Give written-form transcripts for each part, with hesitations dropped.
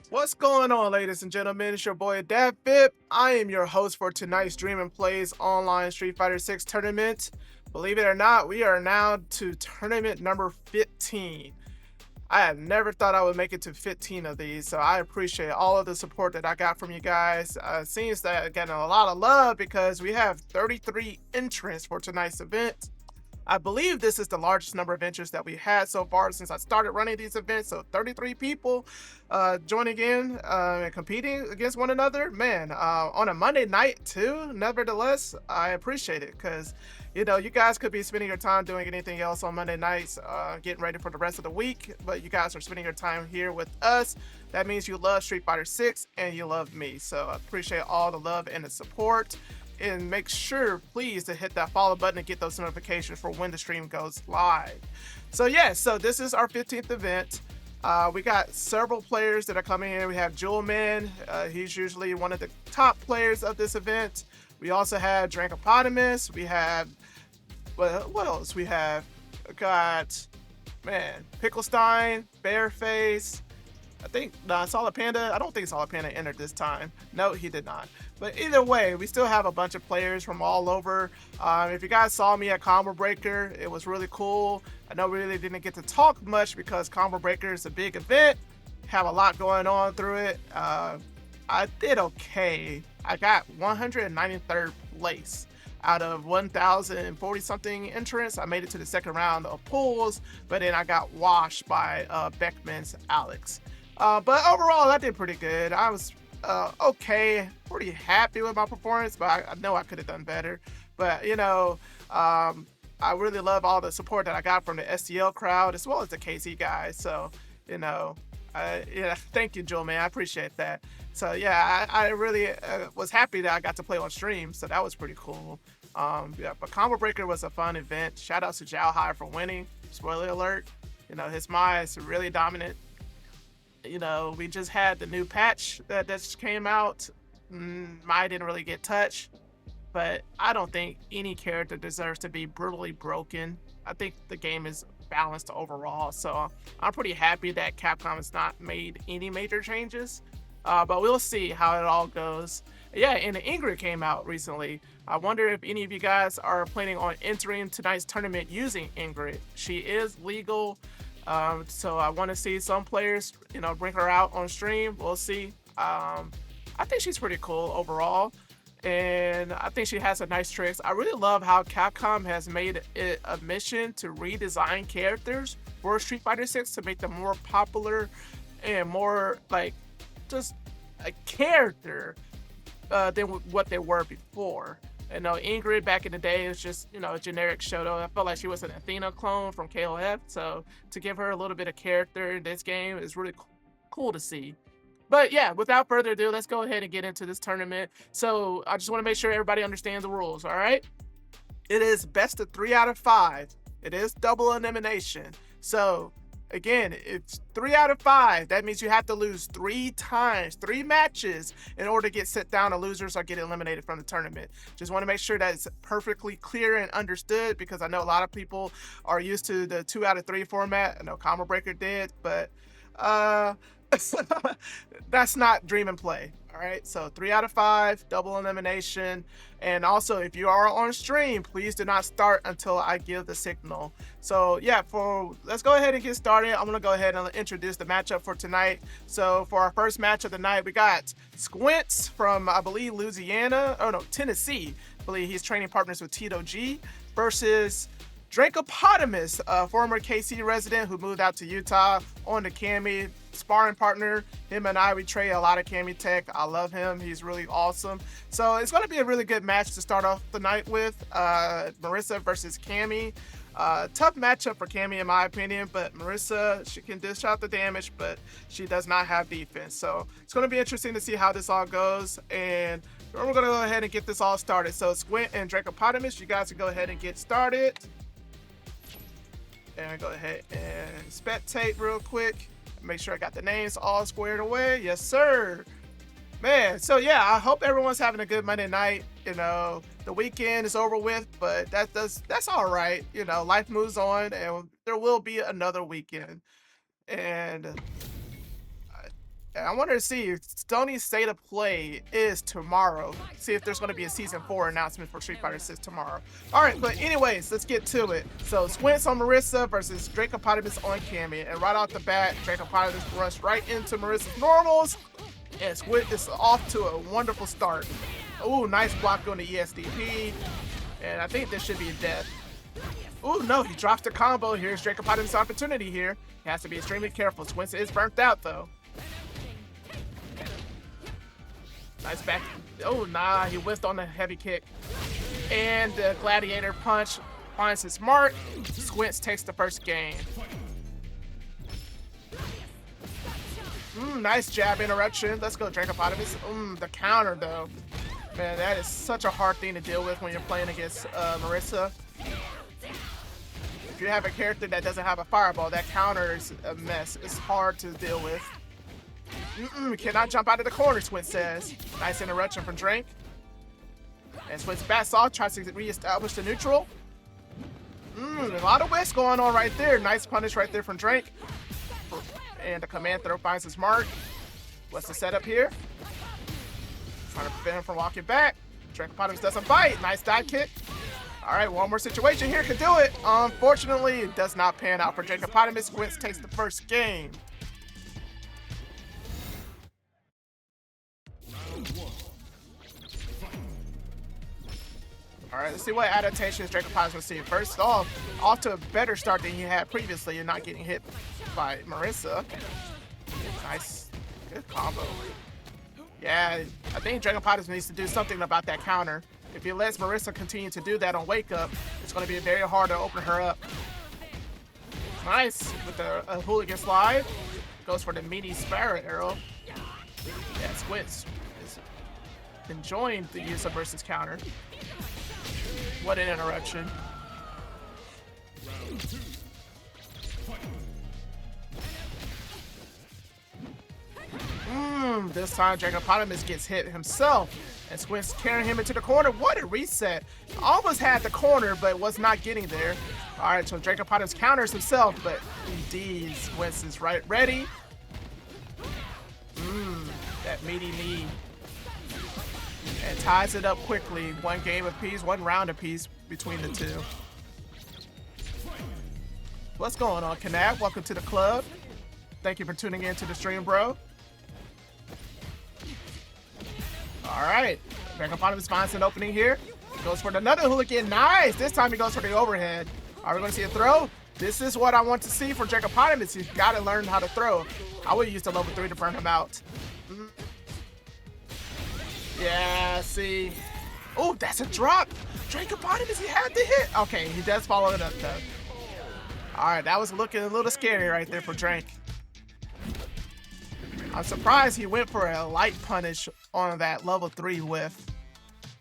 What's going on, ladies and gentlemen? It's your boy DadFib. I am your host for tonight's Dream and Plays online Street Fighter 6 tournament. Believe it or not, we are now to tournament number 15. I had never thought I would make it to 15 of these, so I appreciate all of the support that I got from you guys. It seems that I'm getting a lot of love because we have 33 entrants for tonight's event. I believe this is the largest number of entrants that we had so far since I started running these events. So 33 people joining in and competing against one another. Man, on a Monday night too. Nevertheless, I appreciate it because, you know, you guys could be spending your time doing anything else on Monday nights, getting ready for the rest of the week. But you guys are spending your time here with us. That means you love Street Fighter 6 and you love me. So I appreciate all the love and the support. And make sure, please, to hit that follow button and get those notifications for when the stream goes live. So yeah, so this is our 15th event. We got several players that are coming in. We have Jewelman. He's usually one of the top players of this event. We also have Drankopotimus. We have, what else? We have got, man, PickleStein, Bearface. I think Solid Panda. I don't think Solid Panda entered this time. No, he did not. But either way, we still have a bunch of players from all over. If you guys saw me at Combo Breaker, it was really cool. I know we really didn't get to talk much because Combo Breaker is a big event. Have a lot going on through it. I did okay. I got 193rd place out of 1,040 something entrants. I made it to the second round of pools, but then I got washed by Beckman's Alex. But overall, I did pretty good. I was okay, pretty happy with my performance, but I know I could have done better. But, you know, I really love all the support that I got from the STL crowd as well as the KC guys. So, you know, yeah, thank you, Joel, man. I appreciate that. So, yeah, I really was happy that I got to play on stream. So that was pretty cool. Yeah, but Combo Breaker was a fun event. Shout out to Zhao Hai for winning. Spoiler alert. You know, his Mai is really dominant. You know, we just had the new patch that just came out. Mai didn't really get touched, but I don't think any character deserves to be brutally broken. I think the game is balanced overall, so I'm pretty happy that Capcom has not made any major changes. But we'll see how it all goes. Yeah, and the Ingrid came out recently. I wonder if any of you guys are planning on entering tonight's tournament using Ingrid. She is legal. So I want to see some players, you know, bring her out on stream. We'll see. I think she's pretty cool overall, and I think she has some nice tricks. I really love how Capcom has made it a mission to redesign characters for Street Fighter 6 to make them more popular and more like just a character than what they were before. You know, Ingrid back in the day was just, you know, a generic Shoto. I felt like she was an Athena clone from KOF. So to give her a little bit of character in this game is really cool to see. But yeah, without further ado, let's go ahead and get into this tournament. So I just want to make sure everybody understands the rules, all right? It is best of 3 out of 5. It is double elimination. So again, it's 3 out of 5. That means you have to lose 3 times, 3 matches in order to get sent down to losers or get eliminated from the tournament. Just want to make sure that it's perfectly clear and understood because I know a lot of people are used to the 2 out of 3 format. I know Combo Breaker did, but that's not Dream and Play. All right, so 3 out of 5, double elimination. And also, if you are on stream, please do not start until I give the signal. So yeah, let's go ahead and get started. I'm gonna go ahead and introduce the matchup for tonight. So for our first match of the night, we got Squintz from, I believe, Tennessee. I believe he's training partners with Tito G versus Drankopotimus, a former KC resident who moved out to Utah on the Cammy sparring partner. Him and I, we trade a lot of Cammy tech. I love him. He's really awesome. So it's going to be a really good match to start off the night with. Marissa versus Cammy. Tough matchup for Cammy in my opinion, but Marissa, she can dish out the damage, but she does not have defense. So it's going to be interesting to see how this all goes. And we're going to go ahead and get this all started. So Squint and Drankopotimus, you guys can go ahead and get started. And go ahead and spectate real quick. Make sure I got the names all squared away. Yes, sir. Man, so yeah, I hope everyone's having a good Monday night. You know, the weekend is over with, but that's all right. You know, life moves on, and there will be another weekend. And I wanted to see if Sony's State of Play is tomorrow. See if there's going to be a Season 4 announcement for Street Fighter 6 tomorrow. Alright, but anyways, let's get to it. So, Squintz on Marissa versus Drankopotimus on Cammy. And right off the bat, Drankopotimus rushed right into Marissa's normals. And Squintz is off to a wonderful start. Ooh, nice block on the ESDP. And I think this should be a death. Ooh, no, he drops the combo. Here's Drankopotimus' opportunity here. He has to be extremely careful. Squintz is burnt out, though. Nice back. Oh, nah, he whiffed on the heavy kick. And the gladiator punch finds his mark. Squintz takes the first game. Nice jab interruption. Let's go, Drankopotimus. The counter, though. Man, that is such a hard thing to deal with when you're playing against Marissa. If you have a character that doesn't have a fireball, that counter is a mess. It's hard to deal with. Cannot jump out of the corner, Squintz says. Nice interruption from Drank. And Squintz bats off, tries to reestablish the neutral. A lot of whiffs going on right there. Nice punish right there from Drank. And the command throw finds his mark. What's the setup here? Trying to prevent him from walking back. Drankopotimus doesn't bite. Nice dive kick. Alright, one more situation here could do it. Unfortunately, it does not pan out for Drankopotimus. Squintz takes the first game. Alright, let's see what adaptations Drankopotimus will see. First off to a better start than he had previously and not getting hit by Marissa. Nice. Good combo. Yeah, I think Drankopotimus needs to do something about that counter. If he lets Marissa continue to do that on Wake Up, it's going to be very hard to open her up. Nice with the hooligan slide. Goes for the mini Sparrow arrow. Yeah, Squintz is enjoying the use of versus counter. What an interruption. This time Drankopotimus gets hit himself. And Squintz carrying him into the corner. What a reset. Almost had the corner, but was not getting there. Alright, so Drankopotimus counters himself, but indeed, Squintz is ready. That meaty knee. And ties it up quickly. One game apiece, one round apiece between the two. What's going on, Kanab? Welcome to the club. Thank you for tuning in to the stream, bro. Alright, Drankopotimus finds an opening here. Goes for another hooligan. Nice! This time he goes for the overhead. Are we going to see a throw? This is what I want to see for Drankopotimus. He's got to learn how to throw. I would use the level 3 to burn him out. Yeah, see. Oh, that's a drop. Drankopotimus, he had to hit. Okay, he does follow it up, though. Alright, that was looking a little scary right there for Drank. I'm surprised he went for a light punish on that level 3 whiff.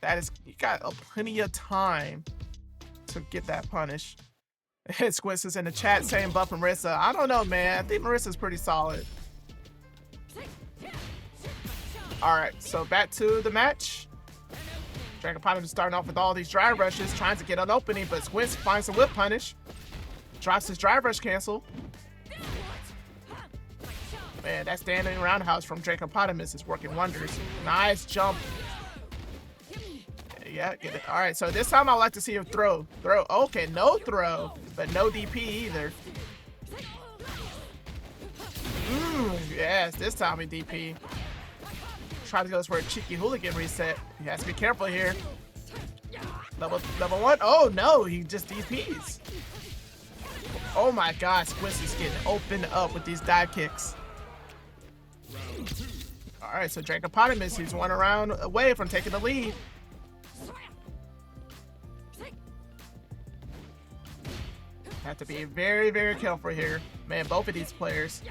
That is, you got plenty of time to get that punish. And Squintz is in the chat saying buff Marissa. I don't know, man. I think Marissa's pretty solid. Alright, so back to the match. Drankopotimus is starting off with all these drive rushes, trying to get an opening, but Squintz finds a whip punish. Drops his drive rush cancel. Man, that standing roundhouse from Drankopotimus is working wonders. Nice jump. Yeah, get it. Alright, so this time I'd like to see him throw. Okay, no throw, but no DP either. Yes, this time he DP. Try to go for a cheeky hooligan reset. He has to be careful here. Level 1. Oh no, he just DPs. Oh my god, Squintz is getting opened up with these dive kicks. Alright, so Drankopotimus, he's one round away from taking the lead. Have to be very, very careful here. Man, both of these players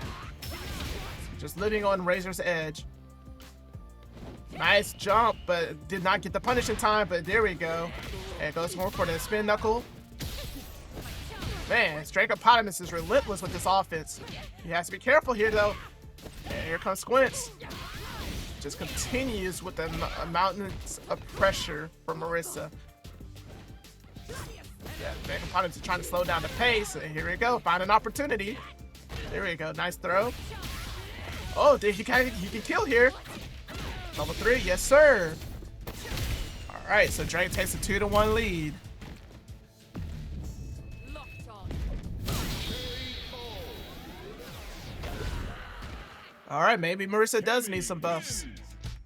just living on razor's edge. Nice jump, but did not get the punish in time, but there we go. And goes more for the spin knuckle. Man, Drankopotimus is relentless with this offense. He has to be careful here, though. And here comes Squintz. Just continues with the mountains of pressure for Marissa. Yeah, Drankopotimus is trying to slow down the pace. And here we go, find an opportunity. There we go, nice throw. Oh, he can kill here. Level 3, yes sir. All right, so Drake takes a 2-1 lead. All right, maybe Marissa does need some buffs.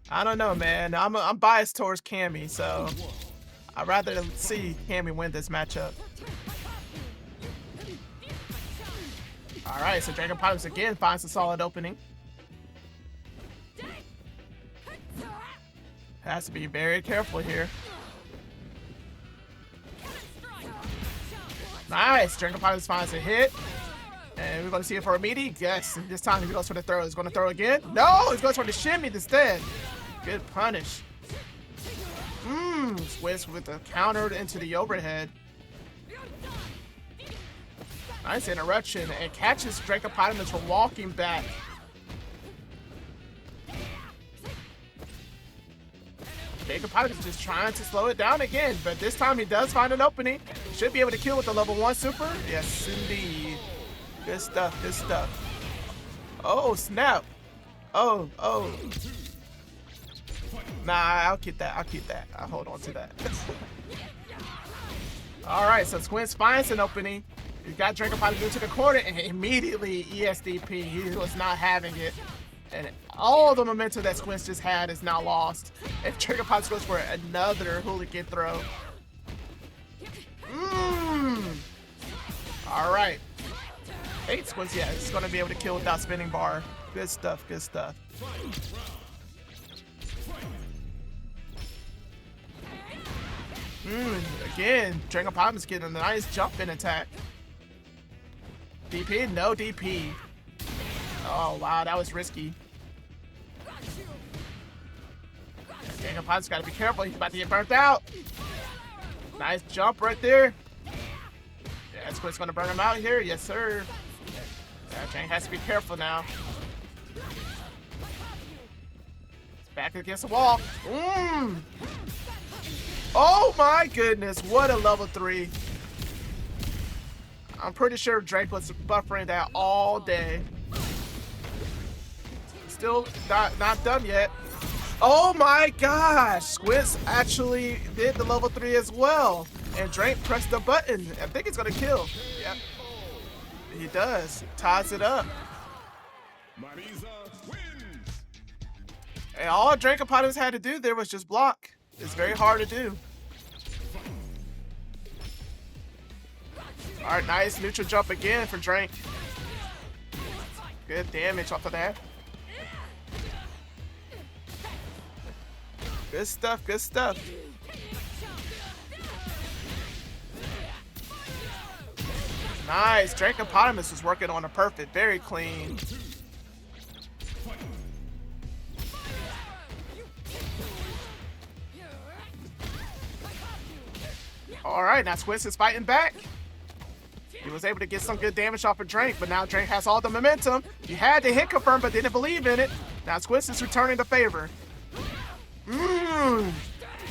I don't know, man. I'm biased towards Cammy, so I'd rather see Cammy win this matchup. All right, so Drankopotimus again finds a solid opening. Has to be very careful here. Nice, Drankopotimus finds a hit. And we're going to see it for a meaty. Yes, this time he goes for the throw. He's going to throw again. No, he's going for the shimmy instead. Good punish. Squintz with the counter into the overhead. Nice interruption and catches Drankopotimus from walking back. Drankopotimus is just trying to slow it down again, but this time he does find an opening. Should be able to kill with the level 1 super. Yes, indeed. Good stuff, good stuff. Oh, snap. Oh. Nah, I'll keep that. I'll hold on to that. All right, so Squintz finds an opening. He got Drankopotimus into the corner and immediately ESDP. He was not having it. And all the momentum that Squintz just had is now lost. If Drankopotimus goes for another hooligan throw. All right. Hey, Squintz, yeah, it's going to be able to kill without spinning bar. Good stuff, good stuff. Again, Drankopotimus getting a nice jump in attack. DP? No DP. Oh, wow, that was risky. Drankopotimus got to be careful. He's about to get burnt out. Nice jump right there. Yeah, Squint's going to burn him out here. Yes, sir. Drang has to be careful now. It's back against the wall. Oh my goodness, what a level 3. I'm pretty sure Drake was buffering that all day. Still not done yet. Oh my gosh, Squintz actually did the level 3 as well. And Drake pressed the button. I think it's gonna kill. Yep. He does. Ties it up. And all Drankopotimus had to do there was just block. It's very hard to do. All right, nice neutral jump again for Drank. Good damage off of that. Good stuff, good stuff. Nice, Drankopotimus is working on a perfect, very clean. All right, now Squintz is fighting back. He was able to get some good damage off of Drank, but now Drank has all the momentum. He had the hit confirm, but didn't believe in it. Now Squintz is returning the favor.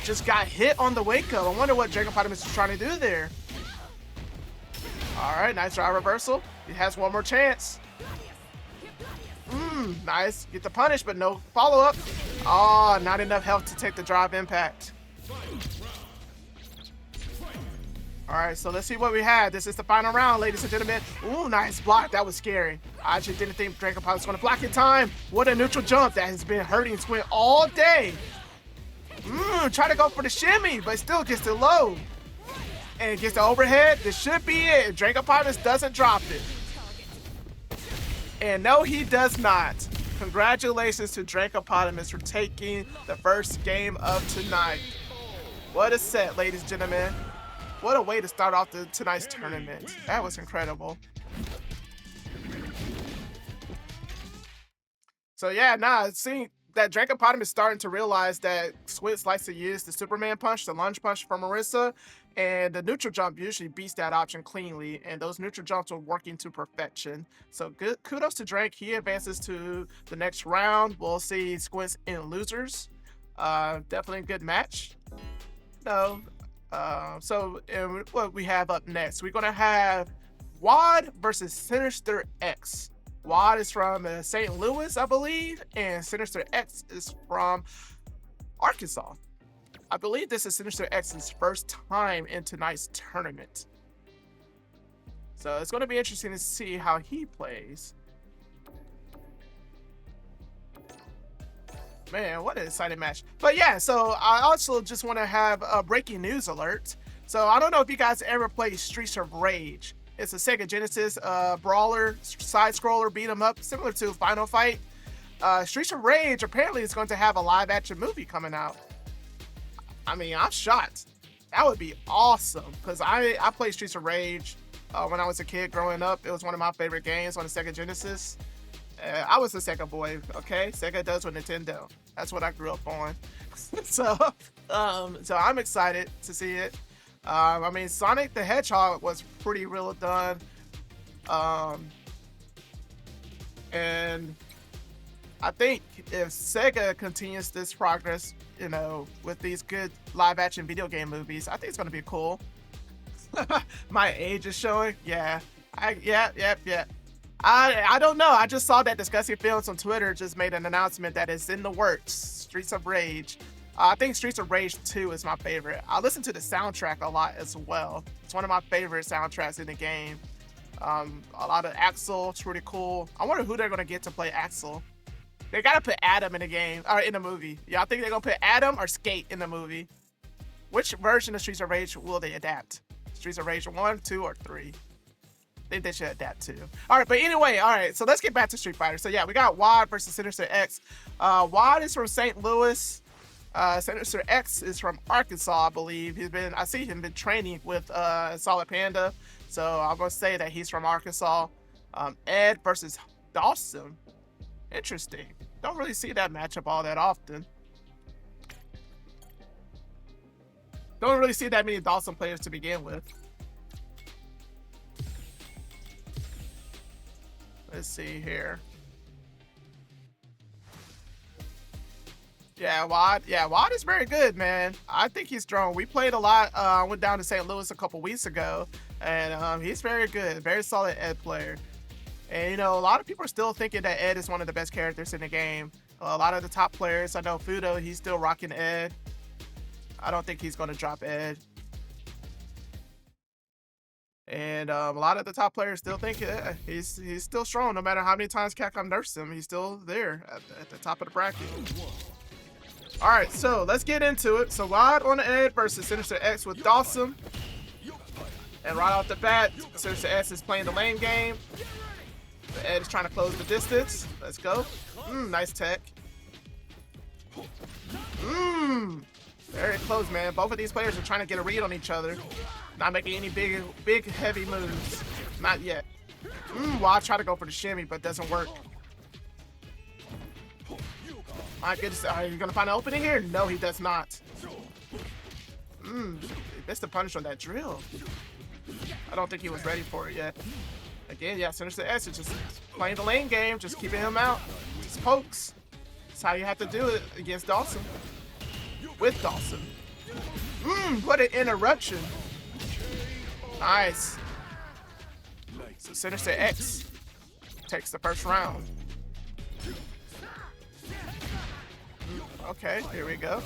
Just got hit on the wake up. I wonder what Drankopotimus is trying to do there. All right, nice drive reversal. He has one more chance. Nice. Get the punish, but no follow-up. Oh, not enough health to take the drive impact. All right, so let's see what we had. This is the final round, ladies and gentlemen. Ooh, nice block. That was scary. I actually didn't think Drankopotimus was going to block in time. What a neutral jump that has been hurting Squint all day. Try to go for the shimmy, but still gets it low. And gets the overhead. This should be it. Drankopotimus doesn't drop it. And no, he does not. Congratulations to Drankopotimus for taking the first game of tonight. What a set, ladies and gentlemen. What a way to start off tonight's tournament. That was incredible. So yeah, seeing that Drankopotimus is starting to realize that Squintz likes to use the Superman punch, the lunge punch from Marissa, and the neutral jump usually beats that option cleanly, and those neutral jumps are working to perfection. So good, kudos to Drake. He advances to the next round. We'll see Squintz in losers. Definitely a good match. So what we have up next, we're gonna have Wad versus Sinister X. Wad is from St. Louis, I believe, and Sinister X is from Arkansas. I believe this is Sinister X's first time in tonight's tournament. So it's going to be interesting to see how he plays. Man, what an exciting match. But yeah, so I also just want to have a breaking news alert. So I don't know if you guys ever played Streets of Rage. It's a Sega Genesis brawler, side-scroller, beat 'em up, similar to Final Fight. Streets of Rage apparently is going to have a live-action movie coming out. I mean, I'm shocked. That would be awesome, because I played Streets of Rage when I was a kid growing up. It was one of my favorite games on the Sega Genesis. I was a Sega boy, okay? Sega does with Nintendo. That's what I grew up on. So I'm excited to see it. I mean, Sonic the Hedgehog was pretty well done. And I think if Sega continues this progress, you know, with these good live action video game movies, I think it's gonna be cool. My age is showing. Yeah. Yeah. I don't know. I just saw that Discussing Films on Twitter just made an announcement that it's in the works. Streets of Rage. I think Streets of Rage 2 is my favorite. I listen to the soundtrack a lot as well. It's one of my favorite soundtracks in the game. A lot of Axel. It's pretty cool. I wonder who they're gonna get to play Axel. They gotta put Adam in the game or in the movie. Y'all think they're gonna put Adam or Skate in the movie? Which version of Streets of Rage will they adapt? Streets of Rage 1, 2, or 3? I think they should adapt too. All right, but anyway, all right, so let's get back to Street Fighter. So yeah, we got Wad versus Sinister X. Wad is from St. Louis. Sinister X is from Arkansas, I believe. I see him been training with Solid Panda, so I'm gonna say that he's from Arkansas. Ed versus Dawson. Interesting. Don't really see that matchup all that often. Don't really see that many Dawson players to begin with. Let's see here. Yeah, Wad is very good, man. I think he's strong. We played a lot. I went down to St. Louis a couple weeks ago, and he's very good, very solid Ed player. And you know, a lot of people are still thinking that Ed is one of the best characters in the game. A lot of the top players, I know Fudo, he's still rocking Ed. I don't think he's going to drop Ed. And a lot of the top players still think he's still strong. No matter how many times Capcom nerfs him, he's still there at the top of the bracket. All right, so let's get into it. So Wad on Ed versus Sinister X with Dawson. And right off the bat, Sinister X is playing the lane game. Ed is trying to close the distance. Let's go. Nice tech. Very close, man. Both of these players are trying to get a read on each other. Not making any big, heavy moves. Not yet. Wad try to go for the shimmy, but doesn't work. My goodness, are you gonna find an opening here? No, he does not. He missed the punish on that drill. I don't think he was ready for it yet. Again, yeah, Sinister X is just playing the lane game, just keeping him out. Just pokes. That's how you have to do it against Dawson. With Dawson. What an interruption. Nice. So Sinister X takes the first round. Okay, here we go.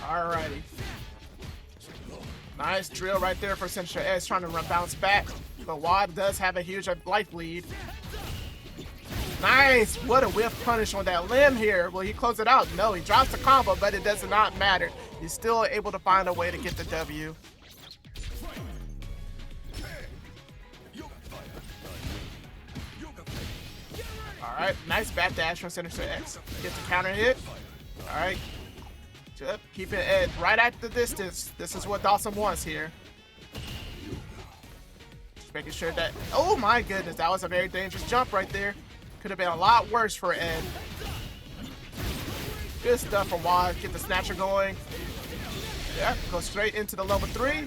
Alrighty. Nice drill right there for Sinister X, trying to bounce back. But Wad does have a huge life lead. Nice! What a whiff punish on that limb here. Will he close it out? No, he drops the combo, but it does not matter. He's still able to find a way to get the W. Alright, nice back dash from Sinister X. Gets the counter hit. Alright. Just keeping Ed right at the distance. This is what Dawson wants here. Just making sure that... Oh my goodness, that was a very dangerous jump right there. Could have been a lot worse for Ed. Good stuff from Wad. Get the snatcher going. Yeah, go straight into the level 3.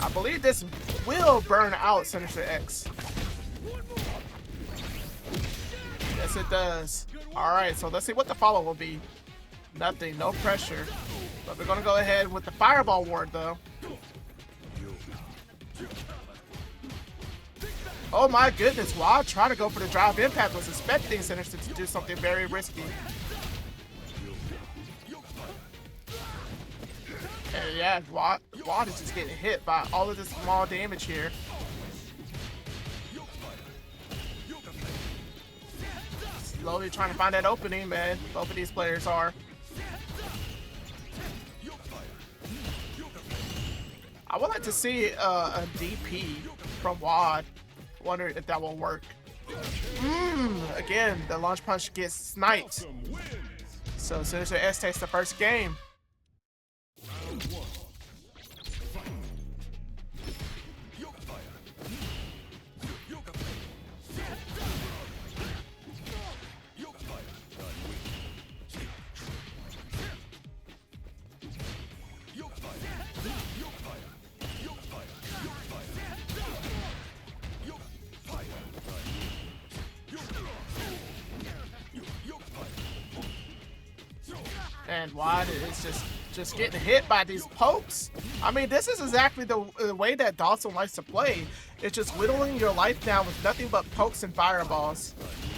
I believe this will burn out Sinister X. Yes, it does. All right, so let's see what the follow will be. Nothing, no pressure. But we're gonna go ahead with the fireball ward though. Oh my goodness, Wad trying to go for the drive impact, was expecting Sinister to do something very risky. And yeah, Wad is just getting hit by all of this small damage here. Slowly trying to find that opening, man. Both of these players are. I would like to see a DP from Wad. Wonder if that will work. Again, the launch punch gets sniped. So SinisterX takes the first game. And Wad is just getting hit by these pokes. I mean, this is exactly the way that Dawson likes to play. It's just whittling your life down with nothing but pokes and fireballs.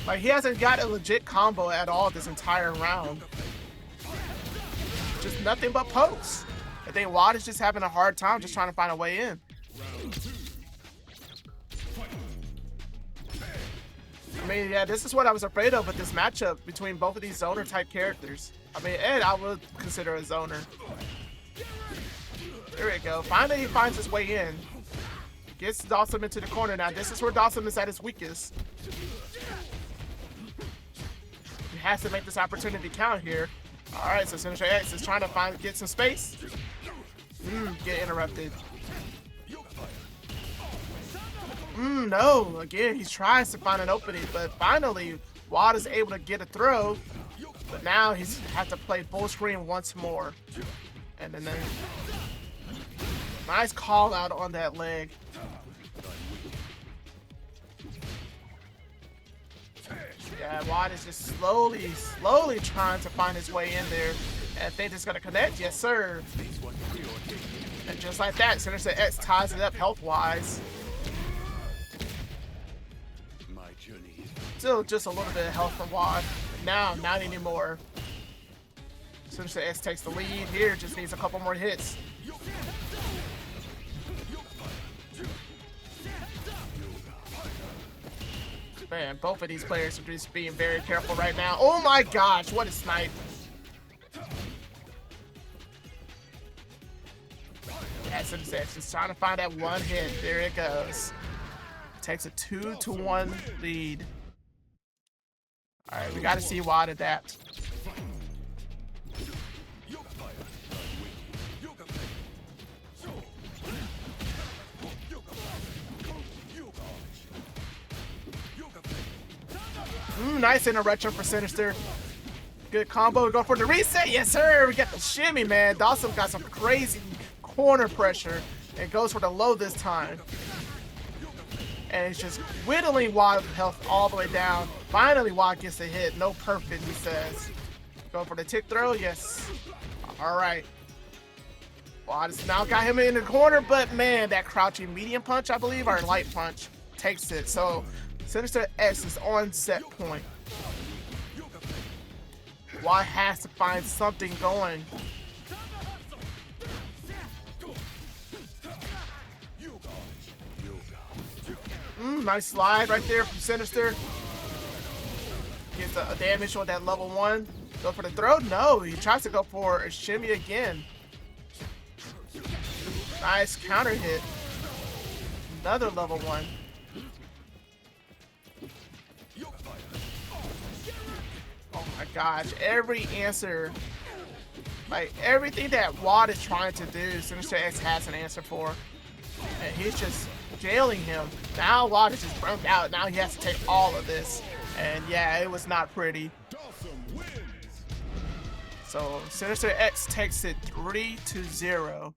Like, he hasn't got a legit combo at all this entire round. Just nothing but pokes. I think Wad is just having a hard time just trying to find a way in. I mean, yeah, this is what I was afraid of with this matchup between both of these zoner type characters. I mean, Ed, I would consider a zoner. There we go. Finally, he finds his way in. Gets Dawson into the corner. Now, this is where Dawson is at his weakest. He has to make this opportunity count here. All right, so SinisterX is trying to get some space. Get interrupted. No. Again, he tries to find an opening, but finally, Wad is able to get a throw. But now he's had to play full screen once more. And then nice call out on that leg. Yeah, Wad is just slowly trying to find his way in there. And think it's gonna connect? Yes, sir. And just like that, SinisterX ties it up health-wise. Still just a little bit of health from Wad. Now, not anymore. SinisterX takes the lead here, just needs a couple more hits. Man, both of these players are just being very careful right now. Oh my gosh, what a snipe. Yeah, SinisterX just trying to find that one hit. There it goes. Takes a 2-1 lead. All right, we got to see Wad adapt. Nice interruption for Sinister. Good combo. We go for the reset. Yes, sir. We get the shimmy, man. Dawson got some crazy corner pressure and goes for the low this time. And it's just whittling Wad's health all the way down. Finally, Wad gets a hit. No perfect, he says. Go for the tick throw. Yes. All right. Wad has now got him in the corner, but man, that crouching medium punch, I believe, or light punch, takes it. So SinisterX is on set point. Wad has to find something going. Nice slide right there from Sinister. Gets a damage on that level 1. Go for the throw? No, he tries to go for a shimmy again. Nice counter hit. Another level 1. Oh my gosh, every answer, like everything that Wad is trying to do, SinisterX has an answer for. And he's just jailing him. Now Wad is just burnt out. Now he has to take all of this. And yeah, it was not pretty. So SinisterX takes it 3-0.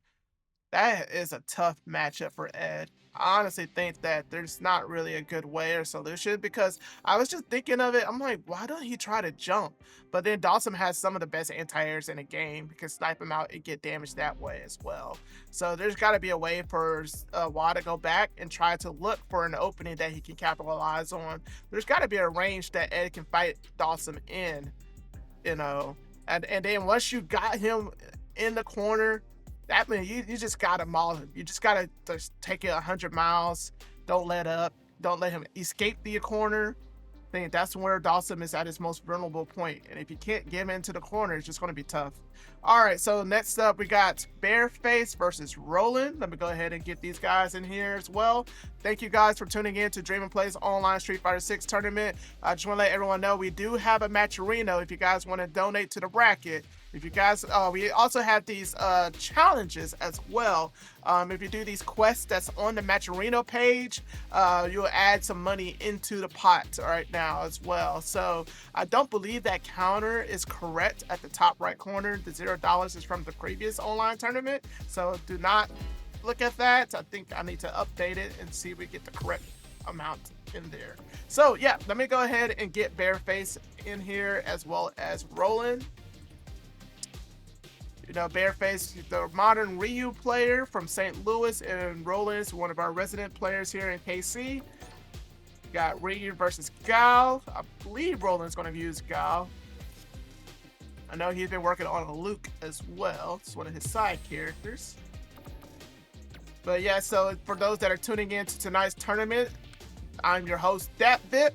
That is a tough matchup for Ed. I honestly think that there's not really a good way or solution because I was just thinking of it. I'm like, why don't he try to jump? But then Dawson has some of the best anti-airs in the game. He can snipe him out and get damage that way as well. So there's got to be a way for Wad to go back and try to look for an opening that he can capitalize on. There's got to be a range that Ed can fight Dawson in, you know. And then once you got him in the corner, that means you just gotta maul him. You just gotta just take it 100 miles. Don't let up. Don't let him escape the corner. I think that's where Dawson is at his most vulnerable point. And if you can't get him into the corner, it's just gonna be tough. All right, so next up we got Bearface versus Roland. Let me go ahead and get these guys in here as well. Thank you guys for tuning in to Dream & Play's online Street Fighter 6 tournament. I just want to let everyone know we do have a matcherino if you guys want to donate to the bracket. If you guys, we also have these challenges as well. If you do these quests that's on the Matcherino page, you'll add some money into the pot right now as well. So I don't believe that counter is correct at the top right corner. The $0 is from the previous online tournament. So do not look at that. I think I need to update it and see if we get the correct amount in there. So yeah, let me go ahead and get Bearface in here as well as Roland. You know, Bearface, the modern Ryu player from St. Louis, and Roland is one of our resident players here in KC. Got Ryu versus Gal. I believe Roland's going to use Gal. I know he's been working on Luke as well. It's one of his side characters. But yeah, so for those that are tuning in to tonight's tournament, I'm your host, DatVip.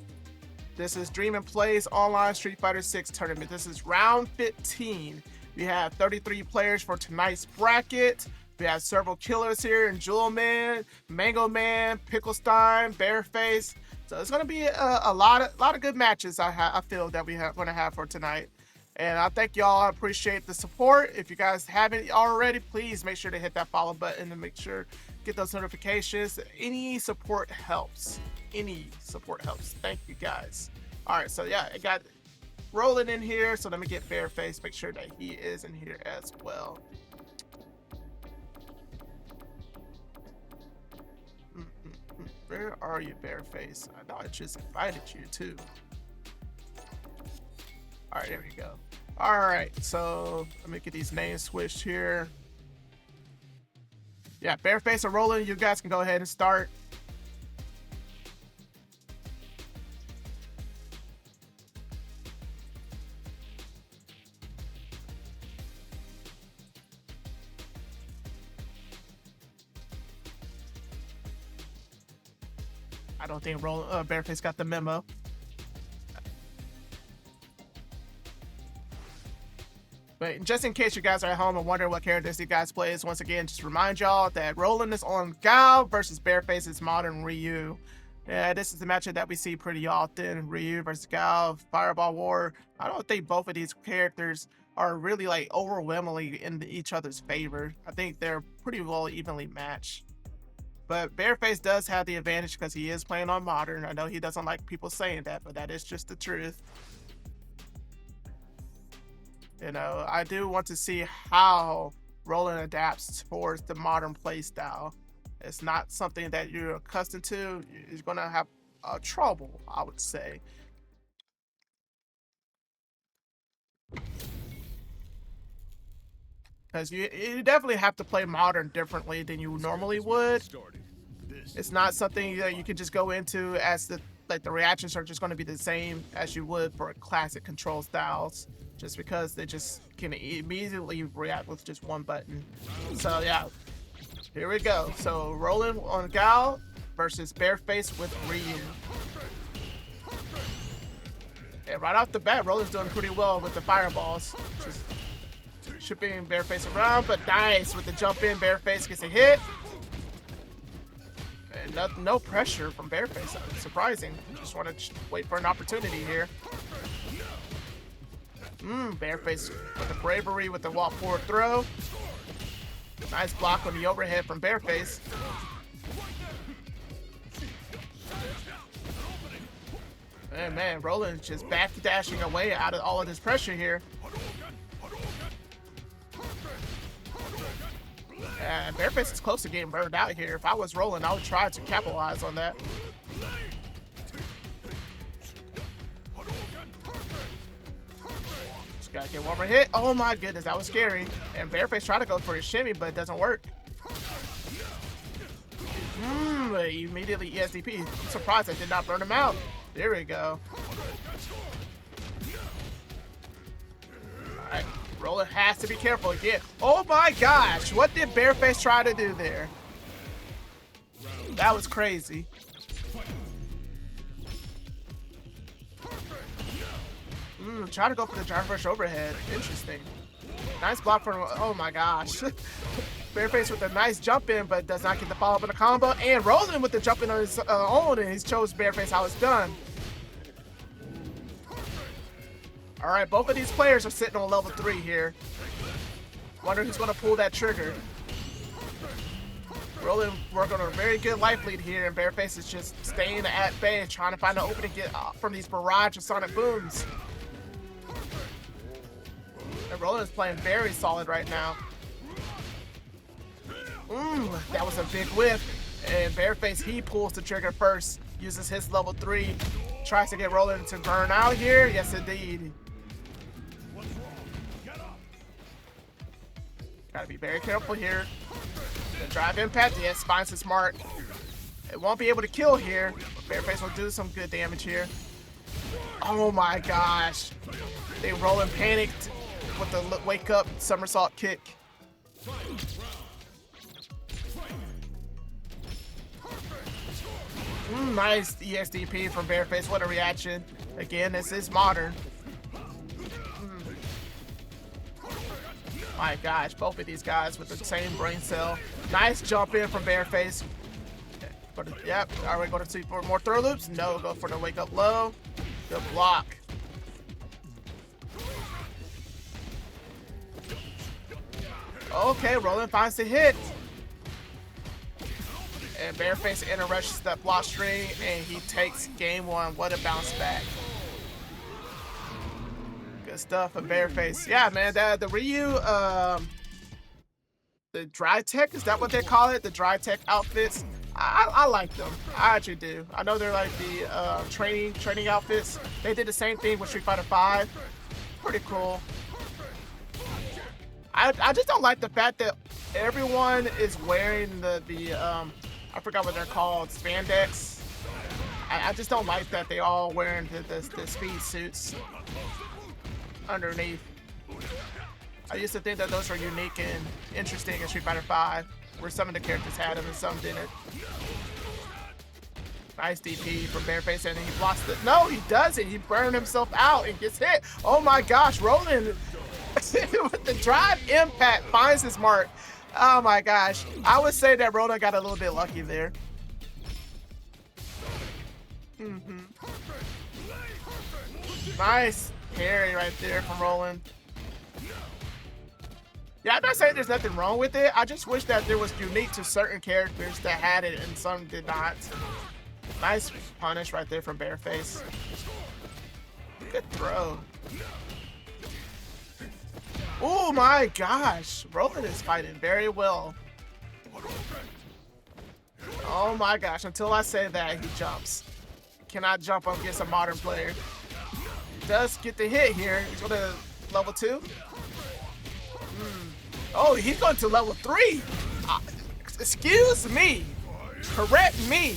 This is Dream & Play's online Street Fighter 6 tournament. This is round 15. We have 33 players for tonight's bracket. We have several killers here in Jewelman, MangoMan, PickleStein, Bearface. So it's going to be a lot of good matches. I feel that we are going to have for tonight. And I thank y'all. I appreciate the support. If you guys haven't already, please make sure to hit that follow button and make sure get those notifications. Any support helps. Any support helps. Thank you guys. All right, so yeah, I got Roland in here, so let me get Bearface, make sure that he is in here as well. Where are you, Bearface? I know I just invited you too. All right, there we go. All right, so let me get these names switched here. Yeah, Bearface or Roland, you guys can go ahead and start. I don't think Bearface got the memo. But just in case you guys are at home and wondering what characters you guys play, once again, just remind y'all that Roland is on Gal versus Bearface's modern Ryu. Yeah, this is the matchup that we see pretty often. Ryu versus Gal, Fireball War. I don't think both of these characters are really like overwhelmingly in each other's favor. I think they're pretty well evenly matched. But Bearface does have the advantage because he is playing on modern. I know he doesn't like people saying that, but that is just the truth. You know, I do want to see how Roland adapts towards the modern playstyle. It's not something that you're accustomed to. You're going to have trouble, I would say. Because you definitely have to play modern differently than you normally would. It's not something that you can just go into as the reactions are just going to be the same as you would for classic control styles, just because they just can immediately react with just one button. So yeah, here we go. So Roland on Gal versus Bearface with Ryu. And right off the bat, Roland's doing pretty well with the fireballs. Just shipping Bearface around, but nice with the jump in. Bearface gets a hit. And no pressure from Bearface. Surprising. Just want to wait for an opportunity here. Bearface with the bravery with the wall forward throw. Nice block on the overhead from Bearface. And man, Roland just back dashing away out of all of this pressure here. And Bearface is close to getting burned out here. If I was rolling, I would try to capitalize on that. Just gotta get one more hit. Oh my goodness, that was scary. And Bearface tried to go for his shimmy, but it doesn't work. Immediately ESDP. I'm surprised I did not burn him out. There we go. Alright, Roller has to be careful again. Oh my gosh, what did Bearface try to do there? That was crazy. Try to go for the Giant Rush overhead. Interesting. Nice block from, oh my gosh. Bearface with a nice jump in, but does not get the follow up in the combo. And Roland with the jump in on his own, and he chose Bearface how it's done. All right, both of these players are sitting on level 3 here. Wonder who's going to pull that trigger. Roland working on a very good life lead here, and Bearface is just staying at bay, trying to find an opening to get from these barrage of sonic booms. And Roland is playing very solid right now. That was a big whiff. And Bearface, he pulls the trigger first, uses his level 3, tries to get Roland to burn out here. Yes, indeed. Gotta be very careful here. The drive impact, yes, finds his mark. It won't be able to kill here, but Bearface will do some good damage here. Oh my gosh. They Roland panicked with the wake up somersault kick. Nice ESDP from Bearface. What a reaction. Again, this is modern. My gosh, both of these guys with the same brain cell. Nice jump in from Bearface. Yep, are we going to see for more throw loops? No, go for the wake up low. Good block. Okay, Roland finds the hit. And Bearface interrupts that block string, and he takes game 1. What a bounce back. Good stuff for Bearface. Yeah, man, the Ryu, the dry tech, is that what they call it? The dry tech outfits. I like them. I actually do. I know they're like the training outfits. They did the same thing with Street Fighter V. Pretty cool. I just don't like the fact that everyone is wearing the I forgot what they're called, spandex. I just don't like that they all wearing the speed suits underneath. I used to think that those were unique and interesting in Street Fighter V, where some of the characters had them and some didn't. Nice DP from Bearface, and he blocks the... No, he doesn't. He burned himself out and gets hit. Oh my gosh, Roland with the drive impact finds his mark. Oh my gosh. I would say that Roland got a little bit lucky there. Nice parry right there from Roland. Yeah, I'm not saying there's nothing wrong with it. I just wish that there was unique to certain characters that had it and some did not. Nice punish right there from Bearface. Good throw. Oh my gosh. Roland is fighting very well. Oh my gosh. Until I say that, he jumps. Cannot jump up against a modern player. Does get the hit here. He's going to level 2. Oh, he's going to level 3. Excuse me. Correct me.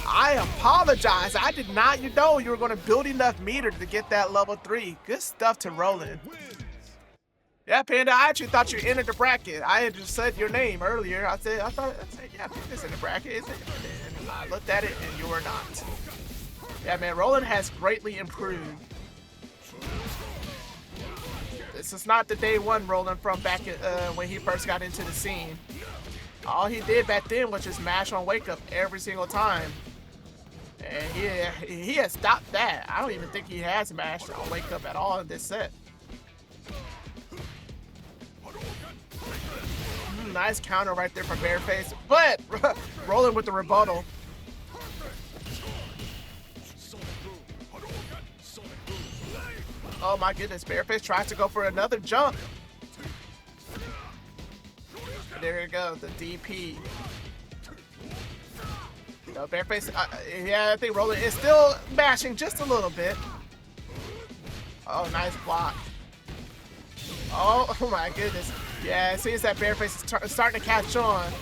I apologize. I did not, you know, you were going to build enough meter to get that level 3. Good stuff to Roland. Yeah, Panda, I actually thought you entered the bracket. I had just said your name earlier. I said, yeah, Panda's in the bracket, isn't it? And I looked at it, and you were not. Yeah, man, Roland has greatly improved. This is not the day one Roland from back when he first got into the scene. All he did back then was just mash on wake up every single time. And he has stopped that. I don't even think he has mashed on wake up at all in this set. Nice counter right there from Bearface, but Roland with the rebuttal. Oh my goodness, Bearface tries to go for another jump. There you go, the DP. No, Bearface, yeah, I think Roland is still mashing just a little bit. Oh, nice block. Oh my goodness. Yeah, it seems that Bearface is starting to catch on.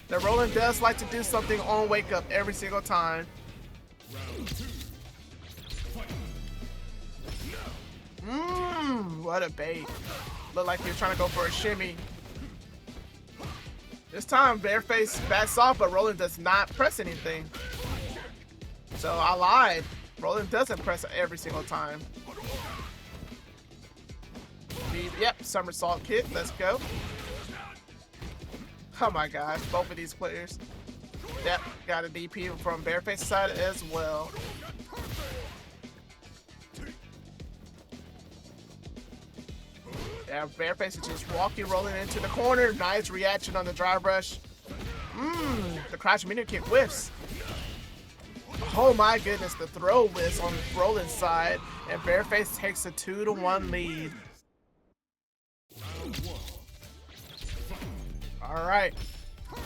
The Roland does like to do something on wake up every single time. What a bait. Looked like he was trying to go for a shimmy. This time, Bearface backs off, but Roland does not press anything. So I lied. Roland doesn't press every single time. Yep, somersault kick. Let's go. Oh my gosh, both of these players. Yep, got a DP from Bearface's side as well. Yeah, Bearface is just walking, rolling into the corner. Nice reaction on the drive rush. The crouch medium kick whiffs. Oh my goodness, the throw whiffs on Roland's side, and Bearface takes a 2-1 lead. All right,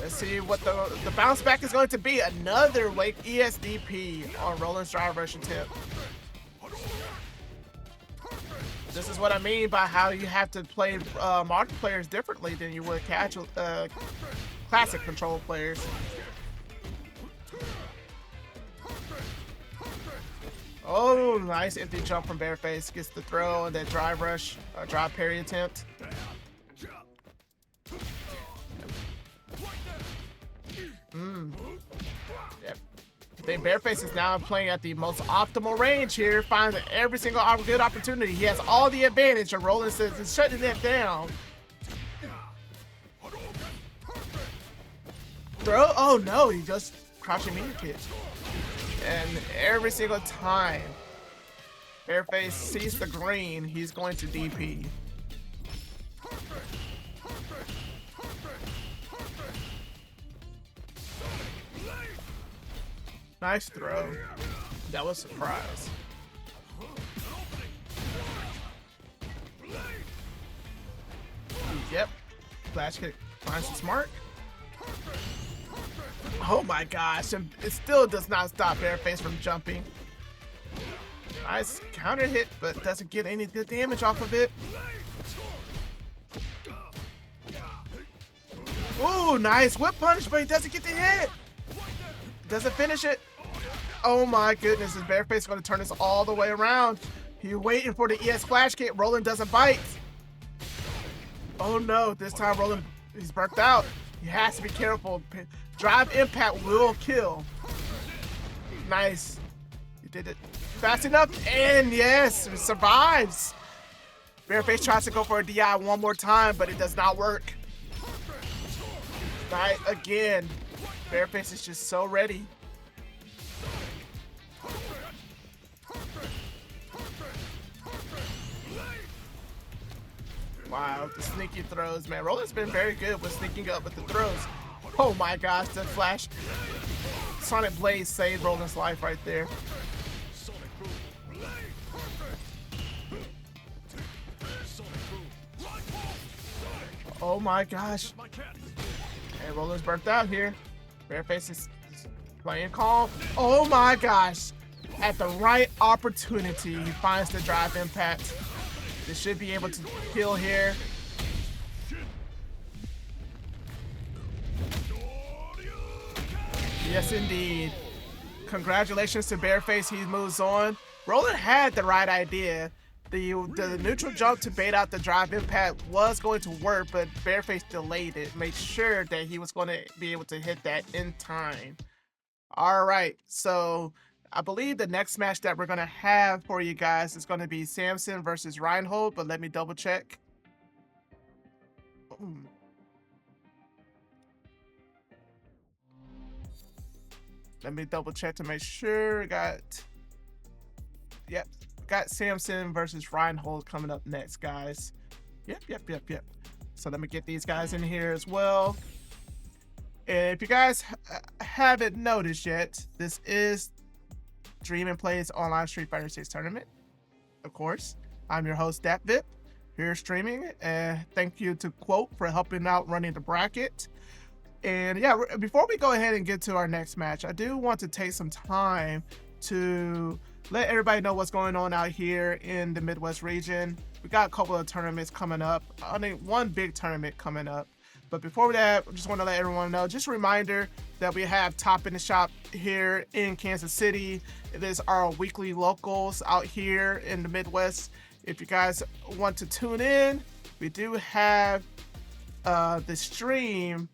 let's see what the bounce back is going to be. Another wake ESDP on Roland's drive rush attempt. This is what I mean by how you have to play modern players differently than you would casual, classic control players. Oh, nice empty jump from Bearface. Gets the throw and then drive rush, drive parry attempt. Yep. I think Bearface is now playing at the most optimal range here, finding every single good opportunity. He has all the advantage, and Roland says he's shutting it down. Throw? Oh no, he just crouching medium kick. And every single time Bearface sees the green, he's going to DP. Nice throw. That was a surprise. Yep. Flash kick finds its mark. Oh my gosh. And it still does not stop Bearface from jumping. Nice counter hit, but doesn't get any good damage off of it. Ooh, nice whip punish, but he doesn't get the hit. Doesn't finish it. Oh my goodness, is Bearface going to turn this all the way around? He's waiting for the ES flash kick. Roland doesn't bite. Oh no, this time Roland, he's burnt out. He has to be careful. Drive impact will kill. Nice. He did it fast enough, and yes, it survives. Bearface tries to go for a DI one more time, but it does not work. Nice, again. Bearface is just so ready. Wow, the sneaky throws, man. Roland's been very good with sneaking up with the throws. Oh my gosh, the flash. Sonic Blade saved Roland's life right there. Oh my gosh. And Roland's burnt out here. Bearface is playing calm. Oh my gosh. At the right opportunity, he finds the drive impact. This should be able to kill here. Yes, indeed. Congratulations to Bearface. He moves on. Roland had the right idea. The neutral jump to bait out the drive impact was going to work, but Bearface delayed it. Made sure that he was going to be able to hit that in time. All right, so I believe the next match that we're going to have for you guys is going to be Samson versus Reinhold, but let me double check. Let me double check to make sure. Yep, got Samson versus Reinhold coming up next, guys. Yep. So let me get these guys in here as well. And if you guys haven't noticed yet, this is Dream and Play's online Street Fighter 6 tournament. Of course, I'm your host, DatVip, here streaming. And thank you to Quote for helping out running the bracket. And yeah, before we go ahead and get to our next match, I do want to take some time to let everybody know what's going on out here in the Midwest region. We got a couple of tournaments coming up. I think one big tournament coming up. But before that, I just want to let everyone know, just a reminder that we have Top in the Shop here in Kansas City. It is our weekly locals out here in the Midwest. If you guys want to tune in, we do have the stream,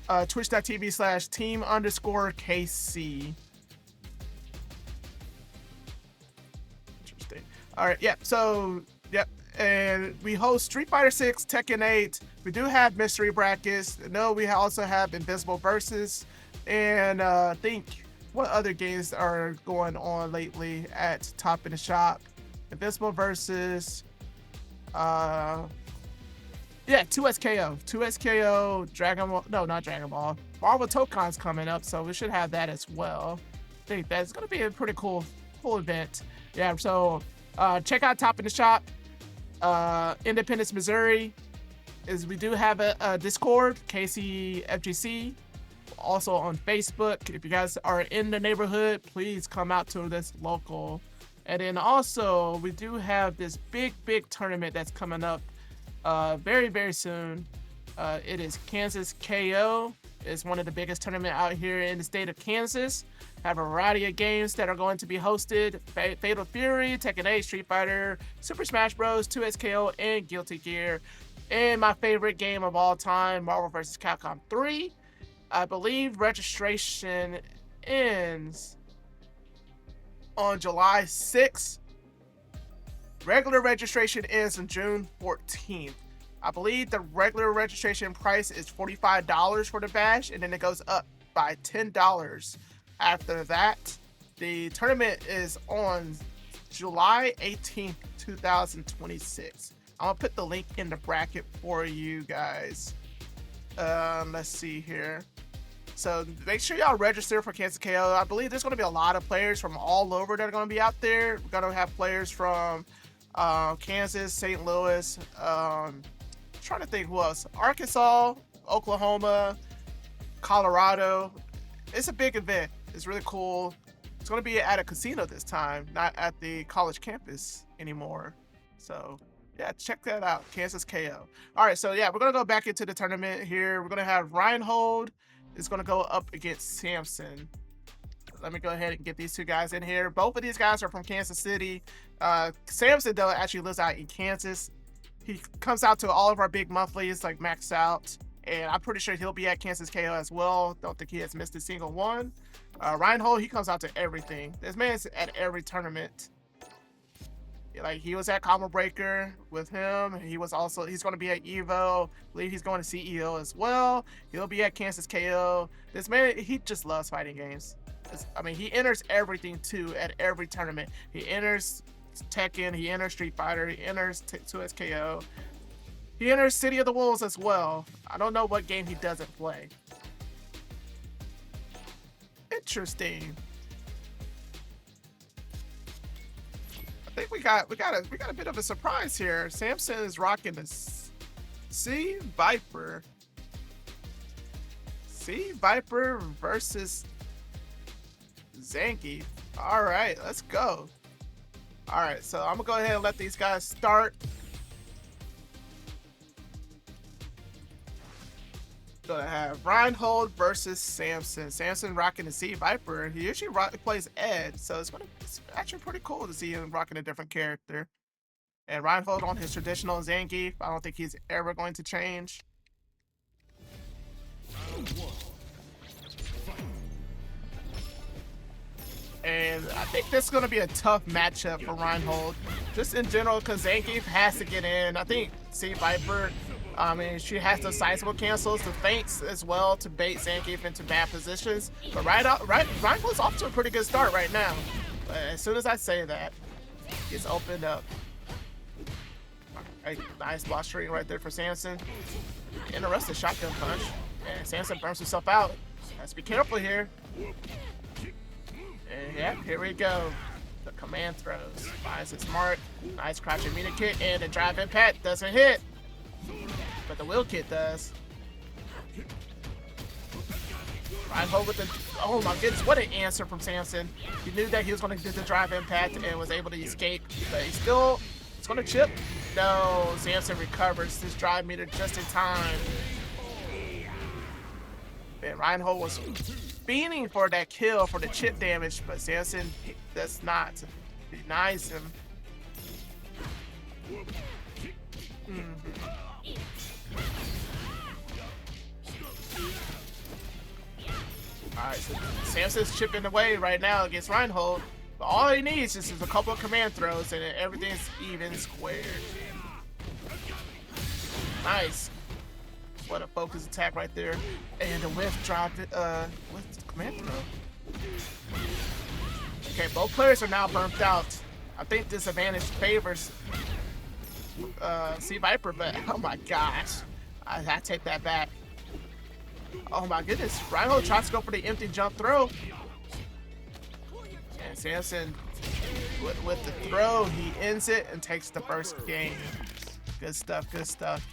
twitch.tv/team_KC. Interesting. All right, yeah, so, yep. And we host Street Fighter 6, Tekken 8. We do have mystery brackets. No, we also have Invisible Versus. And I think what other games are going on lately at Top in the Shop? Invisible Versus. Yeah, 2SKO. 2SKO, Dragon Ball. No, not Dragon Ball. Marvel Tokon's coming up, so we should have that as well. I think that's going to be a pretty cool event. Yeah, so check out Top in the Shop. Independence, Missouri, we do have a Discord, KCFGC, also on Facebook. If you guys are in the neighborhood, please come out to this local. And then also we do have this big tournament that's coming up very, very soon. It is Kansas KO. It's one of the biggest tournaments out here in the state of Kansas. Have a variety of games that are going to be hosted. Fatal Fury, Tekken 8, Street Fighter, Super Smash Bros, 2SKO, and Guilty Gear. And my favorite game of all time, Marvel vs. Capcom 3. I believe registration ends on July 6th. Regular registration ends on June 14th. I believe the regular registration price is $45 for the bash, and then it goes up by $10 after that. The tournament is on July 18th, 2026. I'm gonna put the link in the bracket for you guys. Let's see here. So make sure y'all register for Kansas KO. I believe there's gonna be a lot of players from all over that are gonna be out there. We're gonna have players from Kansas, St. Louis, trying to think who else. Arkansas, Oklahoma, Colorado. It's a big event. It's really cool. It's going to be at a casino this time, not at the college campus anymore. So yeah, check that out. Kansas KO. All right, so yeah, we're going to go back into the tournament here. We're going to have Reinhold is going to go up against Samson. Let me go ahead and get these two guys in here. Both of these guys are from Kansas City. Samson, though, actually lives out in Kansas. He comes out to all of our big monthlies, like Max Out, and I'm pretty sure he'll be at Kansas KO as well. Don't think he has missed a single one. Reinhold, he comes out to everything. This man's at every tournament. Like, he was at Combo Breaker with him. He's going to be at Evo. I believe he's going to CEO as well. He'll be at Kansas KO. This man, he just loves fighting games. I mean, he enters everything too at every tournament. He enters Tekken, he enters Street Fighter, he enters 2SKO. He enters City of the Wolves as well. I don't know what game he doesn't play. Interesting. I think we got a bit of a surprise here. Samson is rocking the Sea Viper. Sea Viper versus Zangief. All right, let's go. All right, so I'm gonna go ahead and let these guys start. Gonna have Reinhold versus Samson. Samson rocking the Sea Viper. He usually plays Ed, so it's actually pretty cool to see him rocking a different character. And Reinhold on his traditional Zangief. I don't think he's ever going to change. And I think this is going to be a tough matchup for Reinhold. Just in general, because Zangief has to get in. I think Sea Viper, I mean, she has the sizable cancels, the feints as well to bait Zangief into bad positions. But Reinhold's off to a pretty good start right now. But as soon as I say that, it's opened up. Right, nice block string right there for Samson. Interesting shotgun punch. And Samson burns himself out. Has to be careful here. And yeah, here we go. The command throws. Finds its mark. Nice crouching meter kick, and the drive impact doesn't hit. But the wheel kick does. Reinhold with the, oh my goodness, what an answer from Samson. He knew that he was going to do the drive impact and was able to escape, but it's going to chip. No, Samson recovers this drive meter just in time. And Reinhold was fiending for that kill for the chip damage, but Samson does not. Denies him. Alright, so Samson's chipping away right now against Reinhold. But all he needs is just a couple of command throws and everything's even squared. Nice. What a focus attack right there. And the whiff dropped it with command throw. Okay, both players are now burnt out. I think this advantage favors Sea Viper, but oh my gosh. I take that back. Oh my goodness, Reinhold tries to go for the empty jump throw. And Samson, with the throw, he ends it and takes the first game. Good stuff, good stuff.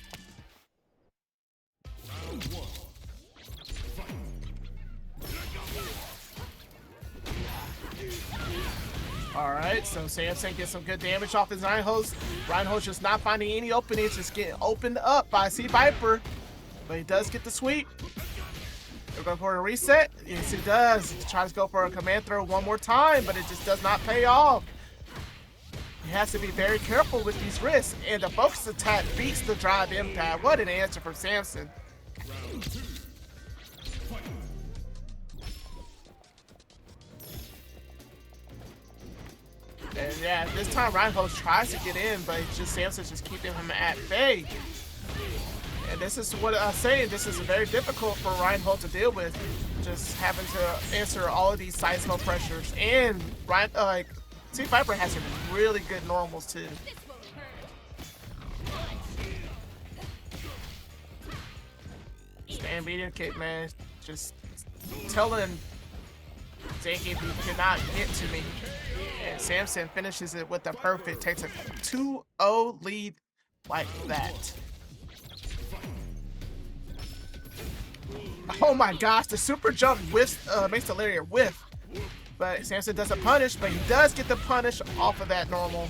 Alright, so Samson gets some good damage off his Reinhold. Reinhold's just not finding any openings, just getting opened up by Sea Viper. But he does get the sweep. We're going for a reset. Yes, he does. He tries to go for a command throw one more time, but it just does not pay off. He has to be very careful with these risks, and the focus attack beats the drive impact. What an answer from Samson. And yeah, this time Reinhold tries to get in, but it's just Samson's just keeping him at bay. And this is what I'm saying, this is very difficult for Reinhold to deal with. Just having to answer all of these side smoke pressures. And Sea Viper has some really good normals too. Stand medium kick, man. Just telling Zanky you cannot get to me. And Samson finishes it with the perfect, takes a 2-0 lead like that. Oh my gosh, the super jump makes the lariat whiff. But Samson doesn't punish, but he does get the punish off of that normal.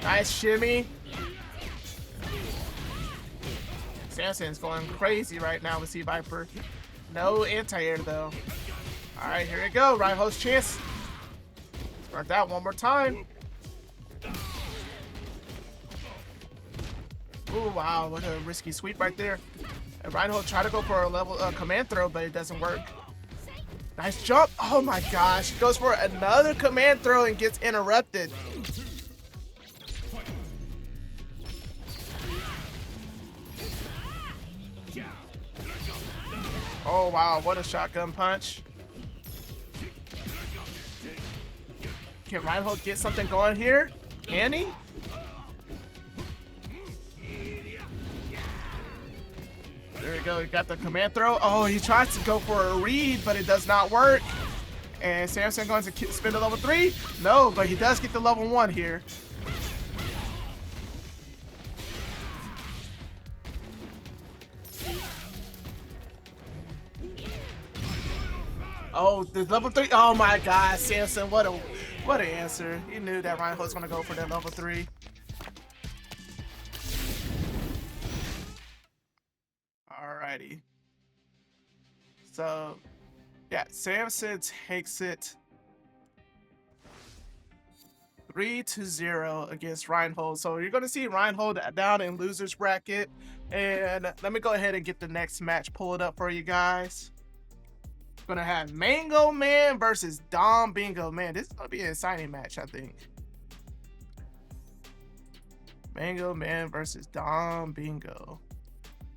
Nice shimmy. Samson's going crazy right now with Sea Viper. No anti-air though. Alright, here we go. Reinhold's chance. Start that one more time. Oh wow, what a risky sweep right there. And Reinhold tried to go for a level command throw, but it doesn't work. Nice jump. Oh my gosh. He goes for another command throw and gets interrupted. Oh wow, what a shotgun punch. Can Reinhold get something going here? Can he? There we go, he got the command throw. Oh, he tries to go for a read, but it does not work. And Samson going to spin to level 3? No, but he does get the level 1 here. Oh, the level 3. Oh my God, Samson, what an answer. He knew that Reinhold was going to go for that level 3. Alrighty. So, yeah, Samson takes it 3-0 against Reinhold. So you're going to see Reinhold down in loser's bracket. And let me go ahead and get the next match pulled up for you guys. We're going to have MangoMan versus DonBingo. Man, this is going to be an exciting match, I think. MangoMan versus DonBingo.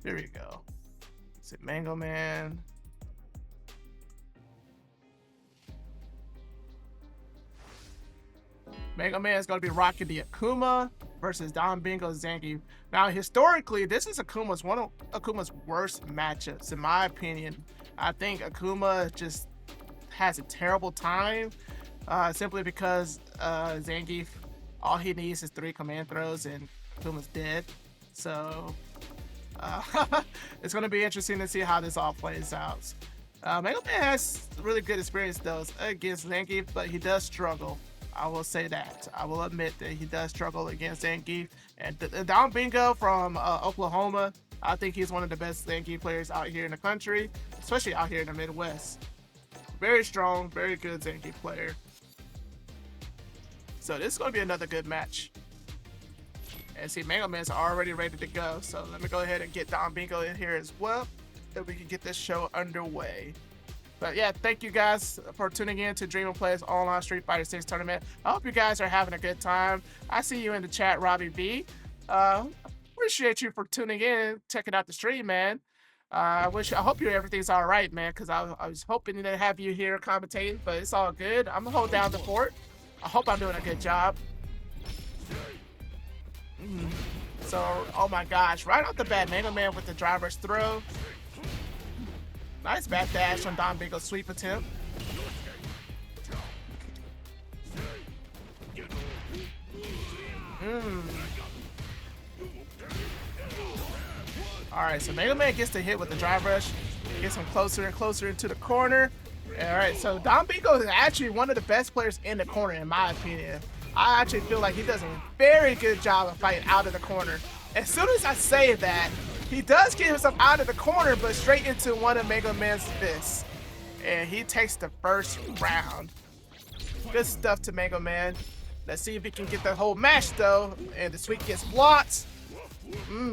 Here we go. Is it MangoMan? MangoMan is going to be rocking the Akuma versus DonBingo Zanky. Now, historically, this is one of Akuma's worst matchups, in my opinion. I think Akuma just has a terrible time simply because Zangief, all he needs is 3 command throws and Akuma's dead. So it's going to be interesting to see how this all plays out. MangoMan has really good experience though against Zangief, but he does struggle. I will say that. I will admit that he does struggle against Zangief. And DonBingo from Oklahoma, I think he's one of the best Zangief players out here in the country, especially out here in the Midwest. Very strong, very good Zangief player. So this is going to be another good match. And see, MangoMan's already ready to go. So let me go ahead and get DonBingo in here as well, so we can get this show underway. But yeah, thank you guys for tuning in to Dream and Play's online Street Fighter 6 tournament. I hope you guys are having a good time. I see you in the chat, Robbie B. Appreciate you for tuning in, checking out the stream, man. I hope everything's all right, man, because I was hoping to have you here commentating, but it's all good. I'm gonna hold down the fort. I hope I'm doing a good job. So, oh my gosh, right off the bat, MangoMan with the driver's throw. Nice back dash on DonBingo's sweep attempt. Alright, so MangoMan gets the hit with the drive rush. Gets him closer and closer into the corner. Alright, so DonBingo is actually one of the best players in the corner, in my opinion. I actually feel like he does a very good job of fighting out of the corner. As soon as I say that, he does get himself out of the corner, but straight into one of MangoMan's fists. And he takes the first round. Good stuff to MangoMan. Let's see if he can get the whole match, though. And the sweep gets blocked.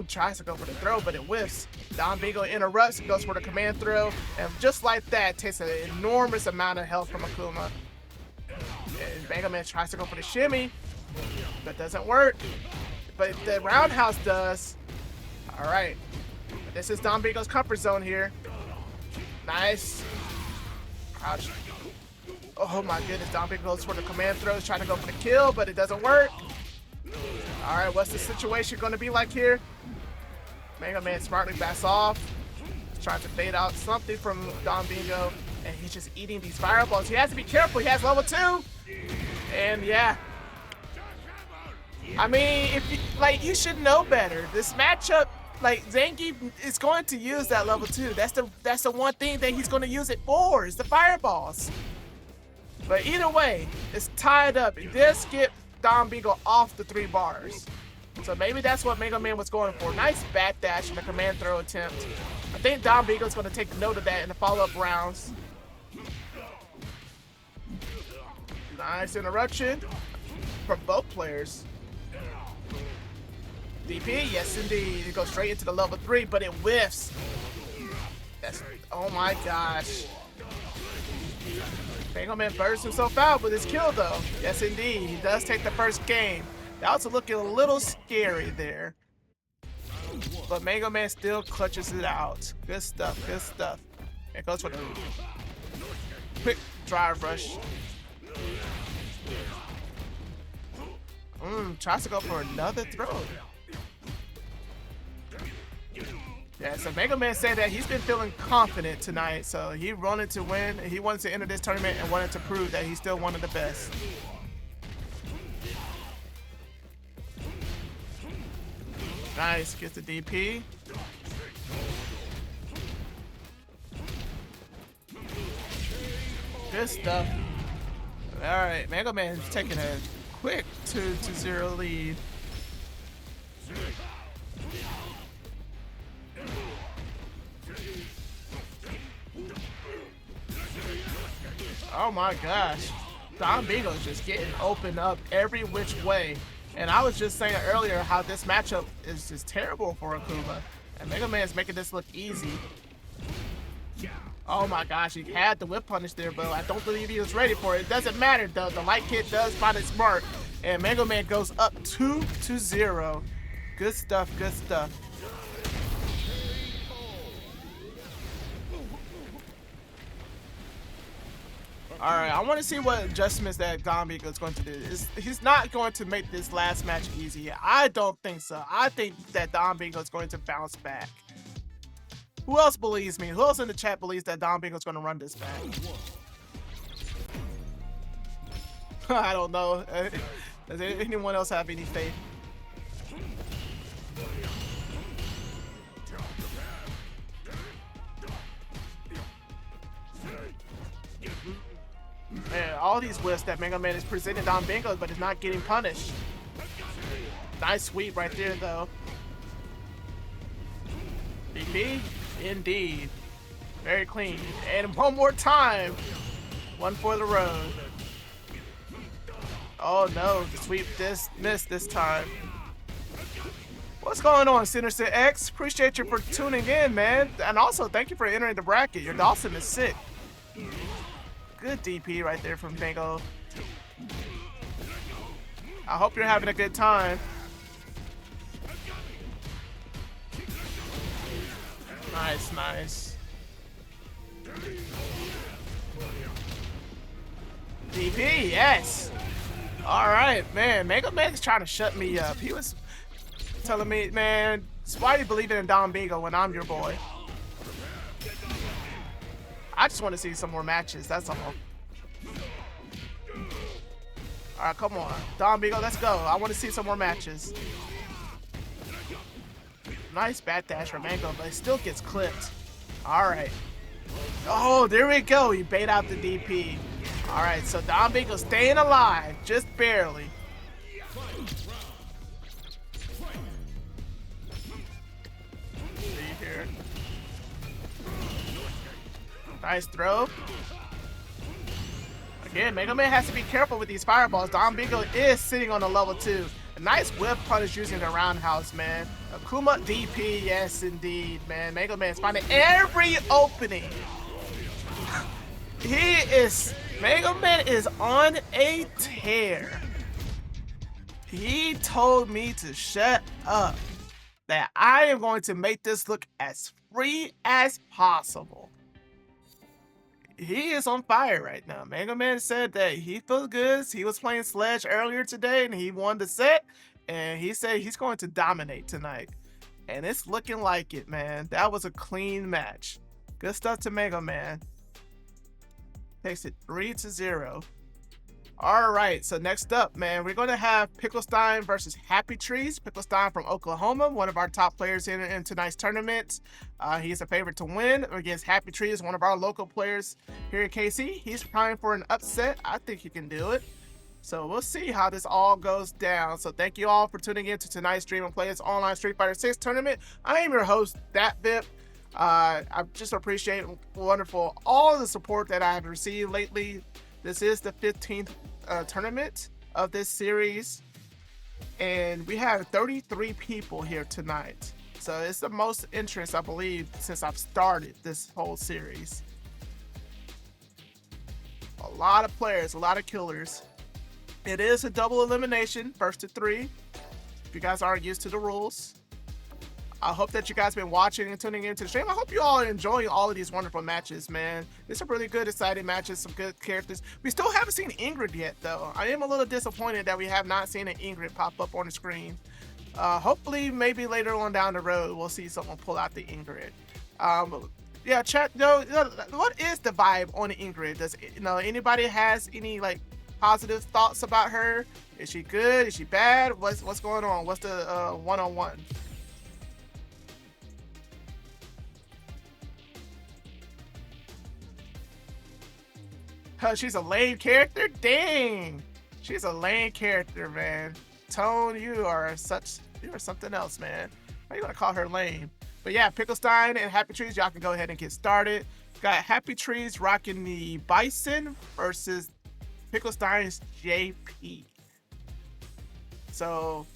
Tries to go for the throw, but it whiffs. DonBingo interrupts, goes for the command throw. And just like that, takes an enormous amount of health from Akuma. And MangoMan tries to go for the shimmy. That doesn't work. But the roundhouse does. Alright. This is DonBingo's comfort zone here. Nice. Crouch. Oh my goodness, DonBingo goes for the command throws, trying to go for the kill, but it doesn't work. Alright, what's the situation going to be like here? MangoMan smartly backs off. He's trying to fade out something from DonBingo, and he's just eating these fireballs. He has to be careful, he has level 2. And yeah. I mean, you should know better. This matchup, Zangief is going to use that level 2. That's the one thing that he's going to use it for, is the fireballs. But either way, it's tied up. It does get DonBingo off the 3 bars. So maybe that's what MangoMan was going for. Nice back dash in the command throw attempt. I think DonBingo's going to take note of that in the follow-up rounds. Nice interruption from both players. DP, yes indeed. It goes straight into the level 3, but it whiffs. Oh my gosh. MangoMan bursts himself out with his kill though. Yes indeed, he does take the first game. That was looking a little scary there. But MangoMan still clutches it out. Good stuff, good stuff. It goes for the quick drive rush. Tries to go for another throw. Yeah, so MangoMan said that he's been feeling confident tonight, so he wanted to win, and he wanted to enter this tournament and wanted to prove that he's still one of the best. Nice, gets the DP. Good stuff. Alright, MangoMan is taking a quick 2-0 lead. Oh my gosh. DonBingo is just getting opened up every which way. And I was just saying earlier how this matchup is just terrible for Akuma. And MangoMan is making this look easy. Oh my gosh, he had the whip punish there, but I don't believe he was ready for it. It doesn't matter though. The light kid does find its mark. And MangoMan goes up 2-0. Good stuff, good stuff. Alright, I want to see what adjustments that DonBingo is going to do. He's not going to make this last match easy. I don't think so. I think that DonBingo is going to bounce back. Who else believes me? Who else in the chat believes that DonBingo is going to run this back? I don't know. Does anyone else have any faith? Man, all these whiffs that MangoMan is presenting DonBingo, but is not getting punished. Nice sweep right there, though. BP? Indeed. Very clean. And one more time. One for the road. Oh no, the sweep missed this time. What's going on, Sinister X? Appreciate you for tuning in, man. And also, thank you for entering the bracket. Your Dawson is sick. Good DP right there from Bingo. I hope you're having a good time. Nice, nice. DP, yes. All right, man. MangoMan's trying to shut me up. He was telling me, man, why are you believing in DonBingo when I'm your boy? I just want to see some more matches, that's all. All right, come on. DonBingo, let's go. I want to see some more matches. Nice bat dash from Mango, but it still gets clipped. All right. Oh, there we go. He bait out the DP. All right, so DonBingo staying alive, just barely. See here. Nice throw. Again, MangoMan has to be careful with these fireballs. DonBingo is sitting on a level 2. A nice whip punish using the roundhouse, man. Akuma DP, yes indeed, man. MangoMan's finding every opening. MangoMan is on a tear. He told me to shut up. That I am going to make this look as free as possible. He is on fire right now. MangoMan said that he feels good. He was playing Sledge earlier today and he won the set. And he said he's going to dominate tonight. And it's looking like it, man. That was a clean match. Good stuff to MangoMan. Takes it 3-0. All right, so next up, man, we're going to have PickleStein versus HappyTrees. PickleStein from Oklahoma, one of our top players in tonight's tournament. He's a favorite to win against HappyTrees, one of our local players here at KC. He's trying for an upset. I think he can do it. So we'll see how this all goes down. So thank you all for tuning in to tonight's Dream and Plays Online Street Fighter 6 tournament. I am your host, DatVip. I just appreciate wonderful all the support that I have received lately. This is the 15th tournament of this series, and we have 33 people here tonight. So it's the most interest, I believe, since I've started this whole series. A lot of players, a lot of killers. It is a double elimination, first to 3. If you guys aren't used to the rules, I hope that you guys have been watching and tuning into the stream. I hope you all are enjoying all of these wonderful matches, man. These are really good, exciting matches, some good characters. We still haven't seen Ingrid yet, though. I am a little disappointed that we have not seen an Ingrid pop up on the screen. Hopefully, maybe later on down the road, we'll see someone pull out the Ingrid. Yeah, chat. What is the vibe on Ingrid? Does anybody has any like positive thoughts about her? Is she good? Is she bad? What's going on? What's the one-on-one? She's a lame character? Dang! She's a lame character, man. Tone, you are something else, man. Why you gonna call her lame? But yeah, PickleStein and HappyTrees, y'all can go ahead and get started. Got HappyTrees rocking the Bison versus PickleStein's JP. So,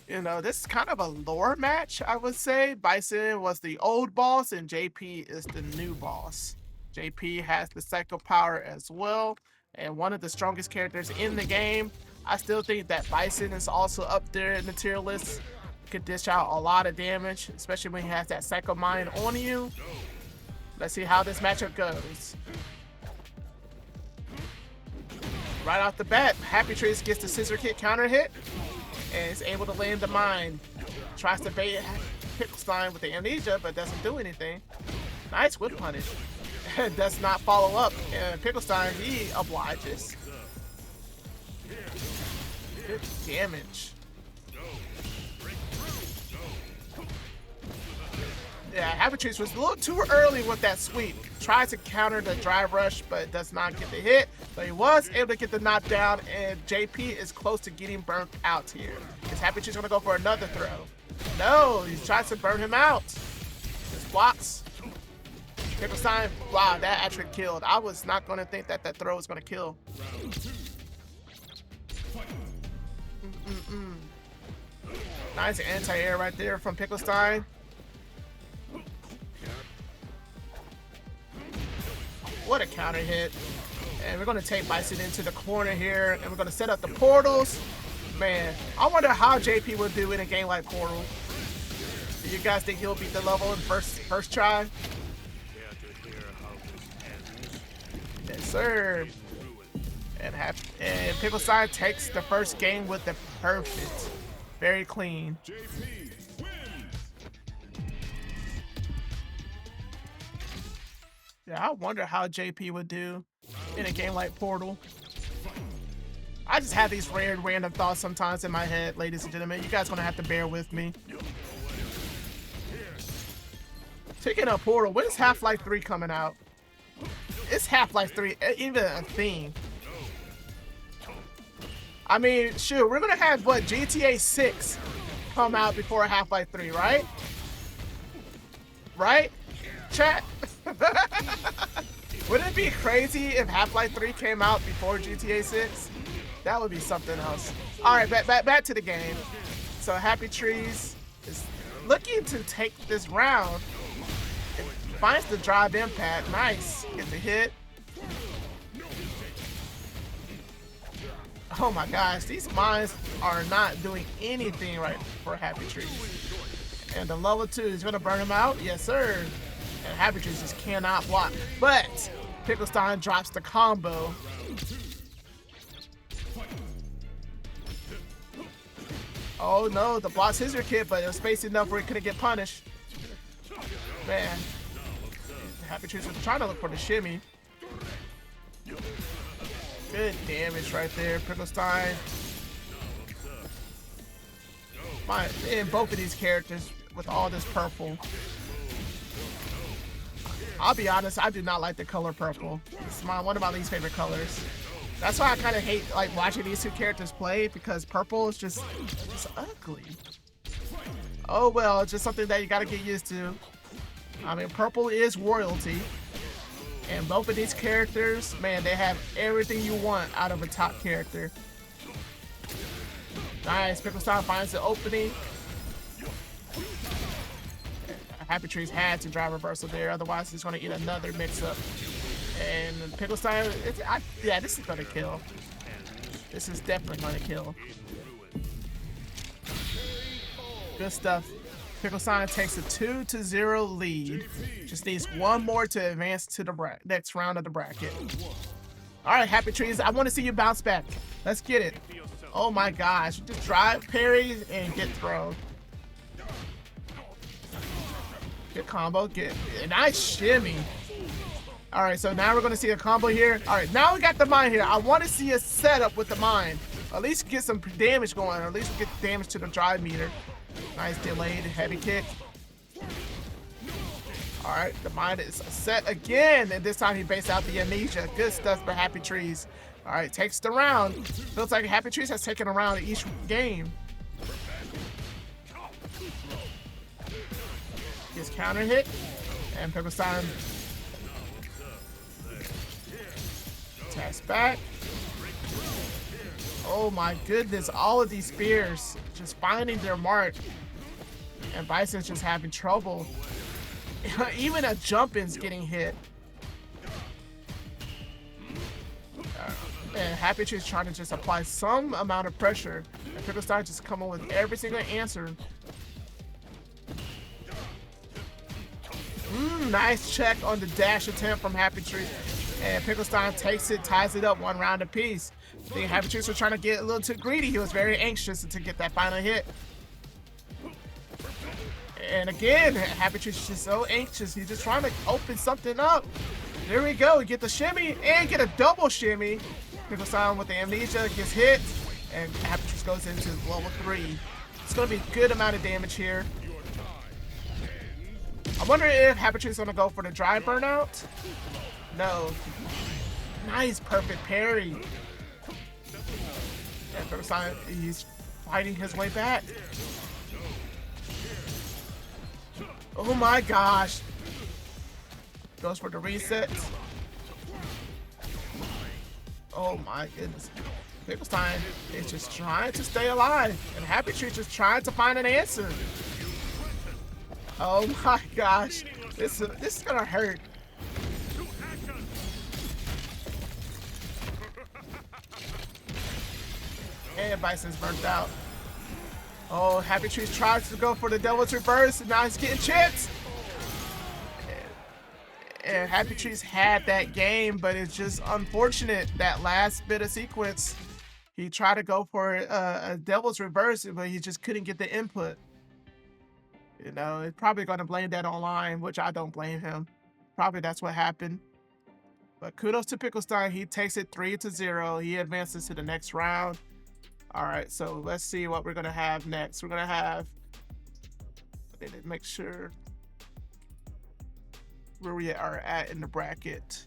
this is kind of a lore match, I would say. Bison was the old boss and JP is the new boss. JP has the psycho power as well, and one of the strongest characters in the game. I still think that Bison is also up there in the tier list. Could dish out a lot of damage, especially when he has that psycho mind on you. Let's see how this matchup goes. Right off the bat, HappyTrees gets the scissor kick counter hit and is able to land the mine. Tries to bait PickleStein with the amnesia, but doesn't do anything. Nice whip punish. Does not follow up, and PickleStein, he obliges. Good damage. Yeah, HappyTrees was a little too early with that sweep. Tried to counter the drive rush, but does not get the hit. But he was able to get the knockdown, and JP is close to getting burnt out here. Is HappyTrees gonna go for another throw? No, he tries to burn him out. Just blocks. PickleStein, wow, that actually killed. I was not gonna think that that throw was gonna kill. Nice anti-air right there from PickleStein. What a counter hit. And we're going to take Bison into the corner here, and we're going to set up the portals. Man, I wonder how JP would do in a game like Portal. Do you guys think he'll beat the level in first try? Yes, sir. And PickleStein takes the first game with the perfect. Very clean. Yeah, I wonder how JP would do in a game like Portal. I just have these random thoughts sometimes in my head, ladies and gentlemen. You guys gonna have to bear with me. Taking up Portal, when is Half-Life 3 coming out? Is Half-Life 3 even a thing? I mean, shoot, we're gonna have what, GTA 6 come out before Half-Life 3, right? Right? Chat? Wouldn't it be crazy if Half-Life 3 came out before GTA 6? That would be something else. Alright, back to the game. So HappyTrees is looking to take this round. It finds the drive impact. Nice. Get the hit. Oh my gosh, these mines are not doing anything right for HappyTrees. And the level 2 is gonna burn him out. Yes, sir. And HappyTrees just cannot block. But PickleStein drops the combo. Oh no, the block scissor kit, but it was spaced enough where he couldn't get punished. Man. HappyTrees was trying to look for the shimmy. Good damage right there, PickleStein. And both of these characters with all this purple. I'll be honest, I do not like the color purple. It's one of my least favorite colors. That's why I kind of hate like watching these two characters play, because purple is just ugly. Oh well, it's just something that you gotta get used to. I mean, purple is royalty. And both of these characters, man, they have everything you want out of a top character. Nice, PickleStein finds the opening. HappyTrees had to drive reversal there, otherwise he's going to eat another mix-up. And PickleStein, yeah, this is going to kill. This is definitely going to kill. Good stuff. PickleStein takes a 2-0 lead. Just needs one more to advance to the next round of the bracket. All right, HappyTrees, I want to see you bounce back. Let's get it. Oh my gosh, just drive, parry, and get thrown. Good combo, get a nice shimmy. All right, so now we're gonna see a combo here. All right, now we got the mine here. I want to see a setup with the mine. At least get some damage going, or at least get damage to the drive meter. Nice delayed heavy kick. All right, the mine is set again, and this time he baits out the amnesia. Good stuff for HappyTrees. All right, takes the round. Feels like HappyTrees has taken a round each game. Gets counter hit, and PickleStein attacks back. Oh my goodness, all of these spears just finding their mark, and Bison's just having trouble. Even a jumpin's getting hit. And HappyTrees trying to just apply some amount of pressure, and PickleStein just coming with every single answer. Nice check on the dash attempt from HappyTrees, and PickleStein takes it, ties it up 1 round apiece. I think HappyTrees was trying to get a little too greedy. He was very anxious to get that final hit. And again, HappyTrees is just so anxious. He's just trying to open something up. There we go. We get the shimmy and get a double shimmy. PickleStein with the amnesia gets hit, and HappyTrees goes into level 3. It's going to be a good amount of damage here. I'm wondering if HappyTrees is going to go for the dry burnout. No. Nice, perfect parry. And PickleStein, he's fighting his way back. Oh my gosh. Goes for the reset. Oh my goodness. PickleStein is just trying to stay alive, and HappyTrees just trying to find an answer. Oh my gosh. This is gonna hurt. And Bison's burnt out. Oh, HappyTrees tries to go for the Devil's Reverse, and now he's getting chipped. And HappyTrees had that game, but it's just unfortunate that last bit of sequence. He tried to go for a Devil's Reverse, but he just couldn't get the input. You know, it's probably going to blame that online, which I don't blame him. Probably that's what happened. But kudos to PickleStein. He takes it 3-0. He advances to the next round. All right, so let's see what we're going to have next. We're going to have, I need to make sure where we are at in the bracket.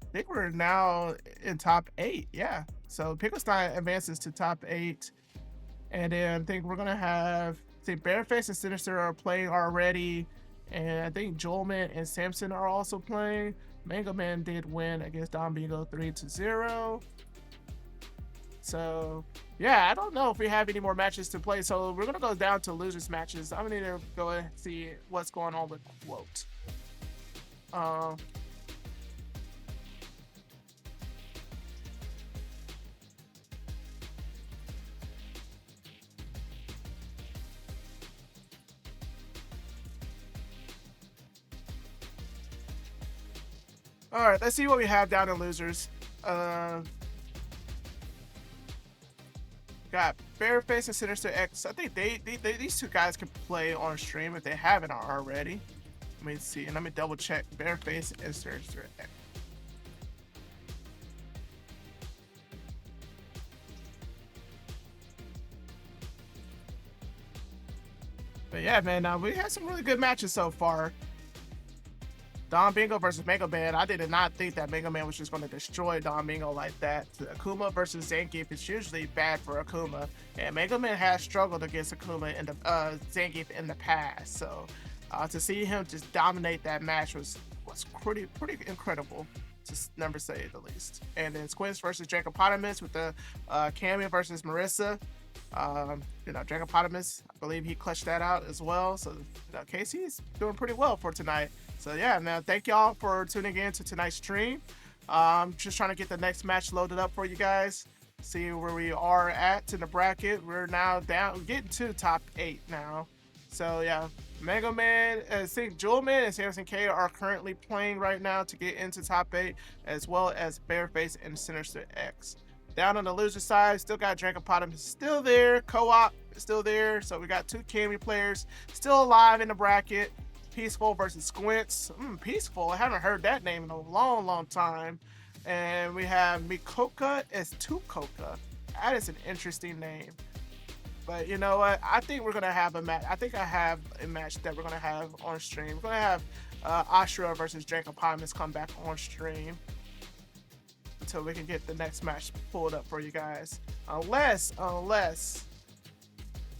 I think we're now in top 8, yeah. So PickleStein advances to top 8. And then I think we're going to have, I think Bearface and Sinister are playing already. And I think Jewelman and Samson are also playing. MangoMan did win against DonBingo 3-0. So, yeah, I don't know if we have any more matches to play. So we're going to go down to losers matches. I'm going to need to go and see what's going on with Quote. All right, let's see what we have down in losers. Got Bearface and Sinister X. I think these two guys can play on stream if they haven't already. Let me see, and let me double check Bearface and Sinister X. But yeah, man, we had some really good matches so far. DonBingo versus MangoMan. I did not think that MangoMan was just going to destroy DonBingo like that. Akuma versus Zangief is usually bad for Akuma, and MangoMan has struggled against Akuma and Zangief in the past. So to see him just dominate that match was pretty incredible, to never say the least. And then Squintz versus Drankopotimus with the Cammy versus Marissa. Drankopotimus, I believe he clutched that out as well. So Casey's doing pretty well for tonight. So yeah, man, thank y'all for tuning in to tonight's stream. Just trying to get the next match loaded up for you guys. See where we are at in the bracket. We're now down, getting to top 8 now. So yeah, MangoMan, I think Jewelman and SamsonK are currently playing right now to get into top 8, as well as Bearface and Sinister X. Down on the loser side, still got Drankopotimus still there. Co-op is still there. So we got 2 Cammy players still alive in the bracket. Peaceful versus Squintz. Peaceful. I haven't heard that name in a long time. And we have Mikoka as Tukoka. That is an interesting name. But you know what? I think we're going to have a match. I think I have a match that we're going to have on stream. We're going to have Ashura versus Drankopotimus come back on stream until we can get the next match pulled up for you guys. Unless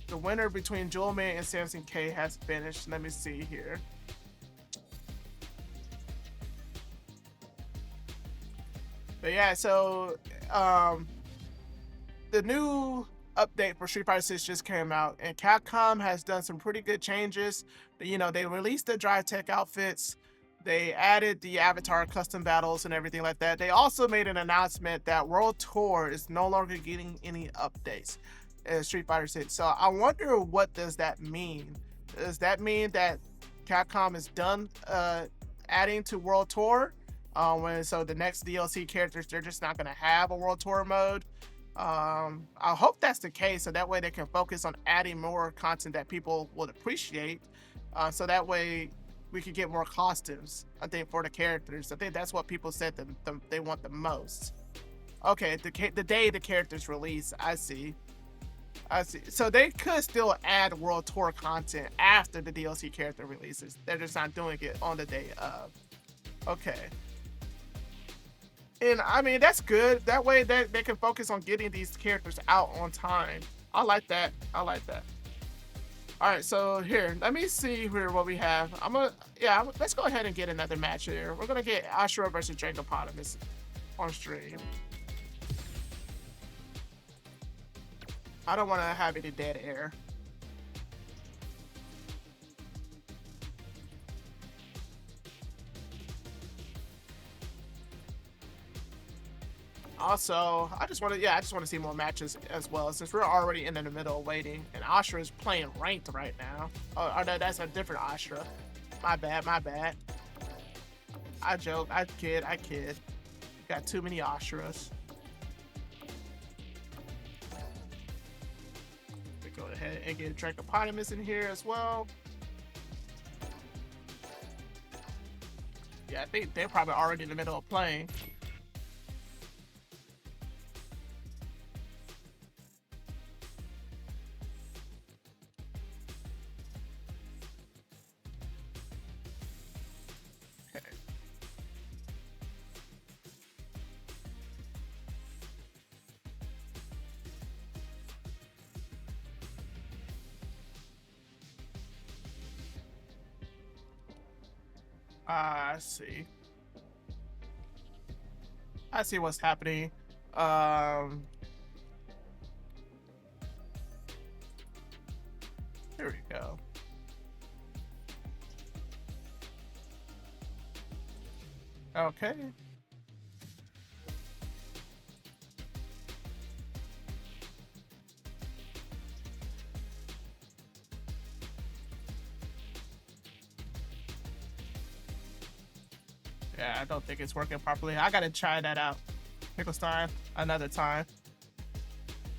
the winner between Jewelman and SamsonK has finished. Let me see here. But yeah, so the new update for Street Fighter 6 just came out, and Capcom has done some pretty good changes. You know, they released the dry tech outfits. They added the avatar custom battles and everything like that. They also made an announcement that World Tour is no longer getting any updates in Street Fighter 6. So I wonder, what does that mean? Does that mean that Capcom is done adding to World Tour? So the next DLC characters, they're just not going to have a World Tour mode. I hope that's the case, so that way they can focus on adding more content that people would appreciate. So that way we could get more costumes. I think for the characters. I think that's what people said they want the most. Okay, the day the characters release. I see. So they could still add World Tour content after the DLC character releases. They're just not doing it on the day of. Okay. And I mean, that's good. That way they can focus on getting these characters out on time. I like that. All right, so here, let me see here what we have. Let's go ahead and get another match here. We're gonna get Ashura versus Drankopotimus on stream. I don't want to have any dead air. Also, I just want to see more matches as well, since we're already in the middle of waiting, and Ashura is playing ranked right now. Oh no, that's a different Ashura. My bad. I joke, I kid. Got too many Ashuras. We go ahead and get Drankopotimus in here as well. Yeah, I think they're probably already in the middle of playing. I see what's happening. Here we go. Okay. Yeah, I don't think it's working properly. I gotta try that out. PickleStein another time.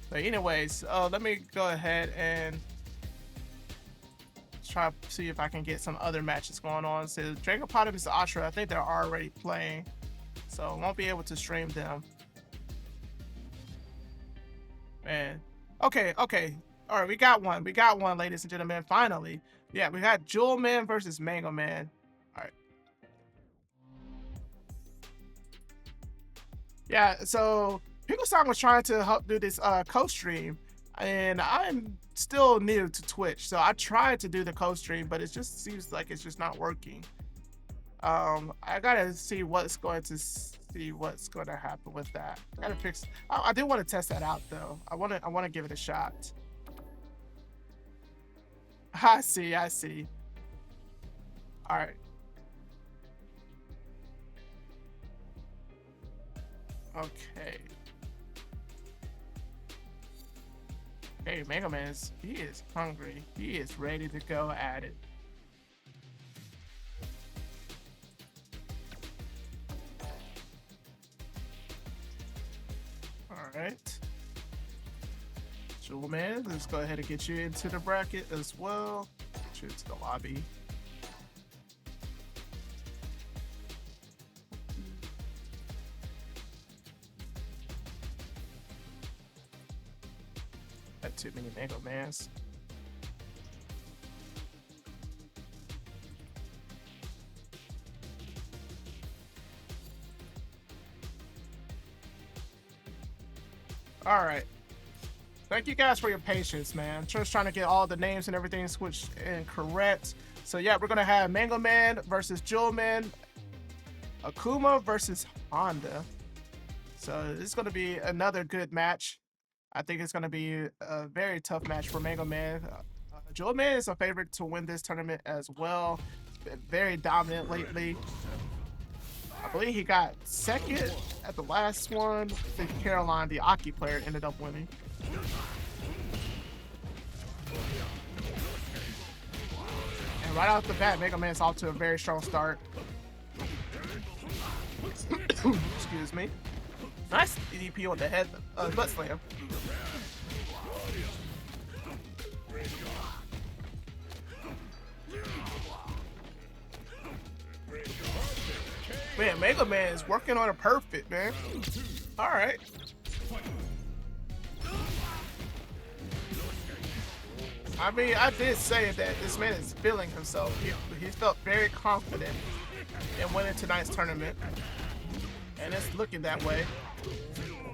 But anyways, let me go ahead and try to see if I can get some other matches going on. So Drankopotimus and Ashura, I think they're already playing, so I won't be able to stream them. Man. Okay. All right, we got one, ladies and gentlemen, finally. Yeah, we got Jewelman versus MangoMan. All right. Yeah, so PickleStein was trying to help do this co-stream, and I'm still new to Twitch, so I tried to do the co-stream, but it just seems like it's just not working. I gotta see what's going to happen with that. I gotta fix. I do want to test that out though. I want to give it a shot. I see. All right. Okay. Hey, MangoMan he is hungry. He is ready to go at it. All right. Jewelman, let's go ahead and get you into the bracket as well. Get you into the lobby. Got too many MangoMans. All right. Thank you guys for your patience, man. Just trying to get all the names and everything switched and correct. So yeah, we're gonna have MangoMan versus Jewelman, Akuma versus Honda. So this is gonna be another good match. I think it's gonna be a very tough match for MangoMan. Jewelman is a favorite to win this tournament as well. Been very dominant lately. I believe he got second at the last one. I think Caroline, the Aki player, ended up winning. And right off the bat, MangoMan's off to a very strong start. Excuse me. Nice DDP on the head, butt slam. Man, MangoMan is working on it perfect, man. All right. I mean, I did say that this man is feeling himself. He felt very confident in winning tonight's tournament. And it's looking that way.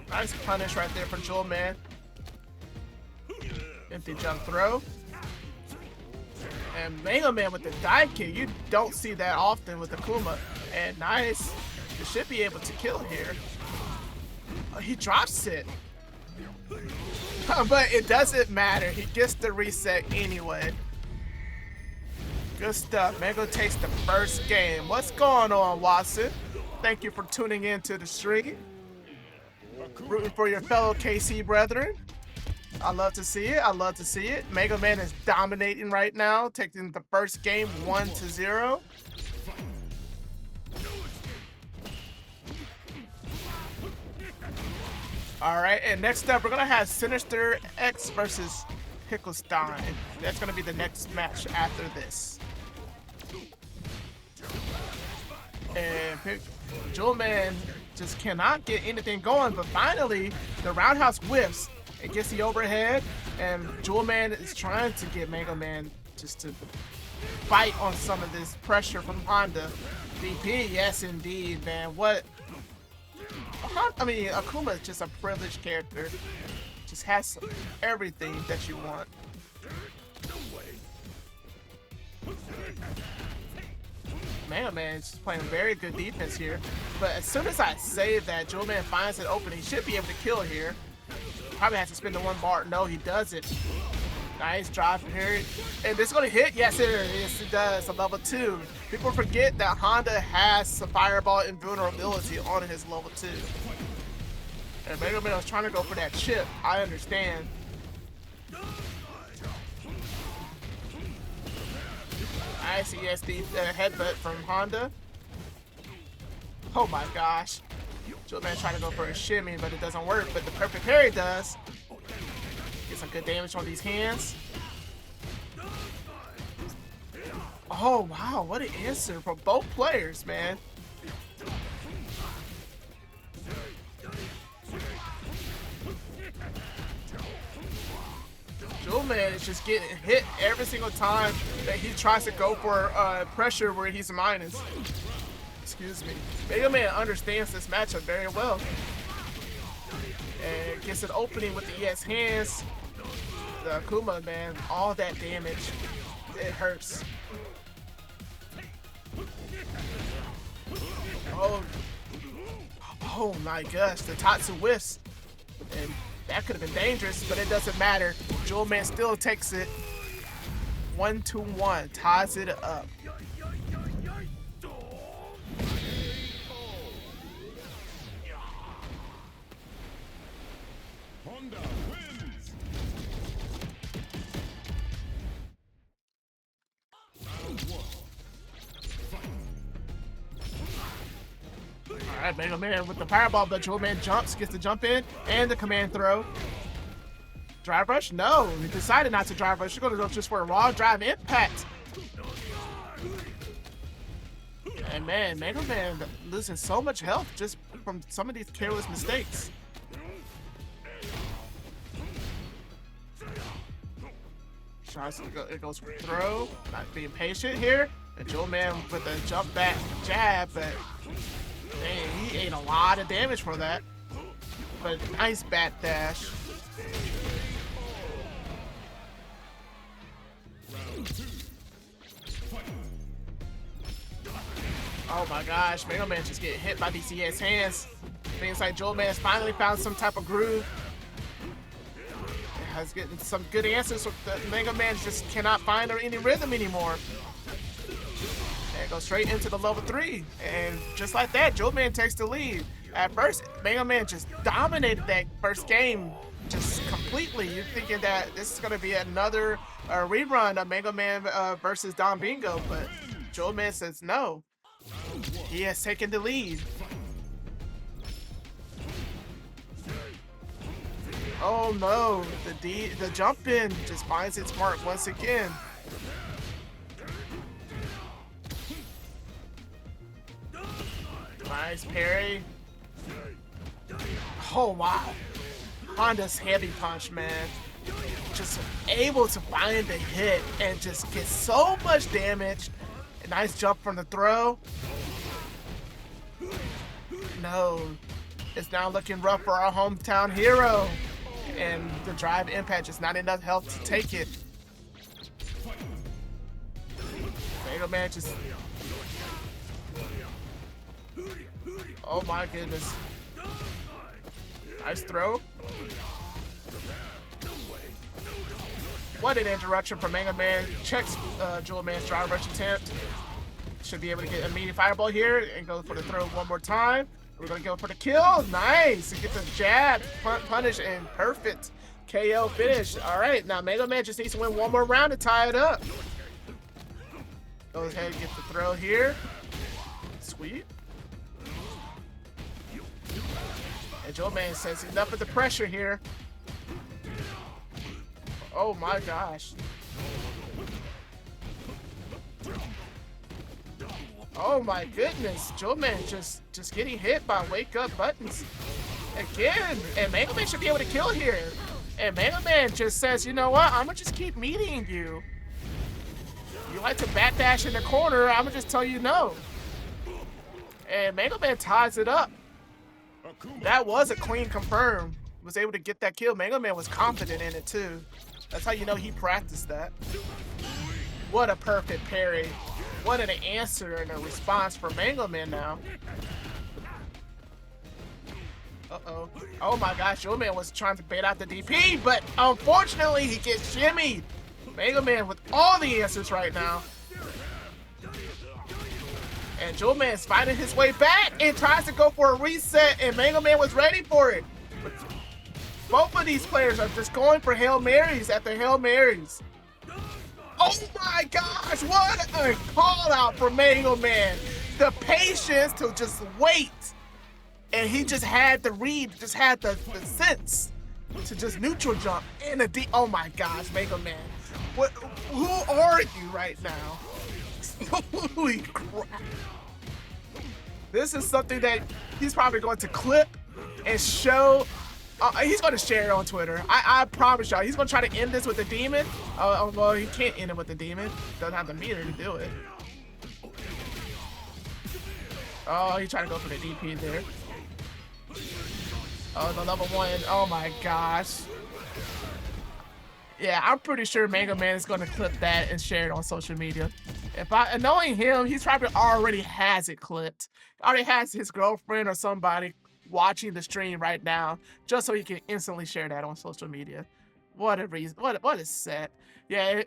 Nice punish right there for Jewelman. Empty jump throw. And MangoMan with the dive kick. You don't see that often with Akuma. And nice. You should be able to kill here. Oh, he drops it. But it doesn't matter. He gets the reset anyway. Good stuff. Mango takes the first game. What's going on, Watson? Thank you for tuning in to the stream. Rooting for your fellow KC brethren. I love to see it. I love to see it. MangoMan is dominating right now, taking the first game 1-0. All right, and next up, we're gonna have Sinister X versus PickleStein. That's gonna be the next match after this. And Jewelman just cannot get anything going, but finally, the roundhouse whiffs. It gets the overhead, and Jewelman is trying to get MangoMan just to fight on some of this pressure from Honda. VP, yes indeed, man. What? I mean, Akuma is just a privileged character. Just has everything that you want. MangoMan is playing very good defense here. But as soon as I say that Jewelman finds an opening, he should be able to kill here. Probably has to spin the one bar. No, he doesn't. Nice drive from here. And this is going to hit? Yes, it is. Yes, it does. A level 2. People forget that Honda has a fireball invulnerability on his level 2. And MangoMan was trying to go for that chip. I understand. Nice ESD headbutt from Honda. Oh my gosh. Jewelman trying to go for a shimmy, but it doesn't work. But the perfect parry does. Get some good damage on these hands. Oh wow, what an answer from both players, man. Jewelman is just getting hit every single time that he tries to go for pressure where he's minus. Excuse me. MangoMan understands this matchup very well. And gets an opening with the ES hands. The Akuma, man, all that damage. It hurts. Oh my gosh, the Tatsu whiffs. And that could have been dangerous, but it doesn't matter. Jewelman still takes it. 1-1, ties it up. Alright, MangoMan with the fireball, but Jewelman jumps, gets the jump in, and the command throw. Drive rush? No, he decided not to drive rush. You're gonna go just for a raw drive impact. And man, MangoMan losing so much health just from some of these careless mistakes. It goes for throw, not being patient here. And Jewelman with a jump back jab, but man, he ate a lot of damage for that. But nice bat dash. Oh my gosh, MangoMan just getting hit by these ES hands. Things like Jewelman's finally found some type of groove. Has getting some good answers, so the MangoMan just cannot find any rhythm anymore. And goes straight into the level 3. And just like that, Jewelman takes the lead. At first, MangoMan just dominated that first game just completely. You're thinking that this is going to be another rerun of MangoMan versus DonBingo, but Jewelman says no. He has taken the lead. Oh no, the jump in just finds its mark once again. Nice parry. Oh wow. Honda's heavy punch, man. Just able to find the hit and just get so much damage. A nice jump from the throw. No. It's now looking rough for our hometown hero. And the drive impact is not enough health to take it. MangoMan just... Oh my goodness. Nice throw. What an interruption from MangoMan. Checks Jewelman's drive rush attempt. Should be able to get a immediate fireball here and go for the throw one more time. We're gonna go for the kill. Nice. Get the jab, punish, and perfect KO finish. All right, now MangoMan just needs to win one more round to tie it up. Go ahead and get the throw here. Sweet. And Jewelman says enough of the pressure here. Oh my gosh. Oh my goodness. Jewelman just getting hit by wake up buttons. Again. And MangoMan should be able to kill here. And MangoMan just says, you know what? I'm gonna just keep meeting you. You like to backdash in the corner, I'm gonna just tell you no. And MangoMan ties it up. That was a clean confirm. Was able to get that kill. MangoMan was confident in it too. That's how you know he practiced that. What a perfect parry. What an answer and a response for MangoMan now. Uh-oh. Oh my gosh, Jewelman was trying to bait out the DP, but unfortunately he gets shimmied. MangoMan with all the answers right now. And Jewelman is fighting his way back and tries to go for a reset, and MangoMan was ready for it. But both of these players are just going for Hail Marys after Hail Marys. Oh my gosh, what a call out for MangoMan. The patience to just wait. And he just had the read, just had the sense to just neutral jump in a deep. Oh my gosh, MangoMan. What? Who are you right now? Holy crap. This is something that he's probably going to clip and show. He's going to share it on Twitter. I promise y'all. He's going to try to end this with the demon. Well, he can't end it with the demon. Doesn't have the meter to do it. Oh, he's trying to go for the DP there. Oh, the level 1. Oh my gosh. Yeah, I'm pretty sure MangoMan is going to clip that and share it on social media. Knowing him, he's probably already has it clipped. Already has his girlfriend or somebody watching the stream right now, just so he can instantly share that on social media. What a reason! What a set! Yeah,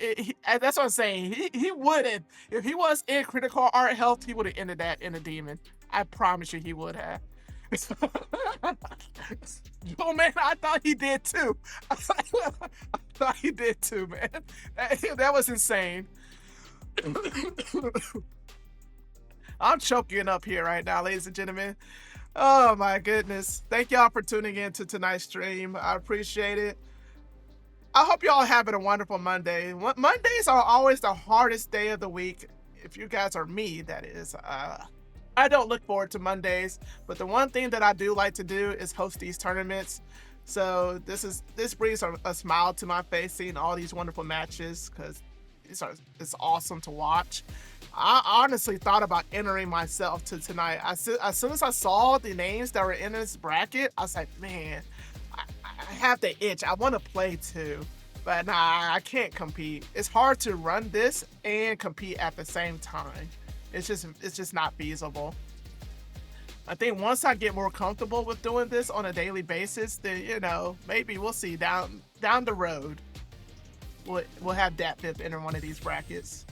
that's what I'm saying. He wouldn't, if he was in critical art health, he would have ended that in a demon. I promise you, he would have. Oh man, I thought he did too. I thought he did too, man. That was insane. I'm choking up here right now, ladies and gentlemen. Oh my goodness. Thank y'all for tuning in to tonight's stream. I appreciate it. I hope y'all having a wonderful Monday. Mondays are always the hardest day of the week. If you guys are me, that is. I don't look forward to Mondays, but the one thing that I do like to do is host these tournaments. So this brings a smile to my face seeing all these wonderful matches, because it's awesome to watch. I honestly thought about entering myself to tonight. As soon as I saw the names that were in this bracket, I was like, man, I have the itch. I want to play too, but nah, I can't compete. It's hard to run this and compete at the same time. It's just not feasible. I think once I get more comfortable with doing this on a daily basis, then, you know, maybe we'll see down the road. We'll have DatFip enter one of these brackets.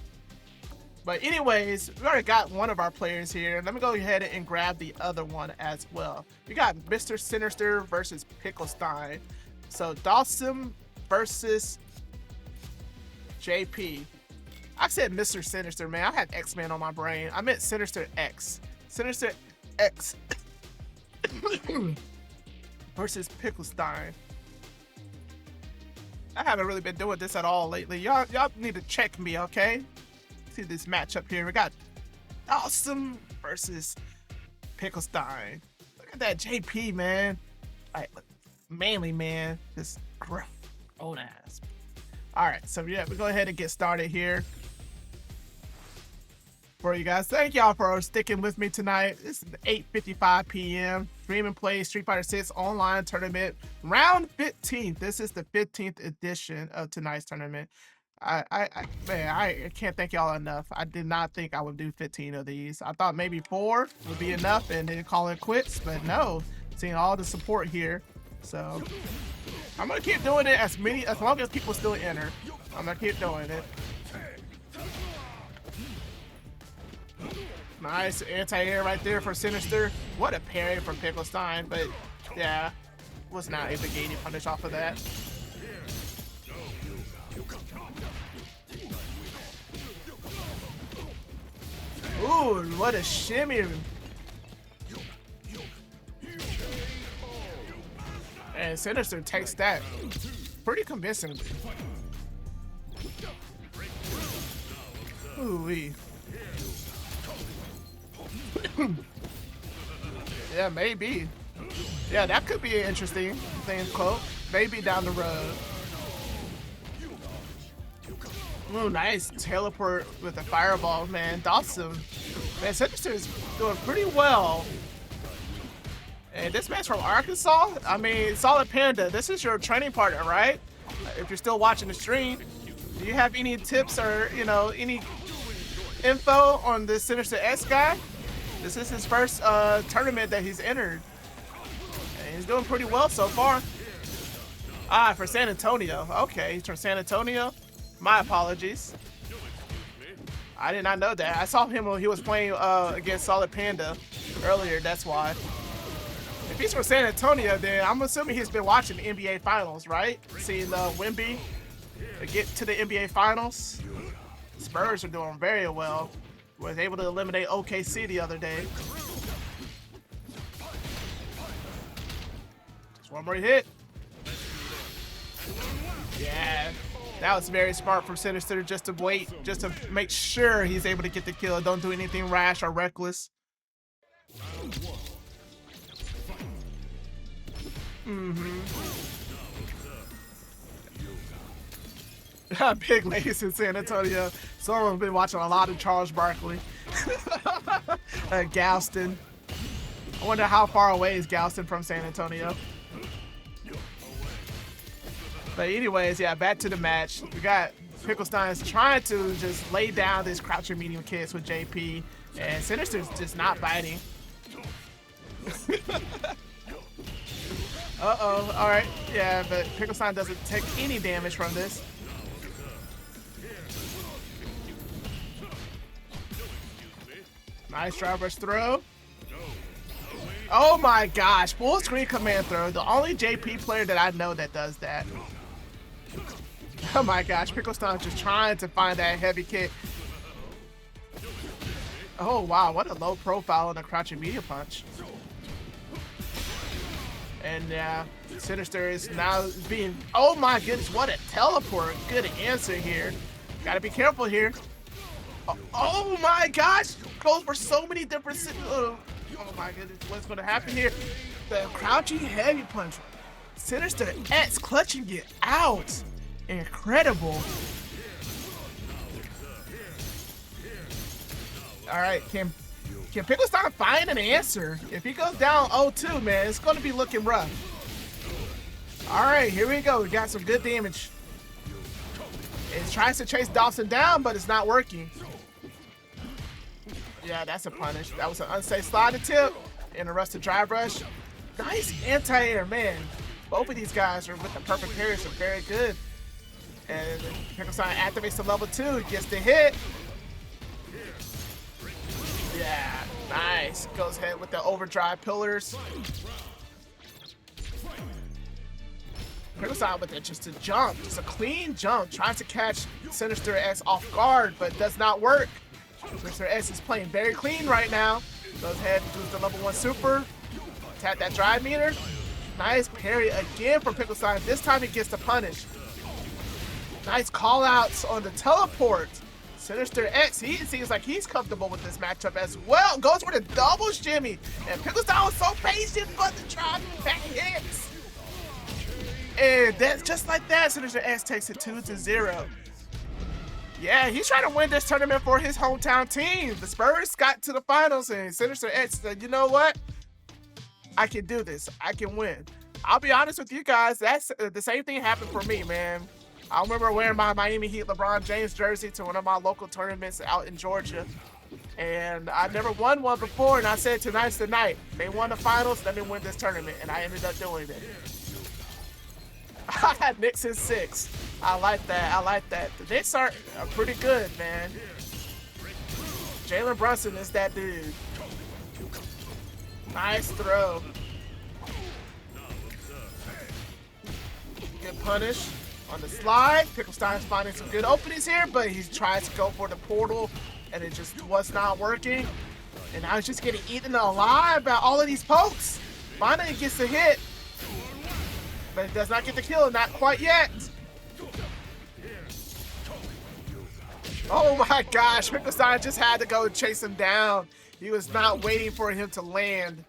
But anyways, we already got one of our players here. Let me go ahead and grab the other one as well. We got Mr. Sinister versus PickleStein. So Dawson versus JP. I said Mr. Sinister, man. I had X-Men on my brain. I meant Sinister X. Sinister X versus PickleStein. I haven't really been doing this at all lately. Y'all need to check me, okay? See this matchup here. We got Awesome versus PickleStein. Look at that JP, man. All right, manly man, this gruff old ass. All right, so yeah, we go ahead and get started here. For you guys, thank y'all for sticking with me tonight. This is 8:55 p.m. Stream and Play Street Fighter 6 online tournament, round 15. This is the 15th edition of tonight's tournament. I can't thank y'all enough. I did not think I would do 15 of these. I thought maybe 4 would be enough and then call it quits, but no. Seeing all the support here, so I'm gonna keep doing it as long as people still enter. I'm gonna keep doing it. Nice anti-air right there for Sinister. What a parry from PickleStein, but yeah, was not able to gain any punish off of that. Ooh, what a shimmy. And Sinister takes that pretty convincingly. Ooh-wee. Yeah, maybe. Yeah, that could be an interesting thing, quote. Maybe down the road. Ooh, nice teleport with the fireball, man. Dawson. Man, Sinister is doing pretty well. And this man's from Arkansas? I mean, Solid Panda, this is your training partner, right? If you're still watching the stream, do you have any tips or, you know, any info on this Sinister X guy? This is his first tournament that he's entered. And he's doing pretty well so far. Ah, for San Antonio. Okay, he's from San Antonio. My apologies. I did not know that. I saw him when he was playing against Solid Panda earlier, that's why. If he's from San Antonio, then I'm assuming he's been watching the NBA Finals, right? Seeing Wemby get to the NBA Finals. Spurs are doing very well. Was able to eliminate OKC the other day. Just one more hit. Yeah, that was very smart from Sinister just to wait, just to make sure he's able to get the kill. Don't do anything rash or reckless. Big ladies in San Antonio. Someone's been watching a lot of Charles Barkley. Galston. I wonder how far away is Galston from San Antonio. But anyways, yeah, back to the match. We got PickleStein's trying to just lay down this crouching medium kicks with JP, and Sinister's just not biting. Uh-oh, all right, yeah, but PickleStein doesn't take any damage from this. Nice drive rush throw. Oh my gosh, full screen command throw. The only JP player that I know that does that. Oh my gosh, PickleStein just trying to find that heavy kick. Oh wow, what a low profile on the crouching media punch. And Sinister is now being, oh my goodness, what a teleport. Good answer here. Gotta be careful here. Oh my gosh, goes for so many different, oh my goodness, what's gonna happen here? The crouching heavy punch. Sinister X clutching it out. Incredible. All right, can PickleStein find an answer? If he goes down 0-2, man, it's gonna be looking rough. All right, here we go. We got some good damage. It tries to chase Dawson down, but it's not working. Yeah, that's a punish. That was an unsafe slide attempt and a rusted drive rush. Nice anti-air, man. Both of these guys are with the perfect parries, are very good. And PickleStein activates the level 2, gets the hit. Yeah, nice. Goes ahead with the overdrive pillars. PickleStein with it, just a jump, just a clean jump, trying to catch Sinister X off guard, but does not work. Sinister X is playing very clean right now. Goes ahead and does the level 1 super. Tap that drive meter. Nice parry again from PickleStein. This time he gets the punish. Nice call outs on the teleport. Sinister X, he seems like he's comfortable with this matchup as well. Goes for the double shimmy. And PickleStein was so patient, but the drop back hits. And that's just like that. Sinister X takes it 2-0. Yeah, he's trying to win this tournament for his hometown team. The Spurs got to the finals, and Sinister X said, you know what? I can do this. I can win. I'll be honest with you guys. That's the same thing happened for me, man. I remember wearing my Miami Heat LeBron James jersey to one of my local tournaments out in Georgia. And I never won one before, and I said tonight's the night. They won the finals, let me win this tournament, and I ended up doing it. I had Knicks in 6. I like that. I like that. The Knicks are pretty good, man. Jalen Brunson is that dude. Nice throw. Good punish on the slide. PickleStein's finding some good openings here, but he tries to go for the portal, and it just was not working. And now he's just getting eaten alive by all of these pokes. Finally gets the hit, but it does not get the kill, not quite yet. Oh my gosh, PickleStein just had to go chase him down. He was not waiting for him to land.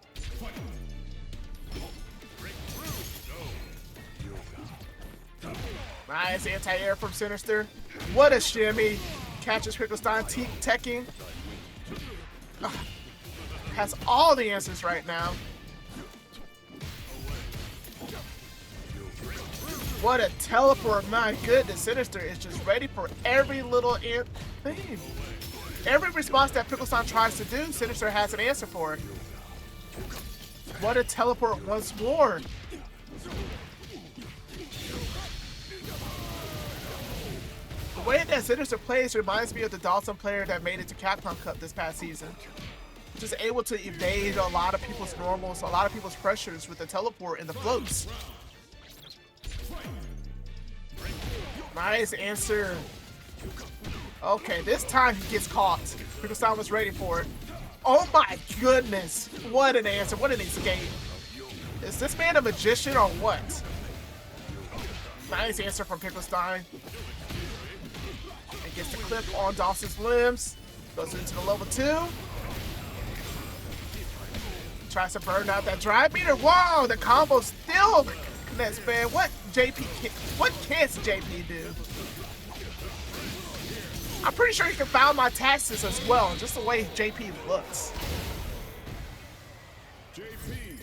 Nice anti-air from Sinister. What a shimmy. Catches PickleStein teching. Has all the answers right now. What a teleport. My goodness. Sinister is just ready for every little thing. Every response that PickleStein tries to do, Sinister has an answer for it. What a teleport once more. The way that Sinister plays reminds me of the Dalton player that made it to Capcom Cup this past season. Just able to evade a lot of people's normals, a lot of people's pressures with the teleport and the floats. Nice answer. Okay, this time he gets caught. PickleStein was ready for it. Oh my goodness. What an answer. What an escape. Is this man a magician or what? Nice answer from PickleStein. And gets the clip on Dawson's limbs. Goes into the level 2. Tries to burn out that drive meter. Whoa, the combo still connects, man. What can't JP do? I'm pretty sure he can file my taxes as well, just the way JP looks.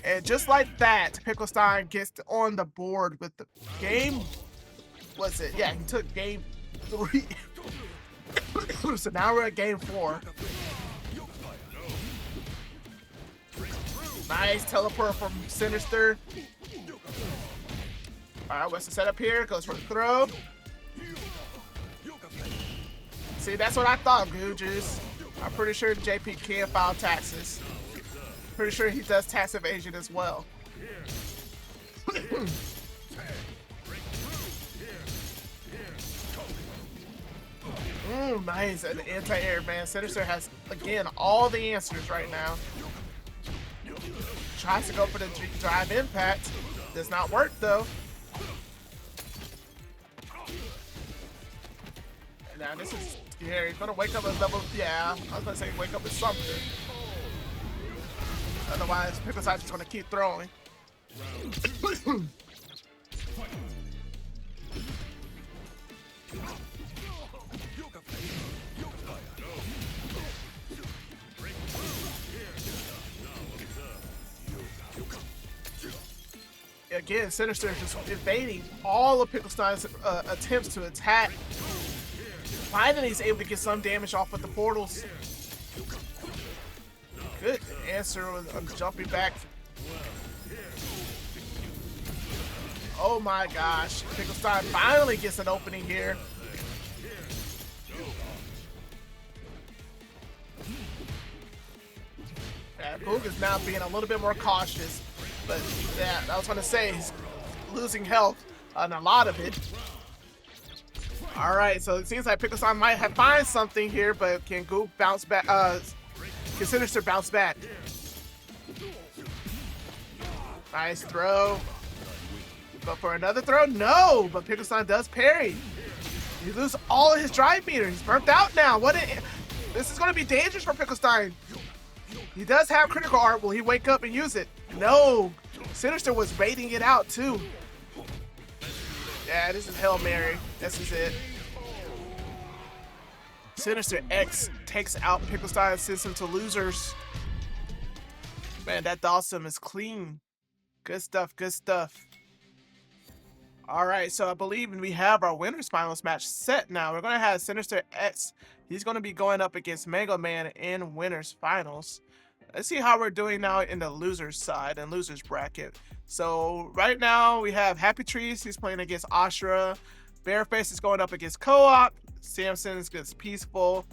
And just like that, PickleStein gets on the board with the game. Was it? Yeah, he took game 3. So now we're at game 4. Nice teleport from Sinister. Alright, what's the setup here? Goes for the throw. See, that's what I thought, Goo Juice. I'm pretty sure JP can file taxes. Pretty sure he does tax evasion as well. Nice. An anti-air, man. Sinister has, again, all the answers right now. Tries to go for the drive impact. Does not work, though. And now this is scary. He's gonna wake up at level. Yeah, I was gonna say wake up at something. Otherwise, PickleStein's just gonna keep throwing. Again, Sinister is just evading all of PickleStein's attempts to attack. Finally, he's able to get some damage off with the portals. Good answer with jumping back. Oh my gosh. PickleStein finally gets an opening here. Yeah, Goog is now being a little bit more cautious. But yeah, I was going to say, he's losing health on a lot of it. Alright, so it seems like PickleStein might have found something here, but can Goog bounce back? Can Sinister bounce back? Nice throw. Go for another throw? No, but PickleStein does parry. He loses all of his drive meter. He's burnt out now. This is going to be dangerous for PickleStein. He does have critical art. Will he wake up and use it? No. Sinister was baiting it out too. Yeah, this is Hail Mary. This is it. Sinister X takes out PickleStein and sends him to losers. Man, that Dawson is clean. Good stuff, good stuff. Alright, so I believe we have our winners finals match set now. We're going to have Sinister X. He's going to be going up against MangoMan in winners finals. Let's see how we're doing now in the losers side and losers bracket. So right now we have HappyTrees. He's playing against Ashra. Bearface is going up against Co-op. Samson is against Peaceful.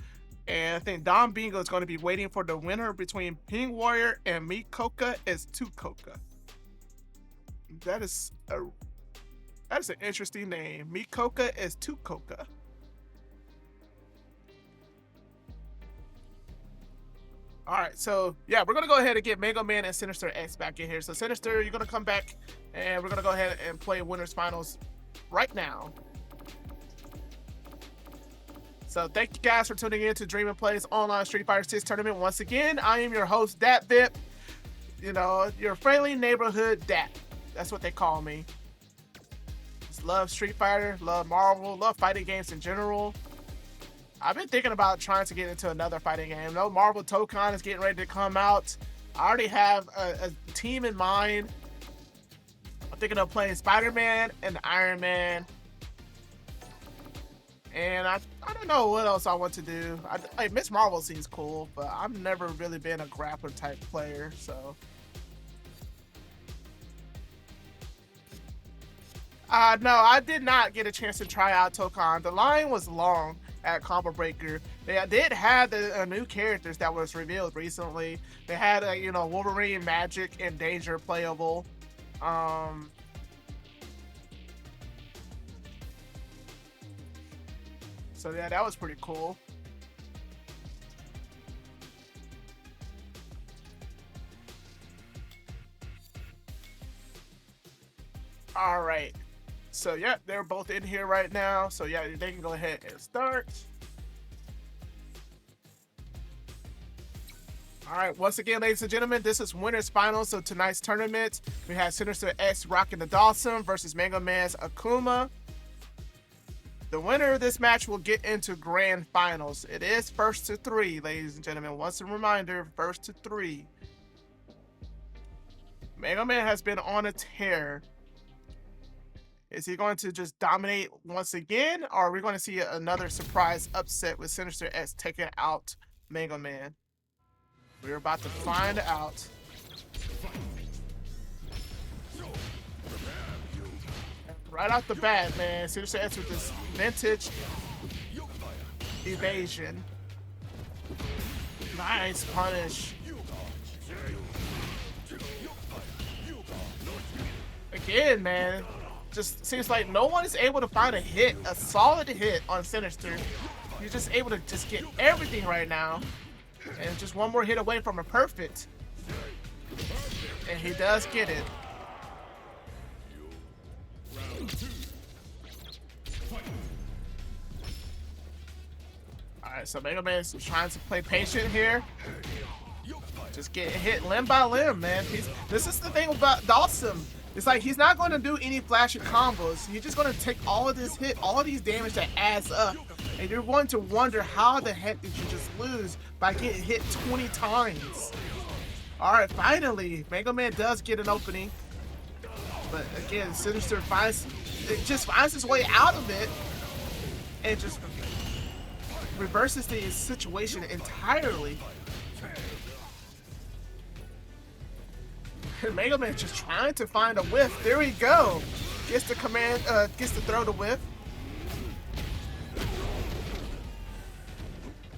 And I think DonBingo is going to be waiting for the winner between Pink Warrior and Mikoka as 2 Coca. That is an interesting name. Mikoka as 2 Coca. Alright, so yeah, we're going to go ahead and get MangoMan and Sinister X back in here. So Sinister, you're going to come back and we're going to go ahead and play winners finals right now. So thank you guys for tuning in to Dream and Play's online Street Fighter 6 tournament. Once again, I am your host, DatVip. You know, your friendly neighborhood Dat. That's what they call me. Just love Street Fighter, love Marvel, love fighting games in general. I've been thinking about trying to get into another fighting game. No, Marvel Tokon is getting ready to come out. I already have a team in mind. I'm thinking of playing Spider-Man and Iron Man. And I don't know what else I want to do. Like Miss Marvel seems cool, but I've never really been a grappler type player, so. No, I did not get a chance to try out Tokon. The line was long at Combo Breaker. They did have the new characters that was revealed recently. They had, you know, Wolverine, Magic, and Danger playable. So yeah, that was pretty cool. All right. So yeah, they're both in here right now. So yeah, they can go ahead and start. All right, once again, ladies and gentlemen, this is winners finals. So tonight's tournament, we have Sinister X rocking the Dawson versus MangoMan's Akuma. The winner of this match will get into grand finals. It is first to 3, ladies and gentlemen. Once a reminder, first to 3. MangoMan has been on a tear. Is he going to just dominate once again, or are we going to see another surprise upset with Sinister X taking out MangoMan? We're about to find out. Right off the bat, man, Sinister X with this vintage evasion. Nice punish. Again, man, just seems like no one is able to find a hit, a solid hit on Sinister. He's just able to just get everything right now. And just one more hit away from a perfect. And he does get it. Alright, so MangoMan is trying to play patient here. Just get hit limb by limb, man. This is the thing about Dawson. It's like he's not going to do any flashy combos. He's just going to take all of this hit, all of these damage that adds up. And you're going to wonder how the heck did you just lose by getting hit 20 times. Alright, finally, MangoMan does get an opening. But again, Sinister finds his way out of it and just reverses the situation entirely. MangoMan just trying to find a whiff. There we go. Gets the command, gets to throw the whiff.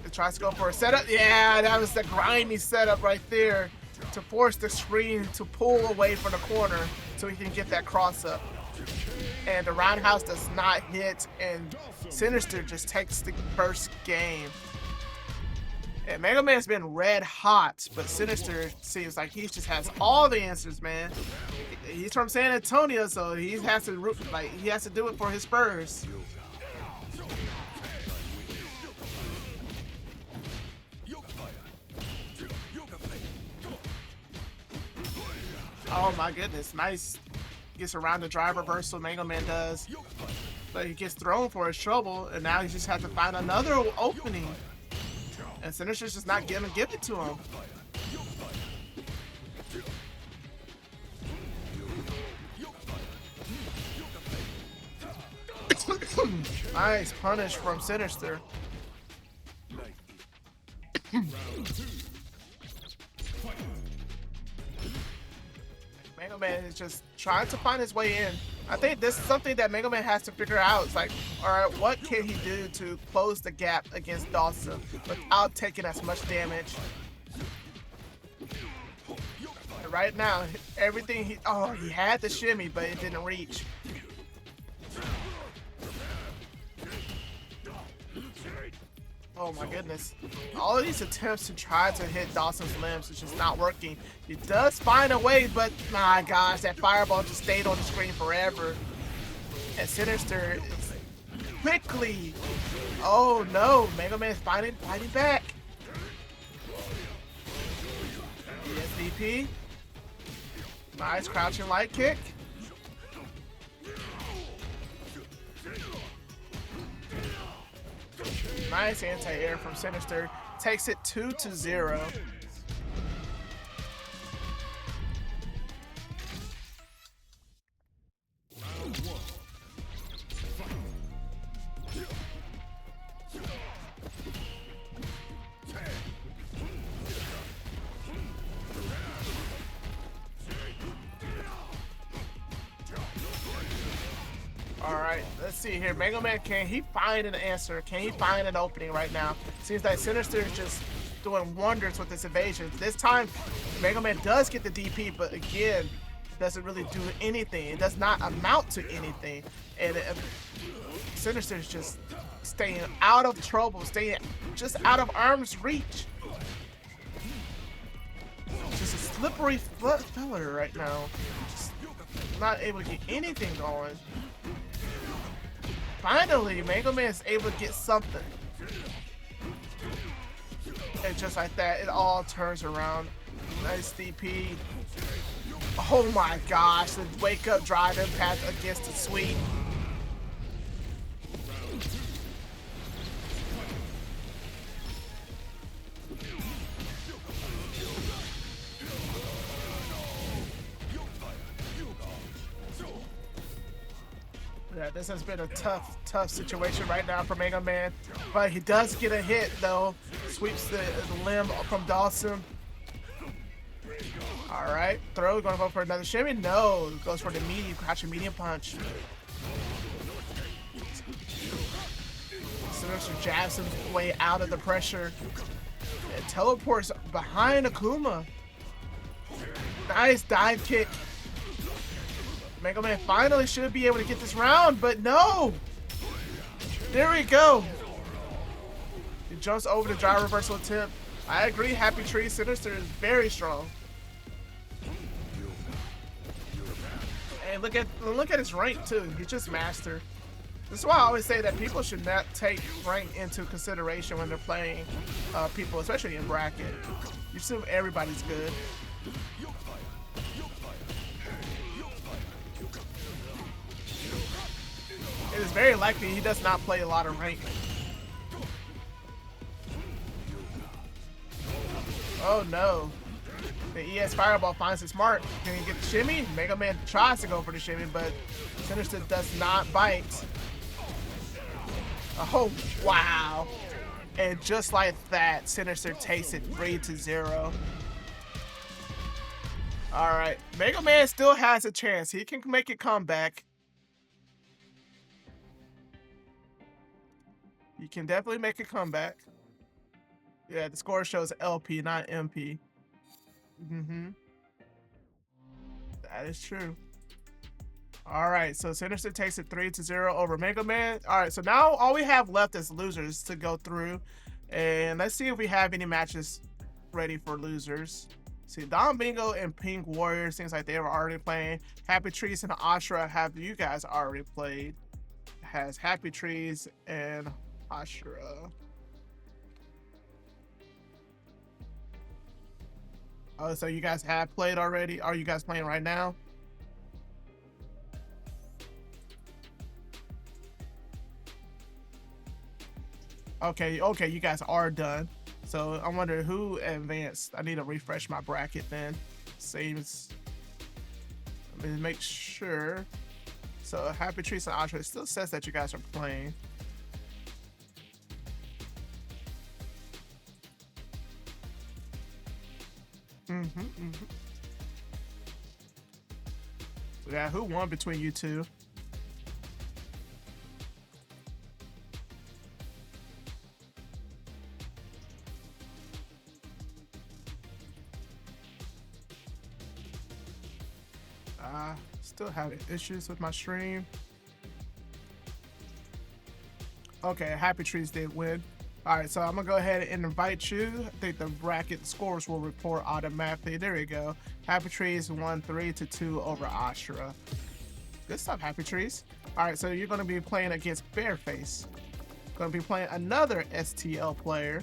It tries to go for a setup. Yeah, that was the grimy setup right there to force the screen to pull away from the corner so he can get that cross up. And the roundhouse does not hit, and Sinister just takes the first game. And MangoMan's been red hot, but Sinister seems like he just has all the answers, man. He's from San Antonio, so he has to do it for his Spurs. Oh my goodness, nice. Gets around the drive reversal, MangoMan does. But he gets thrown for his trouble, and now he just has to find another opening. And Sinister's just not gonna give it to him. Nice punish from Sinister. MangoMan is just trying to find his way in. I think this is something that MangoMan has to figure out. It's like, alright, what can he do to close the gap against Dawson without taking as much damage? And right now, everything he had the shimmy, but it didn't reach. Oh my goodness. All of these attempts to try to hit Dawson's limbs is just not working. He does find a way, but my gosh, that fireball just stayed on the screen forever. And Sinister is quickly. Oh no, MangoMan is fighting back. ESDP. Nice crouching light kick. Nice anti-air from Sinister. Takes it 2-0. Alright, let's see here. MangoMan, can he find an answer? Can he find an opening right now? Seems like Sinister is just doing wonders with this evasion. This time, MangoMan does get the DP, but again, doesn't really do anything. It does not amount to anything. And Sinister is just staying out of trouble, staying just out of arm's reach. Just a slippery filler right now. Just not able to get anything going. Finally, MangoMan is able to get something. And just like that, it all turns around. Nice DP. Oh my gosh, the wake up drive impact against the sweep. Yeah, this has been a tough situation right now for MangoMan, but he does get a hit though. Sweeps the limb from Dawson. All right, throw, gonna go for another shimmy. No, goes for the medium, crouching medium punch. Sinister jabs his way out of the pressure. And teleports behind Akuma. Nice dive kick. MangoMan finally should be able to get this round, but no! There we go. He jumps over the drive reversal attempt. I agree, HappyTrees Sinister is very strong. And look at his rank too. He's just master. This is why I always say that people should not take rank into consideration when they're playing people, especially in bracket. You assume everybody's good. It is very likely he does not play a lot of rank. Oh no. The ES Fireball finds its mark. Can he get the shimmy? MangoMan tries to go for the shimmy, but Sinister does not bite. Oh, wow. And just like that, Sinister takes it 3-0. Alright, MangoMan still has a chance. He can make a comeback. You can definitely make a comeback. Yeah, the score shows LP, not MP. That is true. All right, so Sinister takes it 3-0 over MangoMan. All right, so now all we have left is losers to go through. And let's see if we have any matches ready for losers. See, DonBingo and Pink Warrior seems like they were already playing. HappyTrees and Ashra, have you guys already played? Has HappyTrees and Ashra. Oh, so you guys have played already? Are you guys playing right now? Okay, okay, you guys are done. So I wonder who advanced. I need to refresh my bracket then. Saves. Let me make sure. So HappyTrees and Ultra, it still says that you guys are playing. Yeah, who won between you two? Still having issues with my stream. Okay, HappyTrees did win. All right, so I'm gonna go ahead and invite you. I think the bracket scores will report automatically. There we go. HappyTrees won 3-2 over Ashura. Good stuff, HappyTrees. All right, so you're gonna be playing against Bearface. Gonna be playing another STL player.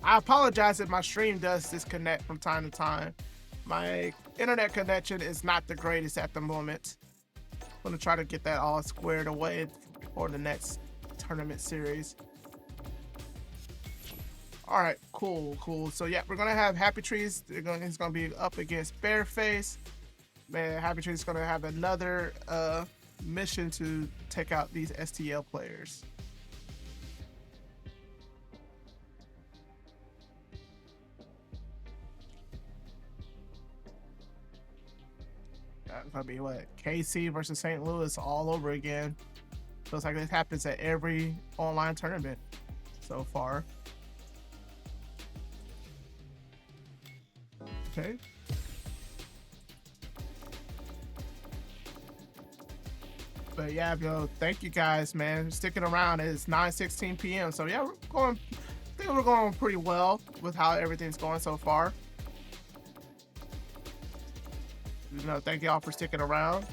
I apologize if my stream does disconnect from time to time. My internet connection is not the greatest at the moment. I'm gonna try to get that all squared away for the next tournament series. All right, cool. So yeah, we're gonna have HappyTrees. He's gonna be up against Bearface. Man, HappyTrees is gonna have another mission to take out these STL players. That's gonna be what, KC versus St. Louis all over again. Feels like this happens at every online tournament so far. Okay. But yeah, yo, thank you guys, man, sticking around. It's 9:16 p.m. So yeah, I think we're going pretty well with how everything's going so far. You know, thank y'all for sticking around.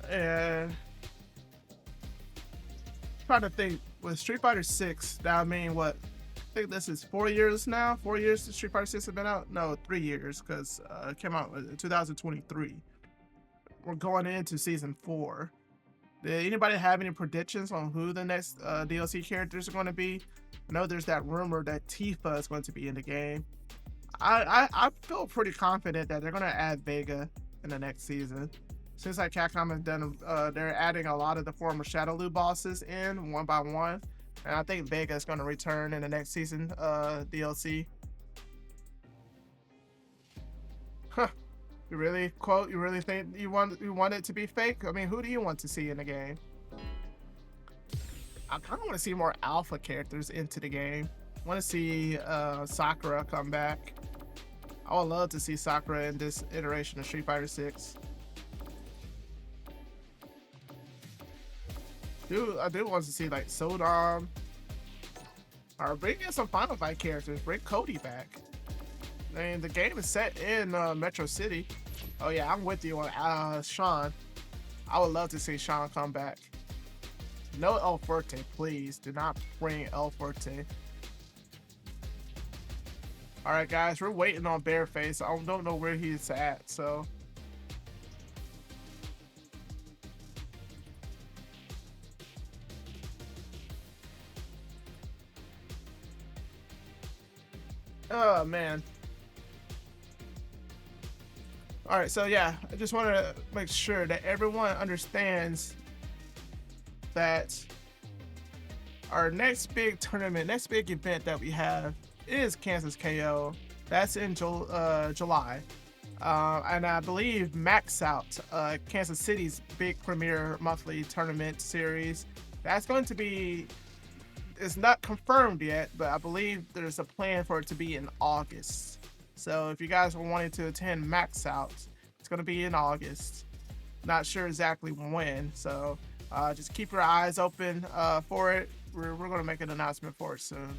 And trying to think, with Street Fighter 6, that I mean, what? I think this is 4 years now. 4 years since Street Fighter 6 has been out. No, 3 years, because it came out in 2023. We're going into season 4. Did anybody have any predictions on who the next DLC characters are going to be? I know there's that rumor that Tifa is going to be in the game. I feel pretty confident that they're going to add Vega in the next season. Since like Capcom has done, they're adding a lot of the former Shadowloo bosses in one by one, and I think Vega is going to return in the next season DLC. Huh. You really think you want it to be fake? I mean, who do you want to see in the game? I kind of want to see more alpha characters into the game. I want to see Sakura come back. I would love to see Sakura in this iteration of Street Fighter 6. Dude, I do want to see like Sodom. Or bring in some Final Fight characters. Bring Cody back. I mean, the game is set in Metro City. Oh yeah, I'm with you on Sean. I would love to see Sean come back. No El Forte, please. Do not bring El Forte. Alright guys, we're waiting on Bearface. I don't know where he's at, so... Oh man. Alright, so yeah, I just want to make sure that everyone understands that our next big tournament, next big event that we have is Kansas KO. That's in July. And I believe Max Out, Kansas City's big premier monthly tournament series, that's going to be, it's not confirmed yet, but I believe there's a plan for it to be in August. So if you guys are wanting to attend Max Out, it's going to be in August. Not sure exactly when, so just keep your eyes open for it. We're going to make an announcement for it soon.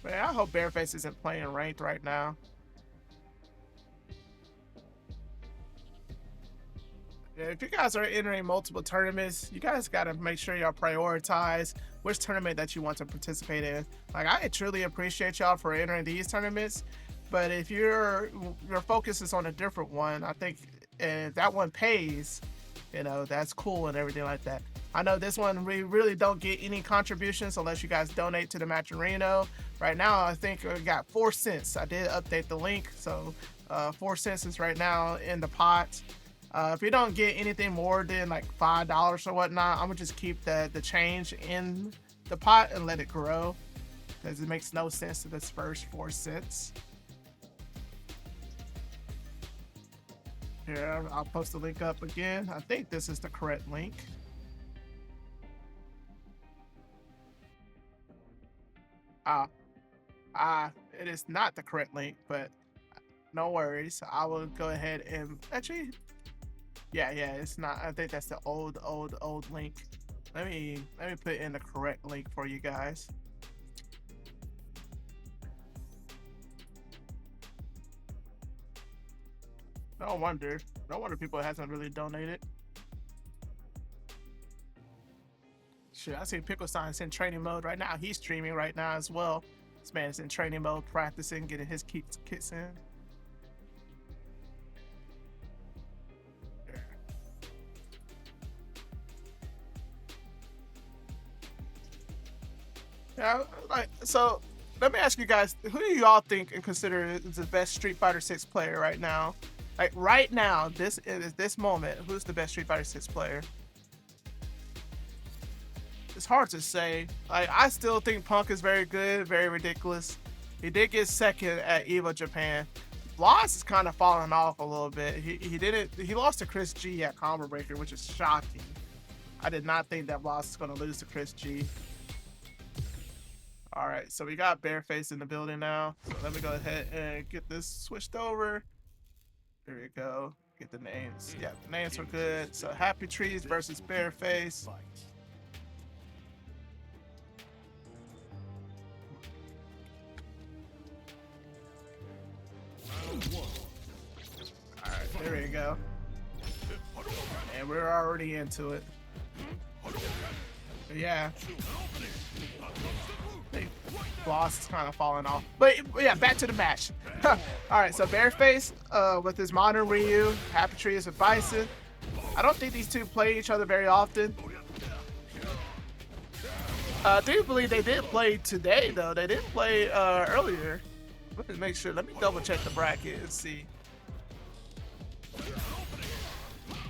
Man, I hope Bearface isn't playing ranked right now. If you guys are entering multiple tournaments, you guys got to make sure y'all prioritize which tournament that you want to participate in. Like, I truly appreciate y'all for entering these tournaments, but if your focus is on a different one, I think if that one pays, you know, that's cool and everything like that. I know this one we really don't get any contributions unless you guys donate to the Matcherino. Right now, I think we got 4 cents. I did update the link, so 4 cents is right now in the pot. If you don't get anything more than like $5 or whatnot, I'm gonna just keep the change in the pot and let it grow, because it makes no sense to disperse 4 cents. Here, I'll post the link up again. I think this is the correct link. It is not the correct link, but no worries. I will go ahead and actually, yeah, it's not. I think that's the old link. Let me put in the correct link for you guys. No wonder people hasn't really donated. Shit, I see PickleStein's in training mode right now. He's streaming right now as well. This man is in training mode, practicing, getting his kits in. Yeah, like, so let me ask you guys, who do y'all think and consider is the best Street Fighter 6 player right now? Like right now, this moment, who's the best Street Fighter 6 player? It's hard to say. Like, I still think Punk is very good, very ridiculous. He did get second at EVO Japan. Loss is kind of falling off a little bit. He lost to Chris G at Combo Breaker, which is shocking. I did not think that Loss is going to lose to Chris G. All right, so we got Bearface in the building now. So let me go ahead and get this switched over. There we go. Get the names. Yeah, the names were good. So HappyTrees versus Bearface. Alright, there we go. And we're already into it. But yeah. Boss is kind of falling off. But yeah, back to the match. Alright, so Bearface with his modern Ryu, HappyTrees with Bison. I don't think these two play each other very often. I do believe they did play today, though. They didn't play earlier. Let me make sure. Let me double check the bracket and see.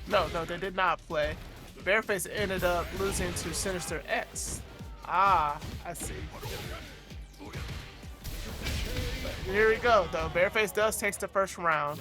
No, they did not play. Bearface ended up losing to Sinister X. Ah, I see. But here we go, though. Bearface does take the first round.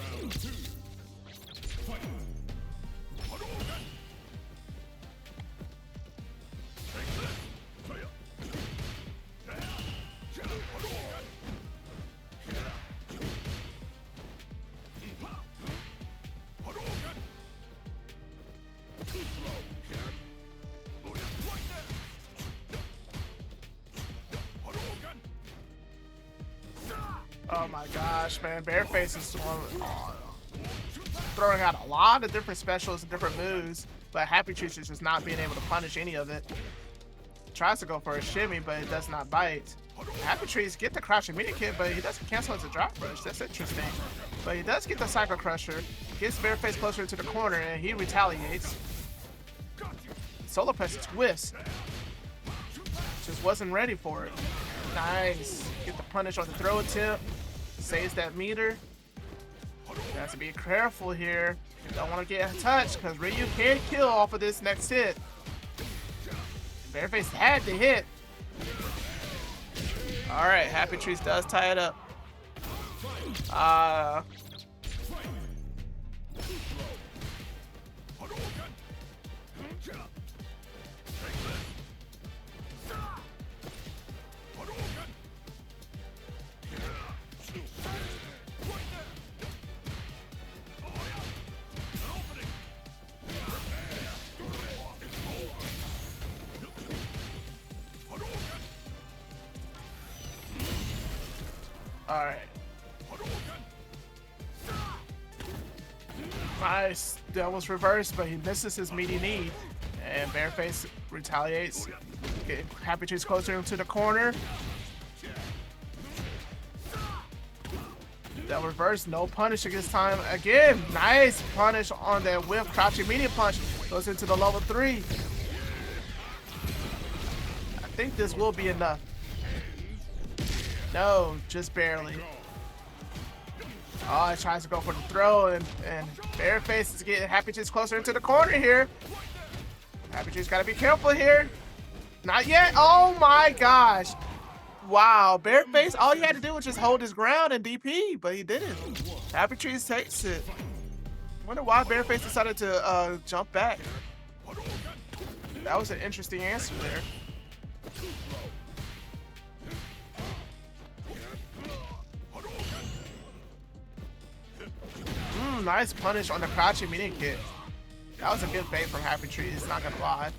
Oh my gosh, man. Bearface is throwing out a lot of different specials and different moves, but HappyTrees is just not being able to punish any of it. Tries to go for a shimmy, but it does not bite. HappyTrees get the crouching media kit, but he doesn't cancel as a drop rush. That's interesting. But he does get the Psycho Crusher, gets Bearface closer to the corner, and he retaliates. Solar Press twists. Just wasn't ready for it. Nice. Get the punish on the throw attempt. Saves that meter. You have to be careful here. You don't want to get touched because Ryu can kill off of this next hit. Bearface had to hit. Alright, HappyTrees does tie it up. Alright. Nice. That was reversed, but he misses his meaty knee. And Bearface retaliates. Getting HappyTrees closer into the corner. That reverse, no punish against time. Again, nice punish on that whip. Crouching medium punch. Goes into the level 3. I think this will be enough. No, just barely. Oh, he tries to go for the throw, and Bearface is getting HappyTrees closer into the corner here. HappyTrees gotta be careful here. Not yet. Oh my gosh. Wow, Bearface, all he had to do was just hold his ground and DP, but he didn't. HappyTrees takes it. Wonder why Bearface decided to jump back. That was an interesting answer there. Nice punish on the crouching medium kick. That was a good bait from HappyTrees, not gonna lie.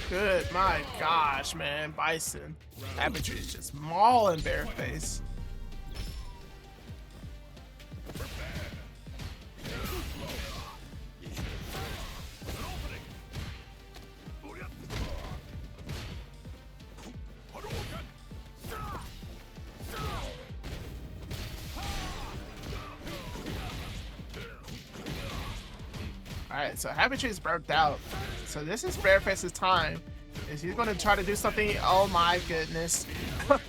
Good, my gosh, man. Bison. HappyTrees just mauling Bearface. Alright, so HappyTrees burnt out. So this is Bearface's time. Is he's going to try to do something? Oh my goodness. the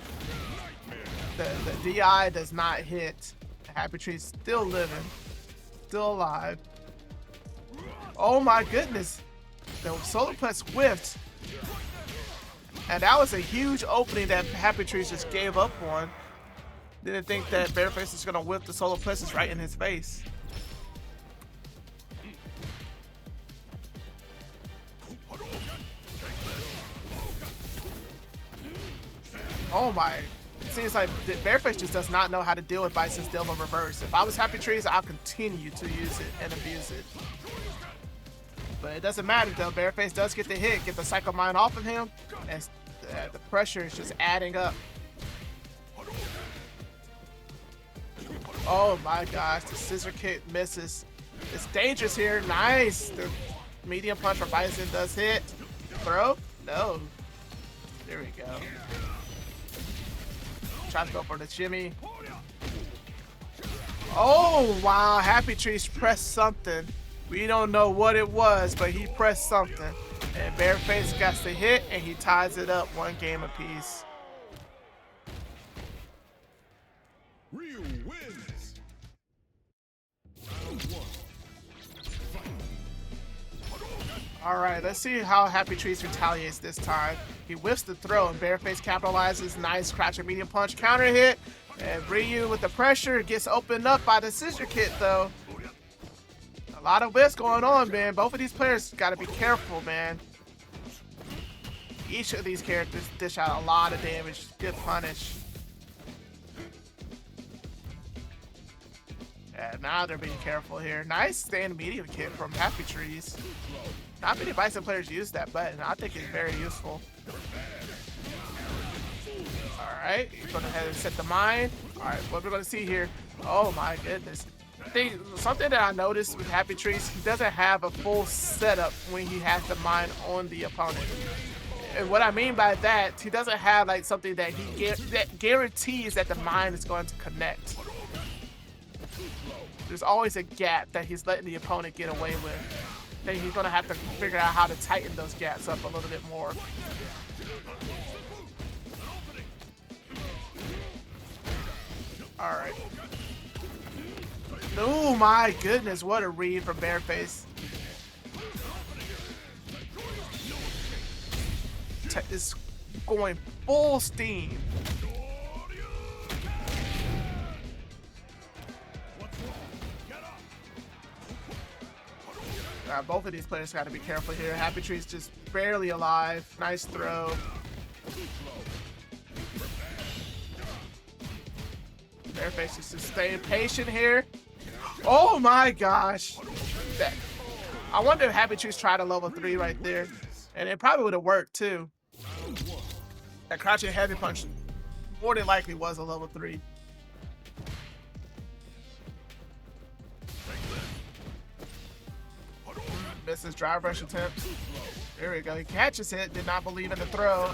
DI does not hit. HappyTrees still living. Still alive. Oh my goodness. The solar plex whiffed. And that was a huge opening that HappyTrees just gave up on. Didn't think that Bearface was going to whip the solar plexus right in his face. Oh my, it seems like Bearface just does not know how to deal with Bison's Dilma reverse. If I was HappyTrees, I'll continue to use it and abuse it. But it doesn't matter though, Bearface does get the hit, get the Psycho Mind off of him, and the pressure is just adding up. Oh my gosh, the scissor kick misses. It's dangerous here, nice. The medium punch from Bison does hit. Throw? No. There we go. Trying to go for the shimmy. Oh, wow. HappyTrees pressed something. We don't know what it was, but he pressed something. And Bearface got the hit, and he ties it up 1 game apiece. Ryu wins. All right, let's see how HappyTrees retaliates this time. He whiffs the throw, and Bearface capitalizes. Nice crouching medium punch counter hit. And Ryu with the pressure gets opened up by the scissor kick, though. A lot of whiffs going on, man. Both of these players got to be careful, man. Each of these characters dish out a lot of damage. Good punish. Yeah, now they're being careful here. Nice stand medium kick from HappyTrees. Not many Bison players use that button. I think it's very useful. Alright, you're going to ahead and set the mine. Alright, what we're going to see here. Oh my goodness. Something that I noticed with HappyTrees, he doesn't have a full setup when he has the mine on the opponent. And what I mean by that, he doesn't have like something that that guarantees that the mine is going to connect. There's always a gap that he's letting the opponent get away with. Then he's going to have to figure out how to tighten those gaps up a little bit more. Alright. Oh my goodness, what a read from Bearface. Is going full steam. Both of these players got to be careful here. HappyTrees just barely alive. Nice throw. Bearface is just staying patient here. Oh my gosh. that. I wonder if HappyTrees tried a level 3 right there. And it probably would have worked too. That crouching heavy punch more than likely was a level 3. Misses drive rush attempt. There we go. He catches it. Did not believe in the throw.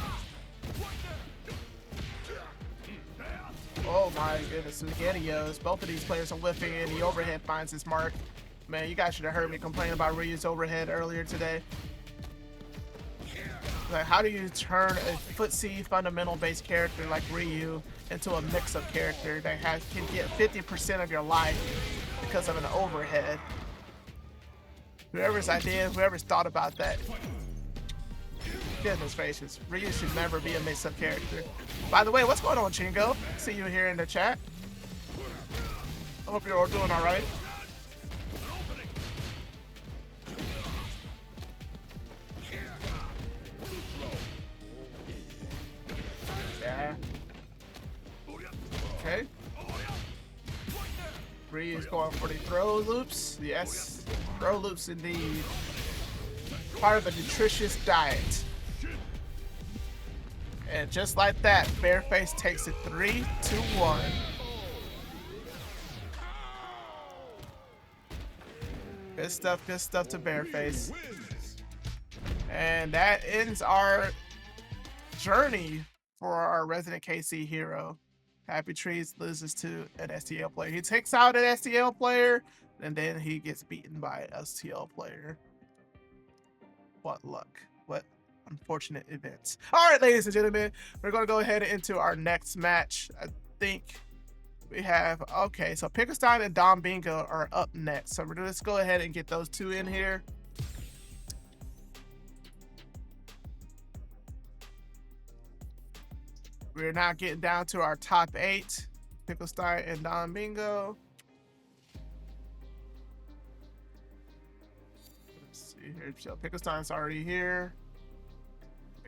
Oh my goodness, SpaghettiOs. Both of these players are whiffing and the overhead finds his mark. Man, you guys should have heard me complain about Ryu's overhead earlier today. Like, how do you turn a footsie fundamental based character like Ryu into a mix-up character that can get 50% of your life because of an overhead? Whoever's idea, whoever's thought about that. Goodness gracious, Ryu should never be a mix-up character. By the way, what's going on, Chingo? See you here in the chat. I hope you're all doing all right. Yeah. Okay. Ryu's going for the throw loops. Yes, throw loops indeed. Part of a nutritious diet. And just like that, Bearface takes it 3-2-1. Good stuff to Bearface. And that ends our journey for our resident KC hero. HappyTrees loses to an STL player. He takes out an STL player, and then he gets beaten by an STL player. What luck. What unfortunate events. All right, ladies and gentlemen, we're going to go ahead into our next match. I think we have, okay, so PickleStein and DonBingo are up next. So we're going to go ahead and get those two in here. We're now getting down to our top 8. PickleStein and DonBingo. Let's see here. So PickleStein's already here.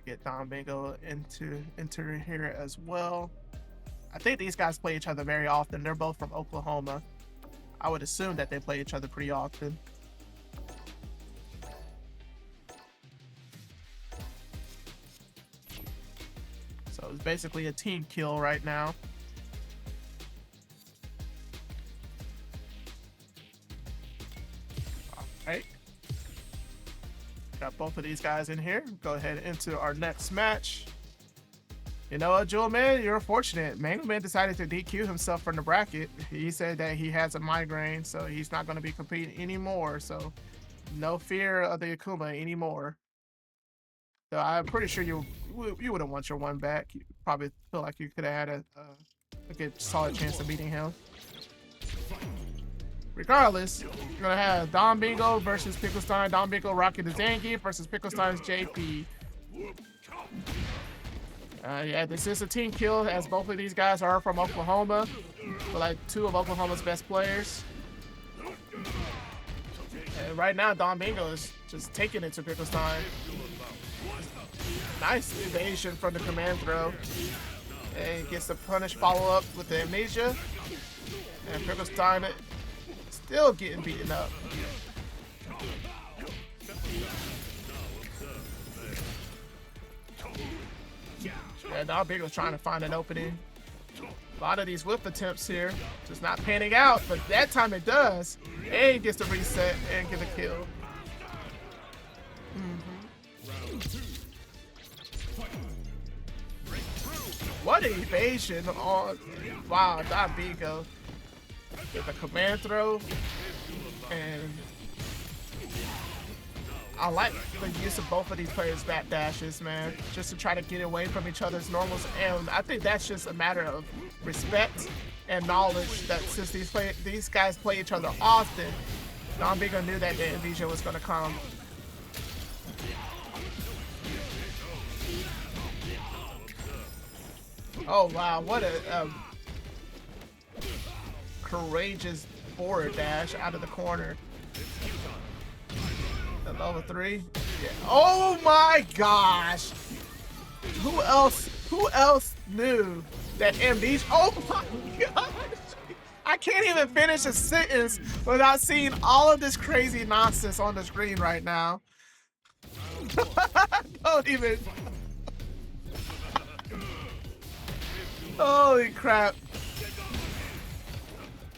Get DonBingo enter here as well. I think these guys play each other very often. They're both from Oklahoma. I would assume that they play each other pretty often. So it's basically a team kill right now. All right. Got both of these guys in here. Go ahead into our next match. You know what, Jewelman? You're fortunate. MangoMan decided to DQ himself from the bracket. He said that he has a migraine, so he's not going to be competing anymore. So no fear of the Akuma anymore. So I'm pretty sure you wouldn't want your one back. You probably feel like you could have had a good solid chance of beating him. Regardless, you're gonna have DonBingo versus PickleStein. DonBingo rocking the Zangief versus PickleStein's JP. Yeah, this is a team kill, as both of these guys are from Oklahoma. They're like two of Oklahoma's best players. And right now, DonBingo is just taking it to PickleStein. Nice evasion from the command throw. And gets the punish follow-up with the amnesia. And PickleStein still getting beaten up. Yeah, DonBingo's trying to find an opening. A lot of these whip attempts here, just not panning out, but that time it does. And he gets to reset and get a kill. What an evasion on, wow, DonBingo. With a command throw, and I like the use of both of these players' back dashes, man, just to try to get away from each other's normals. And I think that's just a matter of respect and knowledge that since these guys play each other often, DonBingo knew that the amnesia was going to come. Oh wow, what a courageous forward dash out of the corner. The level 3. Yeah. Oh my gosh! Who else knew that amnesia? Oh my gosh! I can't even finish a sentence without seeing all of this crazy nonsense on the screen right now. Don't even. Holy crap.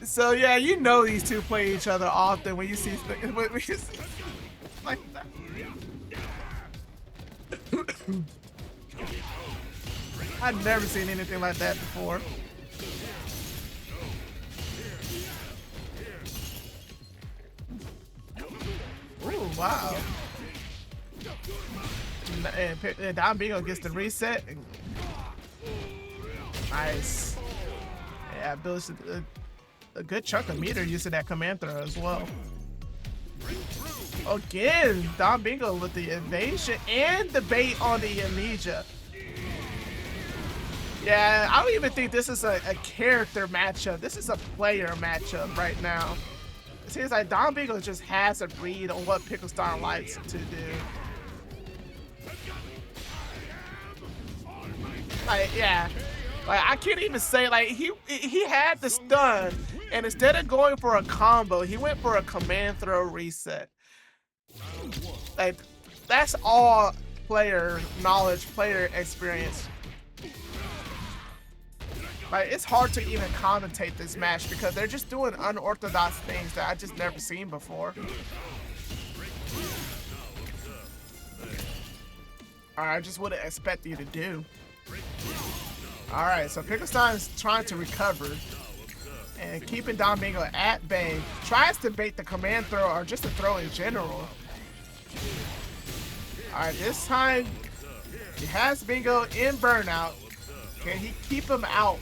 So yeah, you know these two play each other often when you see like that. I've never seen anything like that before. Ooh, wow. And DonBingo gets the reset. Nice. Yeah, builds a good chunk of meter using that command throw as well. Again, DonBingo with the evasion and the bait on the amnesia. Yeah, I don't even think this is a character matchup. This is a player matchup right now. It seems like DonBingo just has a read on what PickleStein likes to do. Like, yeah. Like, I can't even say, like, he had the stun, and instead of going for a combo, he went for a command throw reset. Like, that's all player knowledge, player experience. Like, it's hard to even commentate this match because they're just doing unorthodox things that I just never seen before. I just wouldn't expect you to do. Alright, so PickleStein is trying to recover and keeping DonBingo at bay. Tries to bait the command throw or just a throw in general. Alright, this time he has Bingo in burnout. Can he keep him out?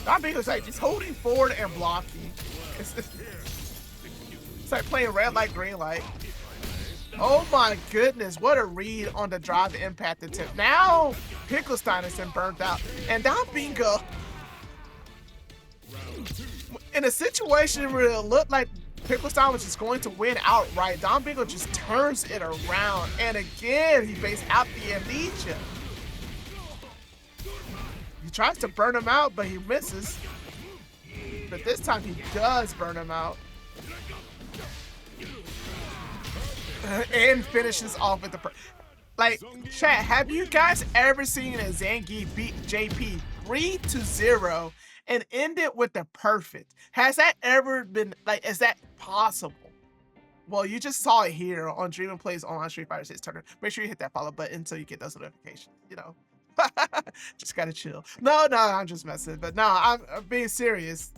DonBingo's like just holding forward and blocking. It's like playing red light, green light. Oh my goodness, what a read on the drive impact attempt. Now PickleStein has been burnt out. And DonBingo, in a situation where it looked like PickleStein was just going to win outright, DonBingo just turns it around. And again, he baits out the amnesia. He tries to burn him out, but he misses. But this time he does burn him out. And finishes off with the like, chat, have you guys ever seen a Zangief beat JP 3-0 and end it with the perfect? Has that ever been, like, is that possible? Well, you just saw it here on Dream and Plays Online Street Fighter 6 Tournament. Make sure you hit that follow button until you get those notifications, you know. Just gotta chill. No, I'm just messing. But no, I'm being serious.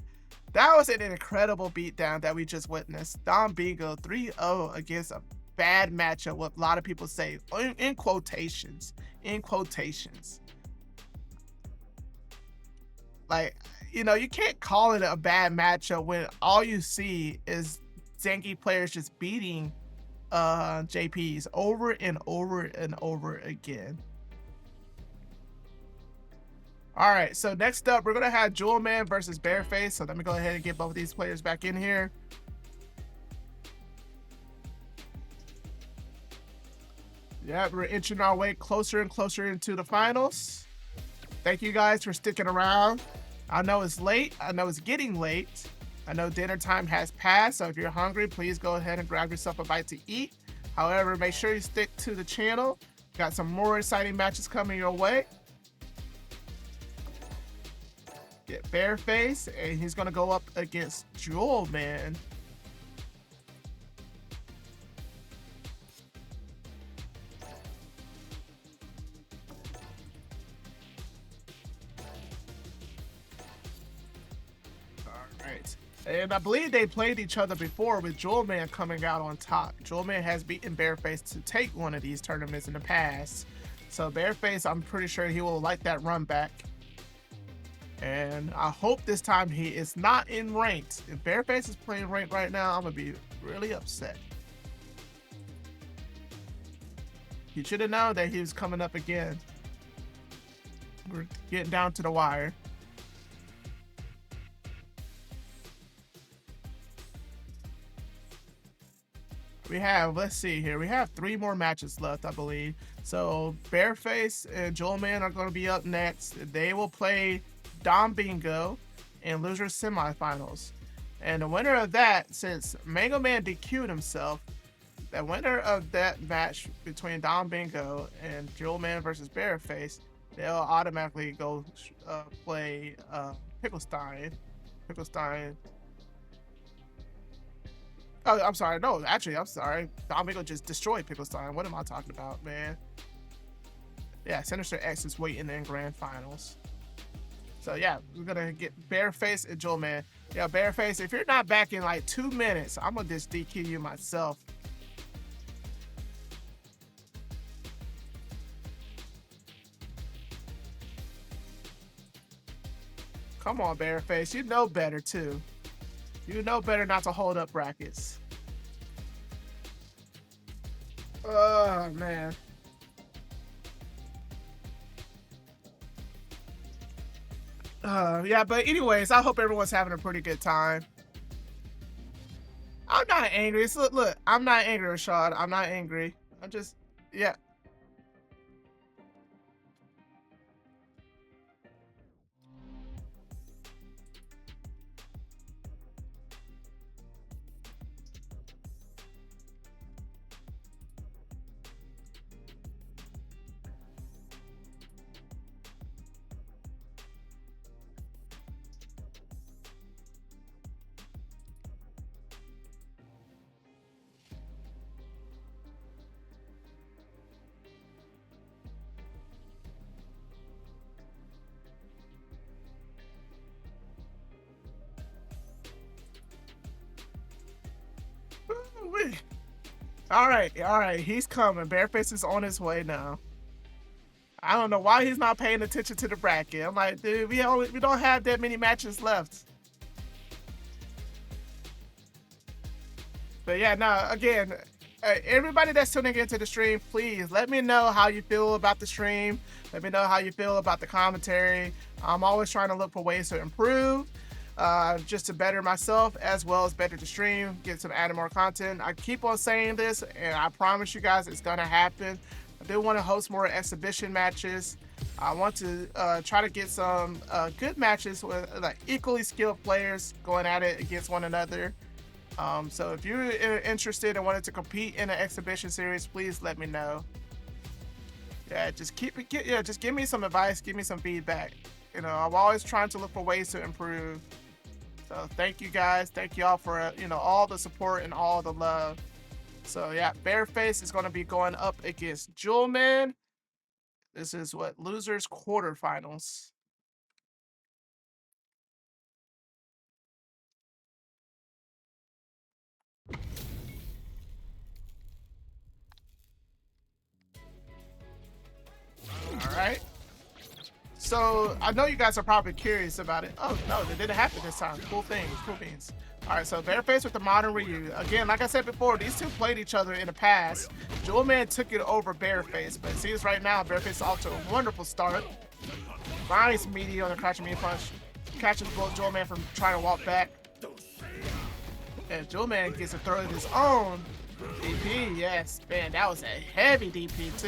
That was an incredible beatdown that we just witnessed. DonBingo 3-0 against a bad matchup, what a lot of people say, in quotations. Like, you know, you can't call it a bad matchup when all you see is Zangief players just beating JPs over and over and over again. All right, so next up, we're gonna have Jewelman versus Bearface. So let me go ahead and get both of these players back in here. Yeah, we're inching our way closer and closer into the finals. Thank you guys for sticking around. I know it's late. I know it's getting late. I know dinner time has passed, so if you're hungry, please go ahead and grab yourself a bite to eat. However, make sure you stick to the channel. Got some more exciting matches coming your way. Get Bearface, and he's gonna go up against Jewelman. And I believe they played each other before with Jewelman coming out on top. Jewelman has beaten Bearface to take one of these tournaments in the past. So Bearface, I'm pretty sure he will like that run back. And I hope this time he is not in ranked. If Bearface is playing ranked right now, I'm going to be really upset. He should have known that he was coming up again. We're getting down to the wire. We have, let's see here, we have 3 more matches left, I believe. So Bearface and Jewelman are going to be up next. They will play DonBingo in loser semifinals. And the winner of that, since MangoMan DQ'd himself, the winner of that match between DonBingo and Jewelman versus Bearface, they'll automatically go play PickleStein. PickleStein. Oh, I'm sorry. No, actually, I'm sorry. DonBingo just destroyed PickleStein. What am I talking about, man? Yeah, Sinister X is waiting in grand finals. So yeah, we're gonna get Bearface and Jewelman. Yeah, Bearface, if you're not back in like 2 minutes, I'm gonna just DQ you myself. Come on, Bearface. You know better, too. You know better not to hold up brackets. Oh, man. Yeah, but anyways, I hope everyone's having a pretty good time. I'm not angry. So, look, I'm not angry, Rashad. I'm not angry. I'm just, yeah. All right, he's coming. Bearface is on his way now. I don't know why he's not paying attention to the bracket. I'm like, dude, we don't have that many matches left. But yeah, no, again, everybody that's tuning into the stream, please let me know how you feel about the stream. Let me know how you feel about the commentary. I'm always trying to look for ways to improve. Just to better myself as well as better the stream, get some added more content. I keep on saying this, and I promise you guys it's gonna happen. I do want to host more exhibition matches. I want to try to get some good matches with like equally skilled players going at it against one another. So if you're interested and wanted to compete in an exhibition series, please let me know. Yeah, just just give me some advice, give me some feedback. You know, I'm always trying to look for ways to improve. So thank you guys. Thank y'all for, all the support and all the love. So yeah, Bearface is going to be going up against Jewelman. This is what, losers quarterfinals. All right. So I know you guys are probably curious about it. Oh no, it didn't happen this time. Cool things, cool beans. All right, so Bearface with the modern Ryu. Again, like I said before, these two played each other in the past. Jewelman took it over Bearface, but it seems right now Bearface is off to a wonderful start. Nice meaty on the crouching meat punch. Catches both Jewelman from trying to walk back. And Jewelman gets a throw of his own. DP, yes. Man, that was a heavy DP too.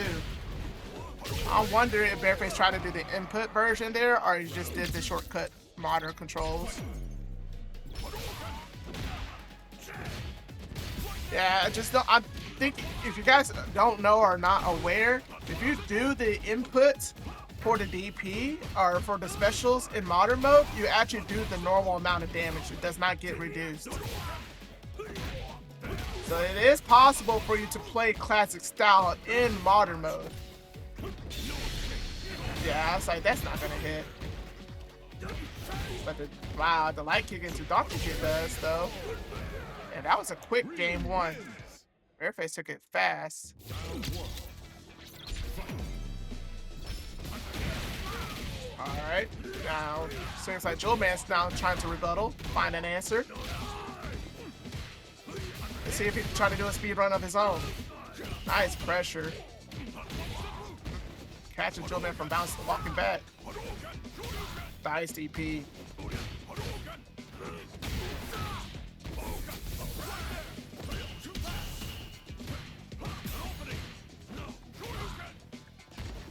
I'm wondering if Bearface tried to do the input version there, or he just did the shortcut modern controls. Yeah, I think if you guys don't know or not aware, if you do the input for the DP or for the specials in modern mode, you actually do the normal amount of damage. It does not get reduced. So it is possible for you to play classic style in modern mode. Yeah, I was like, that's not gonna hit. But wow, the light kick into donkey kick does though. And that was a quick game one. Bearface took it fast. Alright, now seems like Jewelman's now trying to rebuttal, find an answer. Let's see if he can try to do a speed run of his own. Nice pressure. Catching Jewelman from bouncing, walking back. Nice DP.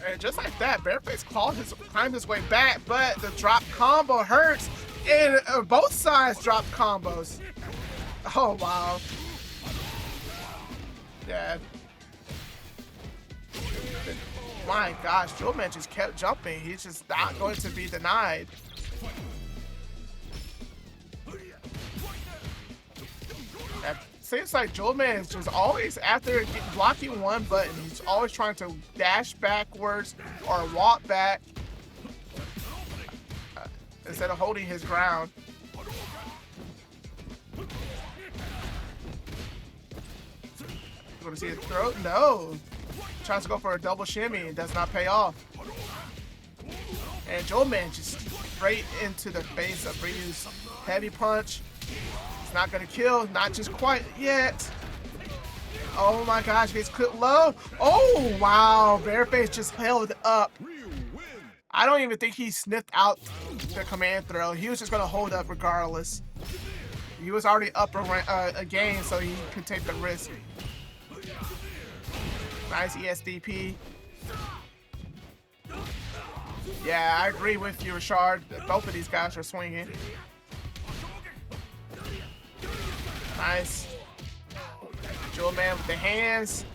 And just like that, Bearface climbed his way back, but the drop combo hurts. And both sides drop combos. Oh, wow. Yeah. My gosh, Jewelman just kept jumping. He's just not going to be denied. It seems like Jewelman is just always after blocking one button, he's always trying to dash backwards or walk back instead of holding his ground. Going to see it throw? No. Tries to go for a double shimmy and does not pay off. And Jewelman just straight into the face of Ryu's heavy punch. It's not going to kill, not just quite yet. Oh my gosh, he's clipped low. Oh wow, Bearface just held up. I don't even think he sniffed out the command throw. He was just going to hold up regardless. He was already up again, so he could take the risk. Nice ESDP. Yeah, I agree with you, Richard. Both of these guys are swinging. Nice. Jewelman with the hands.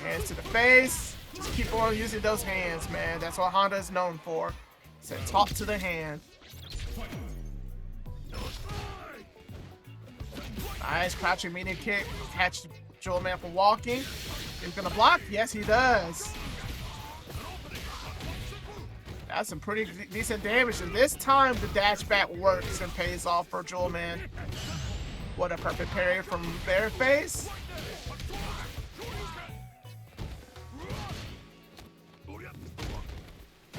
Hands to the face. Just keep on using those hands, man. That's what Honda is known for. It's a talk to the hand. Nice crouching medium kick. Catch Jewelman from walking. He's gonna block? Yes, he does. That's some pretty decent damage. And this time the dash back works and pays off for Jewelman. What a perfect parry from Bearface.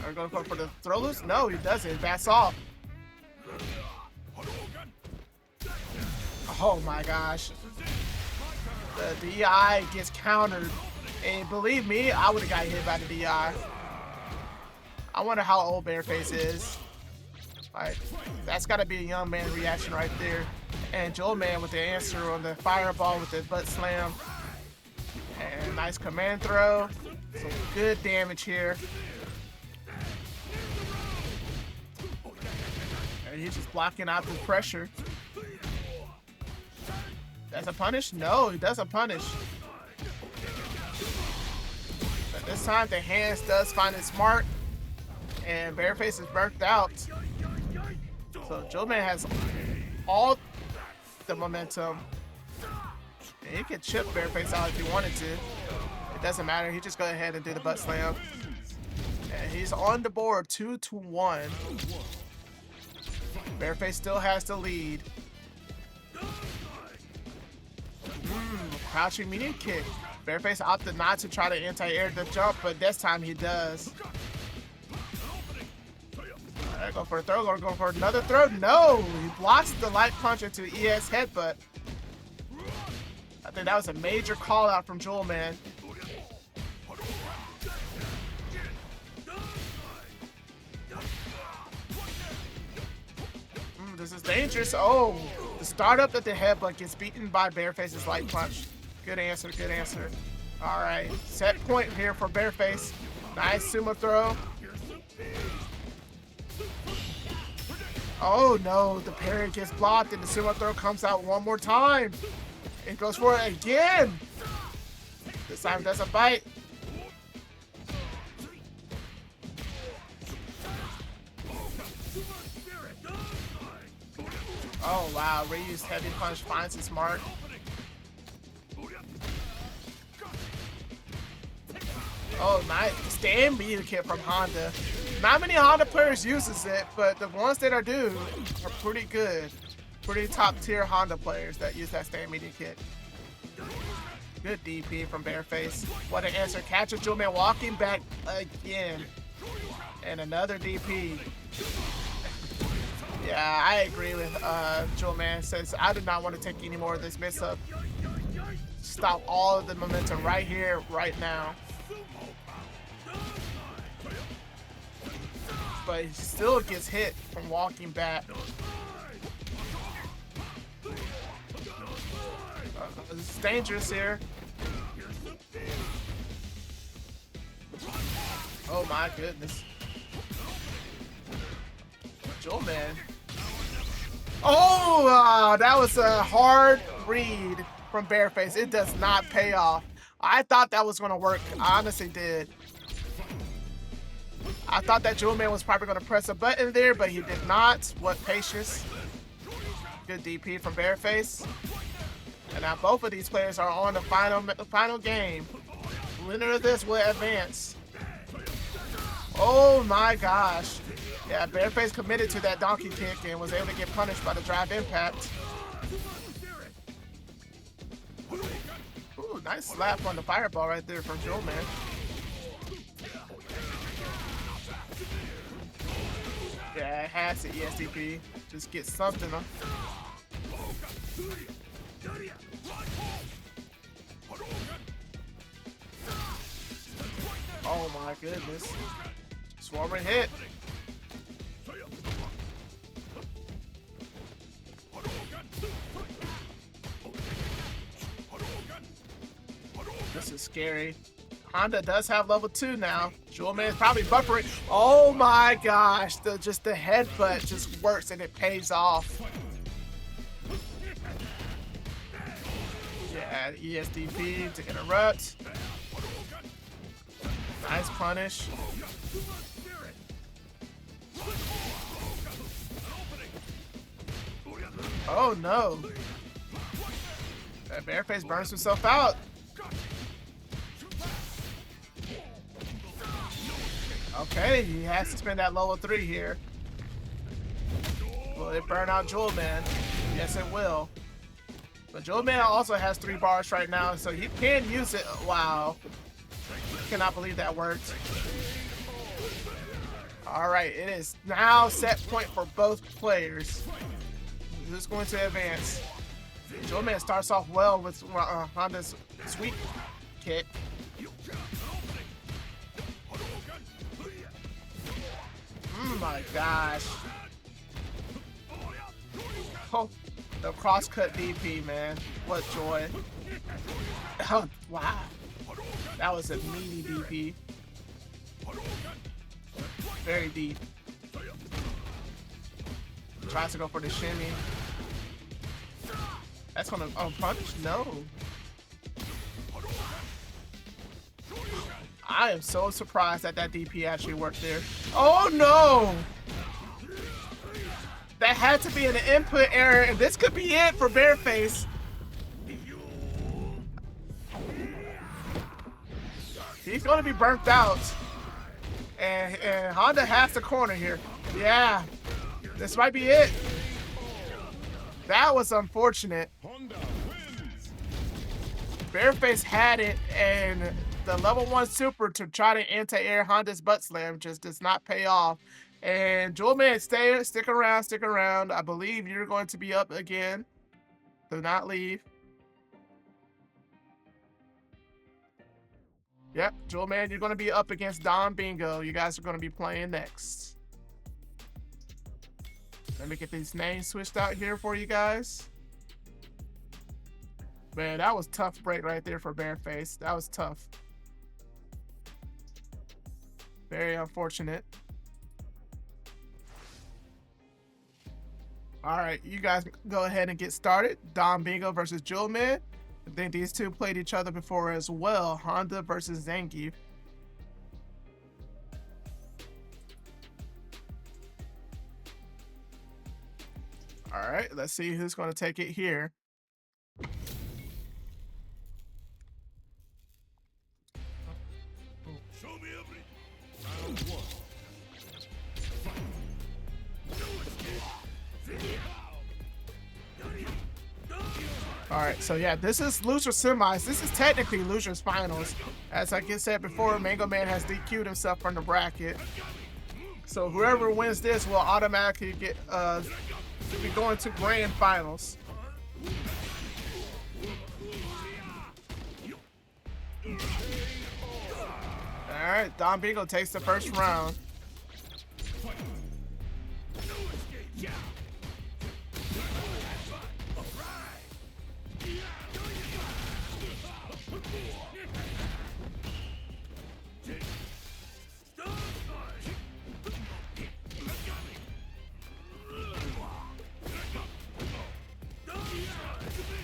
Are we gonna go for the throw loose? No, he doesn't. Backs off. Oh my gosh. The DI gets countered. And believe me, I would have got hit by the DI. I wonder how old Bearface is. Like, that's got to be a young man reaction right there. And Jewelman with the answer on the fireball with the butt slam. And nice command throw. Some good damage here. And he's just blocking out the pressure. That's a punish? No, he doesn't punish. But this time the hands does find its mark. And Bearface is burnt out. So Jewelman has all the momentum. And he can chip Bearface out if he wanted to. It doesn't matter. He just go ahead and do the butt slam. And he's on the board 2-1. Bearface still has the lead. Crouching medium kick. Bearface opted not to try to anti-air the jump, but this time he does. Alright, go for a throw, go for another throw. No! He blocks the light punch into ES headbutt. I think that was a major call out from Jewelman. This is dangerous. Oh, the startup at the headbutt gets beaten by Bearface's light punch. Good answer, good answer. All right, set point here for Bearface. Nice sumo throw. Oh no, the parry gets blocked and the sumo throw comes out one more time. It goes for it again. This time it doesn't bite. Oh wow, Ryu's heavy punch finds its mark. Oh nice, stand medium kick from Honda. Not many Honda players uses it, but the ones that are do are pretty good. Pretty top tier Honda players that use that stand medium kick. Good DP from Bearface. What an answer. Catch a Jewelman walking back again. And another DP. Yeah, I agree with Jewelman. Says I do not want to take any more of this mess up. Stop all of the momentum right here, right now. But he still gets hit from walking back. This is dangerous here. Oh my goodness. Jewelman Oh, that was a hard read from Bearface. It does not pay off. I thought that was going to work. I honestly did. I thought that Jewelman was probably going to press a button there, but he did not. What patience. Good DP from Bearface. And now both of these players are on the final game. Winner of this will advance. Oh my gosh. Yeah, Bearface committed to that donkey kick and was able to get punished by the drive impact. Ooh, nice slap on the fireball right there from Jewelman. Yeah, it has to ESDP. Just get something. Oh my goodness. Swarming hit. This is scary. Honda does have level 2 now. Jewelman is probably buffering. Oh my gosh. Just the headbutt just works and it pays off. Yeah, ESDP to interrupt. Nice punish. Oh no. That Bearface burns himself out. Okay, he has to spend that level 3 here. Will it burn out Jewelman? Yes, it will. But Jewelman also has 3 bars right now, so he can use it. Wow. Cannot believe that worked. Alright, it is now set point for both players. Who's going to advance? Jewelman starts off well with Honda's sweep kick. Oh my gosh. Oh, the cross-cut DP, man. What joy. Oh, wow. That was a meaty DP. Very deep. Tries to go for the shimmy. That's gonna punish? No. I am so surprised that DP actually worked there. Oh no! That had to be an input error, and this could be it for Bearface. He's gonna be burnt out. And Honda has the corner here. Yeah. This might be it. That was unfortunate. Bearface had it, and the level 1 super to try to anti-air Honda's butt slam just does not pay off. And Jewelman, stick around. I believe you're going to be up again. Do not leave. Yep, Jewelman, you're going to be up against DonBingo. You guys are going to be playing next. Let me get these names switched out here for you guys. Man, that was tough break right there for Bearface. That was tough. Very unfortunate. All right, you guys go ahead and get started. DonBingo versus Jewelman. I think these two played each other before as well. Honda versus Zangief. All right, let's see who's going to take it here. Show me everything. Round 1. All right, so yeah, this is loser semis. This is technically losers finals. As I said before, MangoMan has DQ'd himself from the bracket. So whoever wins this will automatically get be going to grand finals. All right, DonBingo takes the first round.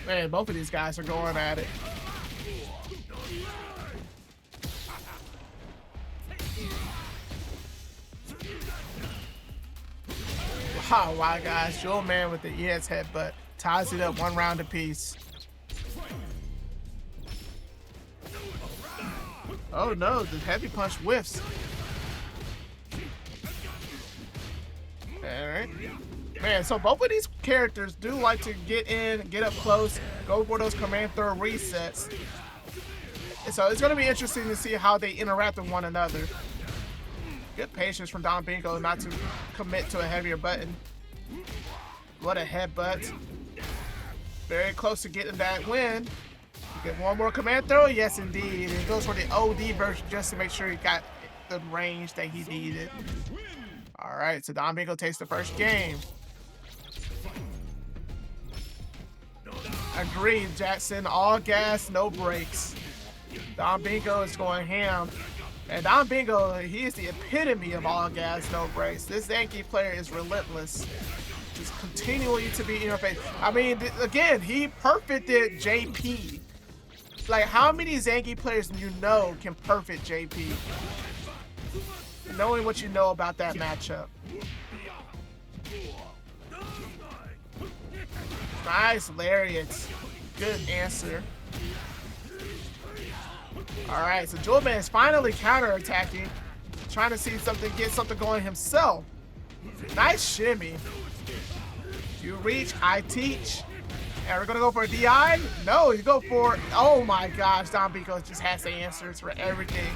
Man, both of these guys are going at it. Wow, wow, guys. Jewelman with the ES headbutt ties it up 1 round apiece. Oh no, the heavy punch whiffs. Alright. Man, so both of these characters do like to get in, get up close, go for those command throw resets. So it's going to be interesting to see how they interact with one another. Good patience from DonBingo not to commit to a heavier button. What a headbutt. Very close to getting that win. Get one more command throw? Yes, indeed. It goes for the OD version just to make sure he got the range that he needed. All right, so DonBingo takes the first game. Agreed, Jackson. All gas, no brakes. DonBingo is going ham. And DonBingo, he is the epitome of all gas, no brakes. This Yankee player is relentless. Just continually to be interface. I mean, again, he perfected JP. Like, how many Zanky players you know can perfect JP? Knowing what you know about that matchup. Nice lariats. Good answer. Alright, so Jewelman is finally counterattacking. Trying to see something, get something going himself. Nice shimmy. You reach, I teach. And we're gonna go for a DI? No, you go for, oh my gosh, DonBingo just has the answers for everything.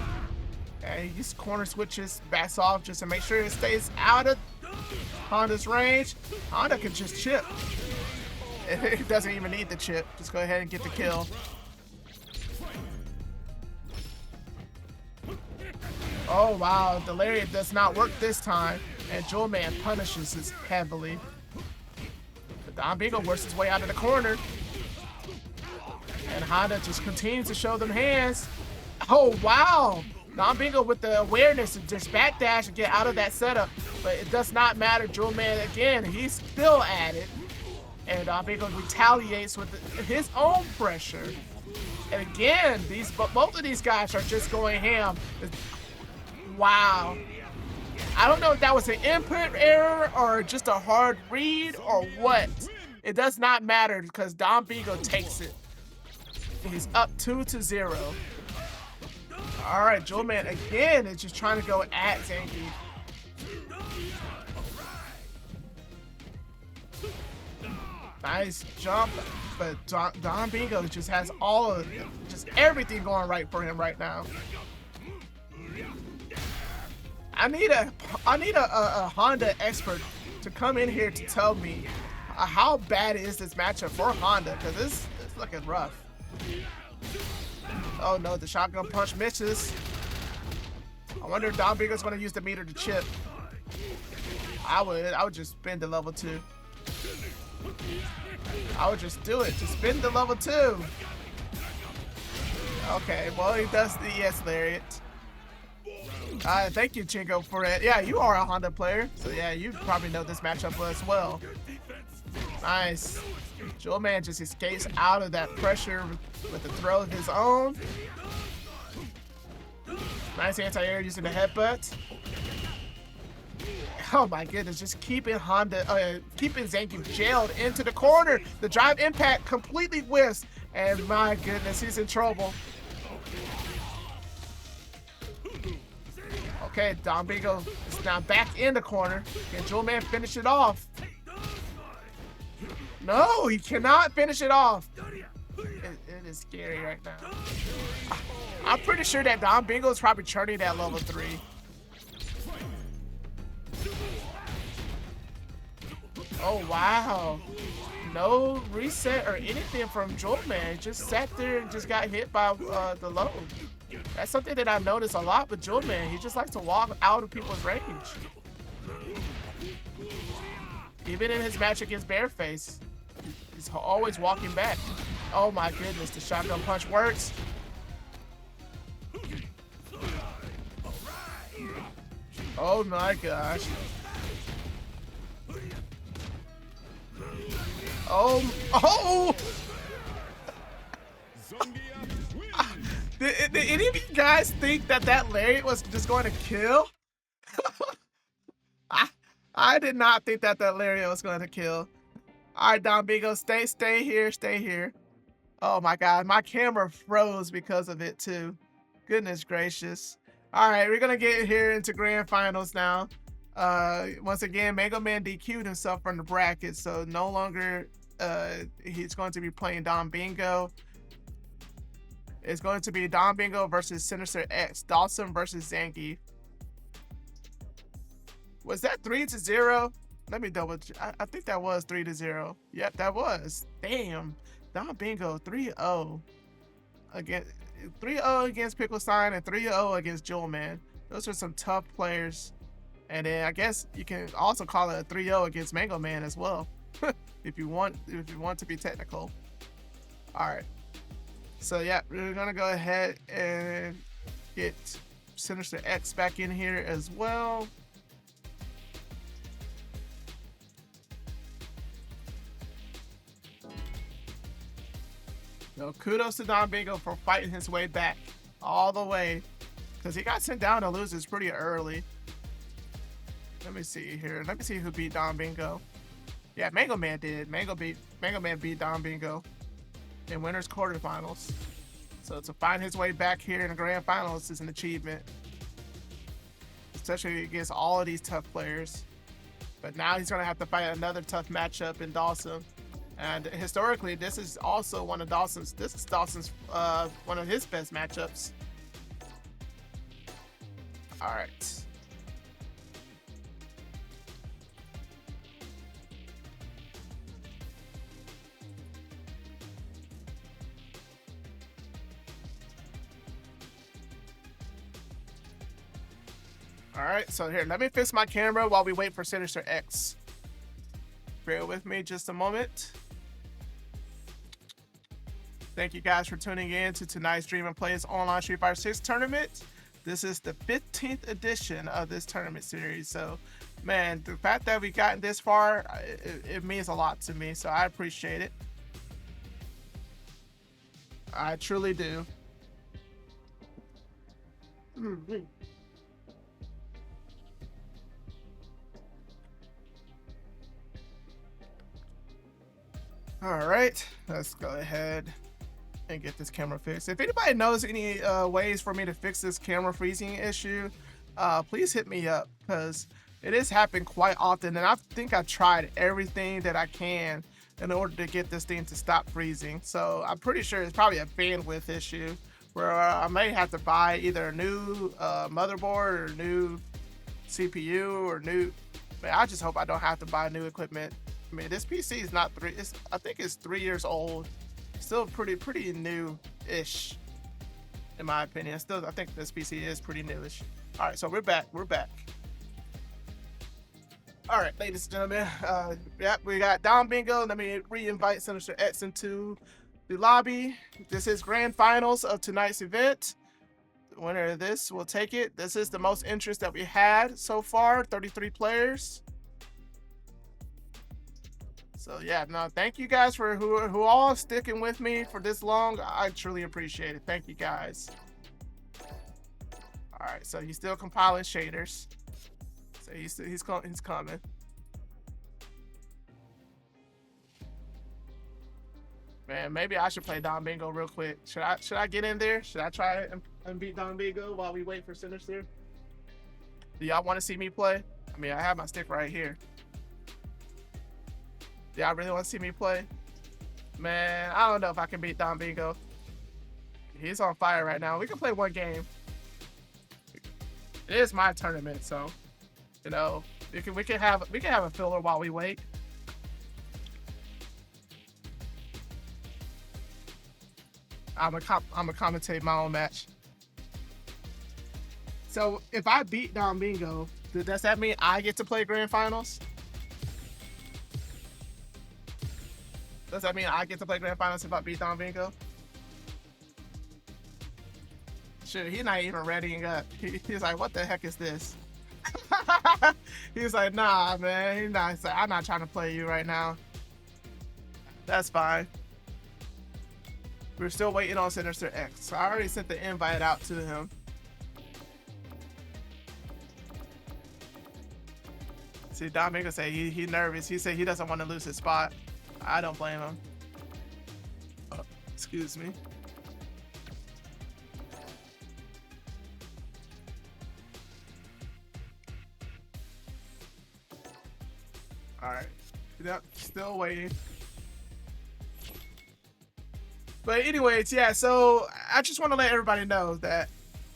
And he just corner switches, backs off just to make sure it stays out of Honda's range. Honda can just chip. It doesn't even need the chip. Just go ahead and get the kill. Oh wow, the lariat does not work this time. And Jewelman punishes us heavily. DonBingo works his way out of the corner. And Honda just continues to show them hands. Oh, wow. DonBingo with the awareness to just backdash and get out of that setup. But it does not matter. Jewelman, again, he's still at it. And DonBingo retaliates with his own pressure. And again, both of these guys are just going ham. Wow. I don't know if that was an input error or just a hard read or what. It does not matter because DonBingo takes it. He's up 2-0. All right, Jewelman again is just trying to go at Zanky. Nice jump, but DonBingo just has all of it, just everything going right for him right now. I need a Honda expert to come in here to tell me how bad is this matchup for Honda, because it's looking rough. Oh no, the shotgun punch misses. I wonder if DonBingo's going to use the meter to chip. I would just spin to level 2. I would just do it. Just spin to level 2. Okay, well he does the ES lariat. Thank you, Chingo, for it. Yeah, you are a Honda player, so yeah, you probably know this matchup as well. Nice. Jewelman just escapes out of that pressure with a throw of his own. Nice anti-air using the headbutt. Oh my goodness, just keeping Zanky jailed into the corner. The drive impact completely whiffs, and my goodness, he's in trouble. Okay, DonBingo is now back in the corner. Can Jewelman finish it off? No, he cannot finish it off. It is scary right now. I'm pretty sure that DonBingo is probably churning at level 3. Oh, wow. No reset or anything from Jewelman. Just sat there and just got hit by the load. That's something that I notice a lot with Jewelman. He just likes to walk out of people's range. Even in his match against Bearface, he's always walking back. Oh my goodness, the shotgun punch works. Oh my gosh. Oh, Did any of you guys think that that lariat was just going to kill? I did not think that that lariat was going to kill. All right, DonBingo, stay here. Oh my God, my camera froze because of it too. Goodness gracious. All right, we're gonna get here into grand finals now. Once again, MangoMan DQ'd himself from the bracket, so no longer he's going to be playing DonBingo. It's going to be DonBingo versus Sinister X, Dawson versus Zangief. Was that 3-0? Let me double check. I think that was 3-0. Yep, that was. Damn. DonBingo 3-0 against 3-0 against PickleStein and 3-0 against Jewelman. Those are some tough players. And then I guess you can also call it a 3-0 against MangoMan as well. if you want to be technical. Alright. So yeah, we're gonna go ahead and get Sinister X back in here as well. So kudos to DonBingo for fighting his way back all the way, because he got sent down to losers pretty early. Let me see here. Let me see who beat DonBingo. Yeah, MangoMan did. MangoMan beat DonBingo in winners quarterfinals. So to find his way back here in the grand finals is an achievement, especially against all of these tough players. But now he's gonna have to fight another tough matchup in Dawson. And historically, this is also one of Dawson's. This is Dawson's one of his best matchups. All right. All right. So here, let me fix my camera while we wait for Sinister X. Bear with me just a moment. Thank you guys for tuning in to tonight's Dream and Plays online Street Fighter 6 tournament. This is the 15th edition of this tournament series. So, man, the fact that we gotten this far, it means a lot to me. So I appreciate it. I truly do. All right, let's go ahead and get this camera fixed. If anybody knows any ways for me to fix this camera freezing issue, please hit me up, because it is happening quite often, and I think I tried everything that I can in order to get this thing to stop freezing. So I'm pretty sure it's probably a bandwidth issue where I may have to buy either a new motherboard or new CPU or new. Man, I just hope I don't have to buy new equipment. I mean, this PC is not I think it's 3 years old. Still pretty new-ish, in my opinion. I think this PC is pretty newish. All right, so we're back. All right, ladies and gentlemen. Yeah, we got DonBingo. Let me re-invite Sinister X into the lobby. This is grand finals of tonight's event. The winner of this will take it. This is the most interest that we had so far. 33 players. So yeah, no, thank you guys for who all sticking with me for this long. I truly appreciate it. Thank you guys. All right, so he's still compiling shaders. So he's coming. Man, maybe I should play DonBingo real quick. Should I get in there? Should I try and beat DonBingo while we wait for Sinister? Do y'all want to see me play? I mean, I have my stick right here. Y'all really want to see me play? Man, I don't know if I can beat DonBingo. He's on fire right now. We can play one game. It is my tournament, so you know we can have a filler while we wait. I'm a commentate my own match. So if I beat DonBingo, does that mean I get to play grand finals? Does that mean I get to play grand finals if I beat DonBingo? Shit, he's not even readying up. He's like, what the heck is this? He's like, nah, man. He's like, I'm not trying to play you right now. That's fine. We're still waiting on Sinister X. So I already sent the invite out to him. See, DonBingo say he nervous. He said he doesn't want to lose his spot. I don't blame him. Oh, excuse me. Alright. Yep, still waiting. But anyways, yeah, so I just want to let everybody know that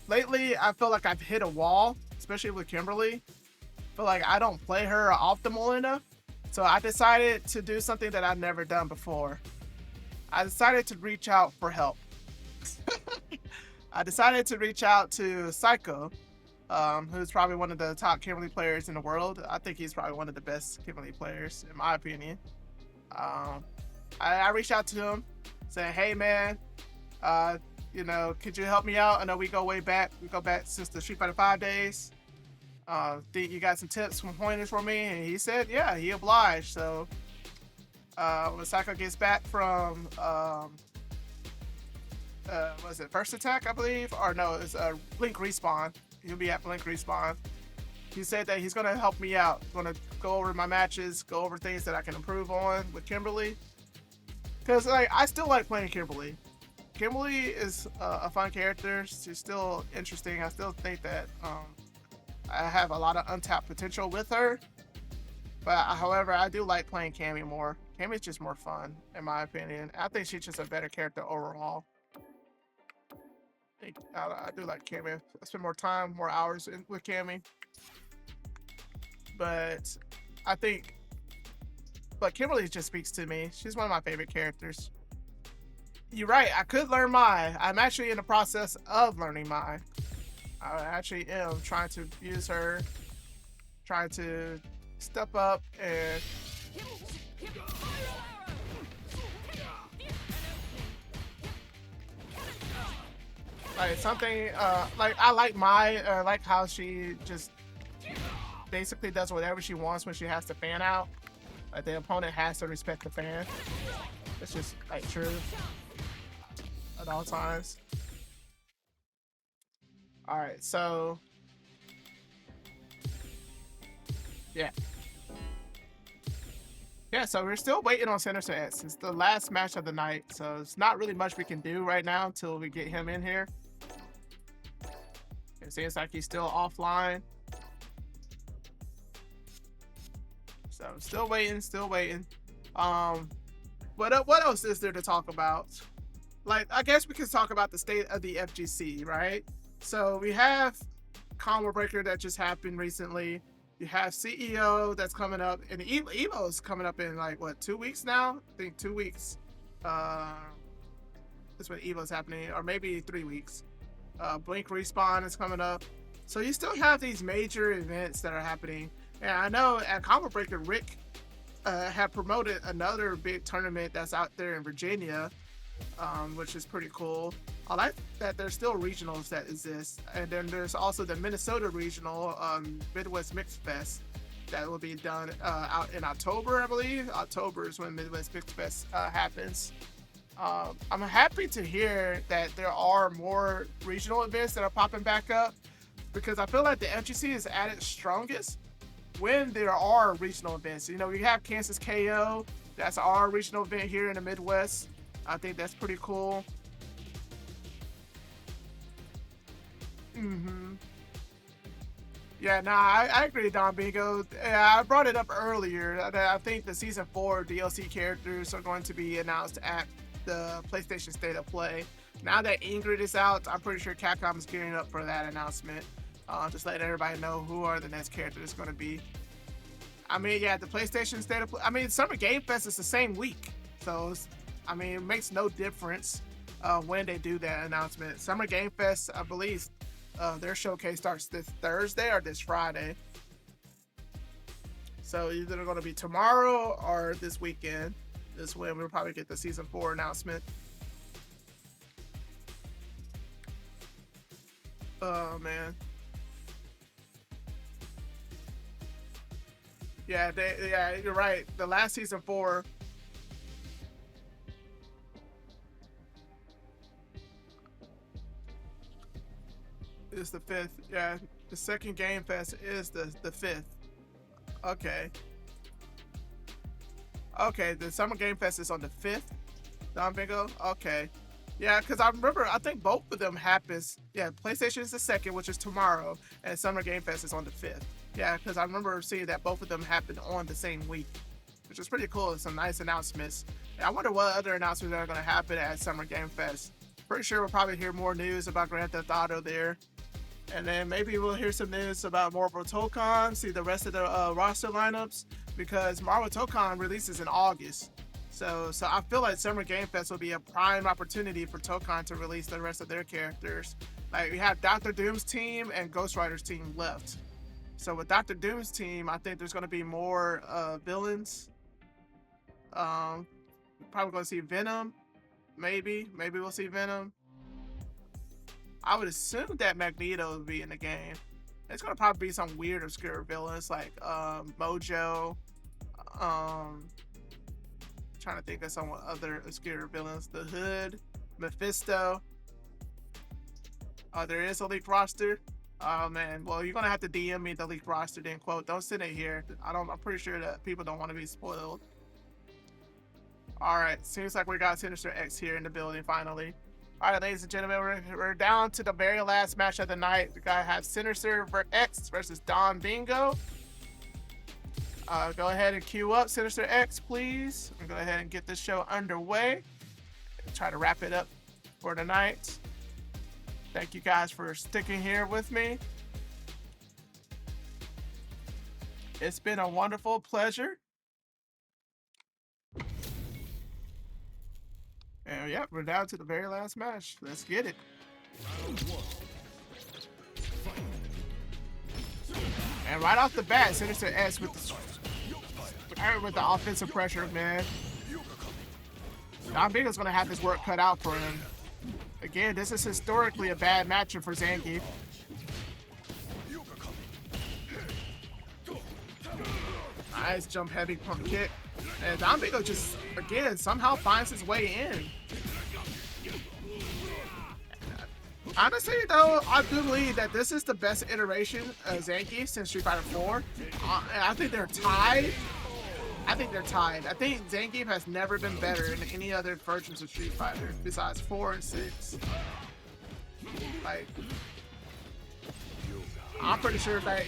lately I feel like I've hit a wall, especially with Kimberly. I feel like I don't play her optimal enough. So I decided to do something that I've never done before. I decided to reach out for help. I decided to reach out to Psycho, who's probably one of the top Kimberly players in the world. I think he's probably one of the best Kimberly players, in my opinion. I reached out to him, saying, hey man, you know, could you help me out? I know we go way back. We go back since the Street Fighter 5 days. Think you got some tips, some pointers for me? And he said, yeah, he obliged. So when Psycho gets back from was it First Attack, I believe? Or no, it's Blink Respawn. He'll be at Blink Respawn. He said that he's gonna help me out. Gonna go over my matches, go over things that I can improve on with Kimberly. Cause like I still like playing Kimberly. Kimberly is a fun character. She's still interesting. I still think that I have a lot of untapped potential with her. But however, I do like playing Cammy more. Cammy's just more fun, in my opinion. I think she's just a better character overall. I do like Cammy. I spend more time, more hours with Cammy. But I think, but Kimberly just speaks to me. She's one of my favorite characters. You're right. I could learn Mai. I'm actually in the process of learning Mai. I actually am trying to use her, trying to step up and like something like I like Mai, like how she just basically does whatever she wants when she has to fan out. Like the opponent has to respect the fan. It's just like true at all times. All right, so yeah, so we're still waiting on Sinister X. It's the last match of the night, so it's not really much we can do right now until we get him in here. It seems like he's still offline. So still waiting. What else is there to talk about? Like, I guess we could talk about the state of the FGC, right? So we have Combo Breaker that just happened recently. You have CEO that's coming up, and Evo's coming up in like what, 2 weeks now? I think 2 weeks. That's when Evo's happening, or maybe 3 weeks. Blink Respawn is coming up. So you still have these major events that are happening. And I know at Combo Breaker, Rick had promoted another big tournament that's out there in Virginia, which is pretty cool. I like that there's still regionals that exist. And then there's also the Minnesota regional Midwest Mix Fest that will be done out in October, I believe. October is when Midwest Mix Fest happens. I'm happy to hear that there are more regional events that are popping back up, because I feel like the FGC is at its strongest when there are regional events. You know, we have Kansas KO. That's our regional event here in the Midwest. I think that's pretty cool. Yeah, nah, I agree, DonBingo. Yeah, I brought it up earlier. I think the Season 4 DLC characters are going to be announced at the PlayStation State of Play. Now that Ingrid is out, I'm pretty sure Capcom is gearing up for that announcement. Just letting everybody know who are the next characters going to be. I mean, yeah, the PlayStation State of Play. I mean, Summer Game Fest is the same week. So, I mean, it makes no difference when they do that announcement. Summer Game Fest, I believe, their showcase starts this Thursday or this Friday. So either they're going to be tomorrow or this weekend is when we'll probably get the Season 4 announcement. Oh, man. Yeah, yeah, you're right. The last Season 4... It's the 5th. Yeah, the second Game Fest is the 5th. Okay. Okay, the Summer Game Fest is on the 5th. DonBingo? Okay. Yeah, because I remember, I think both of them happens. Yeah, PlayStation is the 2nd, which is tomorrow, and Summer Game Fest is on the 5th. Yeah, because I remember seeing that both of them happened on the same week, which is pretty cool. Some nice announcements. And I wonder what other announcements are going to happen at Summer Game Fest. Pretty sure we'll probably hear more news about Grand Theft Auto there. And then maybe we'll hear some news about Marvel Tokon, see the rest of the roster lineups, because Marvel Tokon releases in August. So I feel like Summer Game Fest will be a prime opportunity for Tokon to release the rest of their characters. Like, we have Dr. Doom's team and Ghost Rider's team left. So with Dr. Doom's team, I think there's going to be more villains. Probably going to see Venom. Maybe we'll see Venom. I would assume that Magneto will be in the game. It's going to probably be some weird, obscure villains like Mojo. Trying to think of some other obscure villains. The Hood, Mephisto. Oh, there is a leaked roster. Oh man, well, you're gonna have to DM me the leaked roster then, quote. Don't send it here. I'm pretty sure that people don't want to be spoiled. All right, seems like we got Sinister X here in the building finally. All right, ladies and gentlemen, we're down to the very last match of the night. We gotta have Sinister X versus DonBingo. Go ahead and queue up Sinister X, please. And go ahead and get this show underway. Try to wrap it up for tonight. Thank you guys for sticking here with me. It's been a wonderful pleasure. And yeah, we're down to the very last match. Let's get it. And right off the bat, Sinister X with the offensive pressure, man. DonBingo's gonna have his work cut out for him. Again, this is historically a bad matchup for Zangief. Nice jump heavy pump kick. And DonBingo just, again, somehow finds his way in. Honestly, though, I do believe that this is the best iteration of Zangief since Street Fighter 4. I think they're tied. I think Zangief has never been better in any other versions of Street Fighter besides 4 and 6. Like, I'm pretty sure that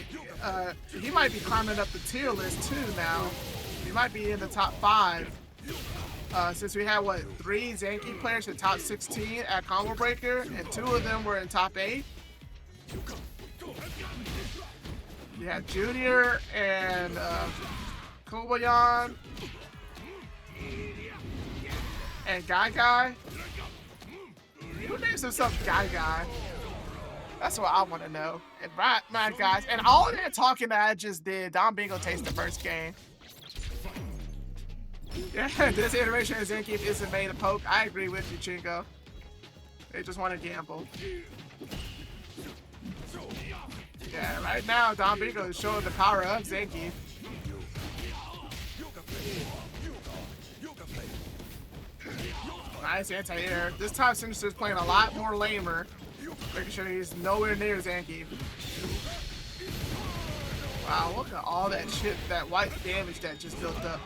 he might be climbing up the tier list too now. He might be in the top 5. Since we had, what, 3 Zangief players in top 16 at Combo Breaker, and 2 of them were in top 8. You had Junior and Kobayan and Guy. Who names himself Guy? That's what I want to know. And right, my guys, and all of that talking that I just did, DonBingo takes the first game. Yeah, this iteration of Zangief isn't made to poke. I agree with you, Chingo. They just want to gamble. Yeah, right now, DonBingo is showing the power of Zangief. Nice anti-air. This time, Sinister's playing a lot more lamer, making sure he's nowhere near Zangief. Wow, look at all that shit, that white damage that just built up.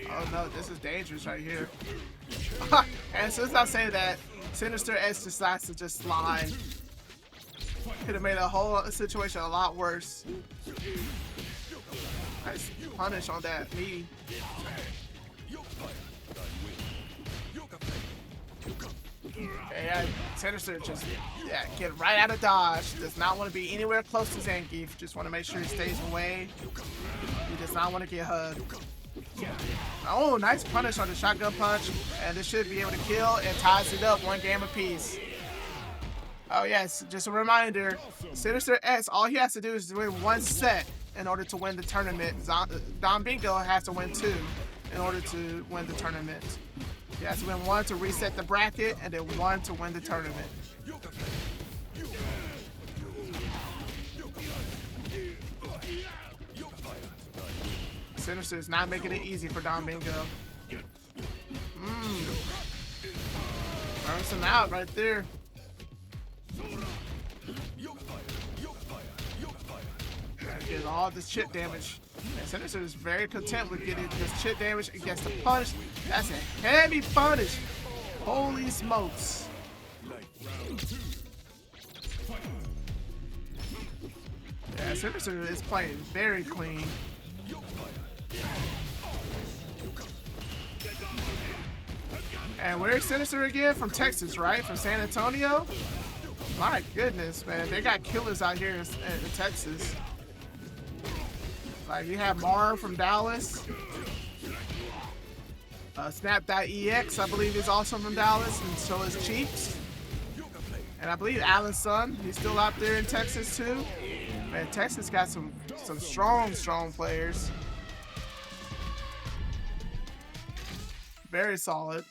Oh no, this is dangerous right here. And since I say that, Sinister X decides to just slide. Could have made the whole situation a lot worse. Nice punish on that knee. Yeah, Sinister just get right out of dodge. Does not want to be anywhere close to Zangief. Just want to make sure he stays away. He does not want to get hugged. Oh, nice punish on the shotgun punch, and this should be able to kill and ties it up 1 game apiece. Oh yes, just a reminder, Sinister X, all he has to do is win 1 set in order to win the tournament. DonBingo has to win 2 in order to win the tournament. He has to win 1 to reset the bracket, and then 1 to win the tournament. Sinister is not making it easy for DonBingo. Burns him out right there. Get all this chip damage. And Sinister is very content with getting this chip damage against the punish. That's a heavy punish. Holy smokes. Yeah, Sinister is playing very clean. And where's Sinister again? From Texas, right? From San Antonio? My goodness, man. They got killers out here in Texas. Like, you have Mar from Dallas. Snap.ex, I believe, is also from Dallas, and so is Cheeks. And I believe Alan's son, he's still out there in Texas too. Man, Texas got some strong players. Very solid.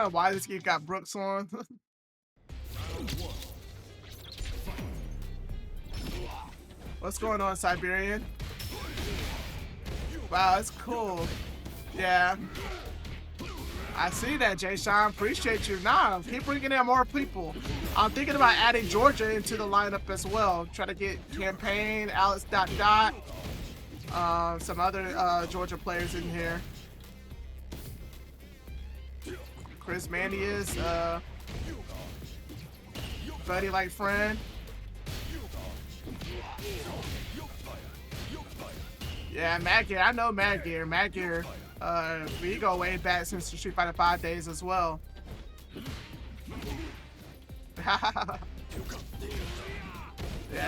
Why this kid got Brooks on? What's going on, Siberian? Wow, that's cool. Yeah. I see that, Jay Sean. Appreciate you. Nah, keep bringing in more people. I'm thinking about adding Georgia into the lineup as well. Try to get Campaign, Alex Dot, some other Georgia players in here. Chris Mandius, Buddy Like Friend. Yeah, Mad Gear. I know Mad Gear. Mad Gear, we go way back since the Street Fighter 5 days as well. Yeah,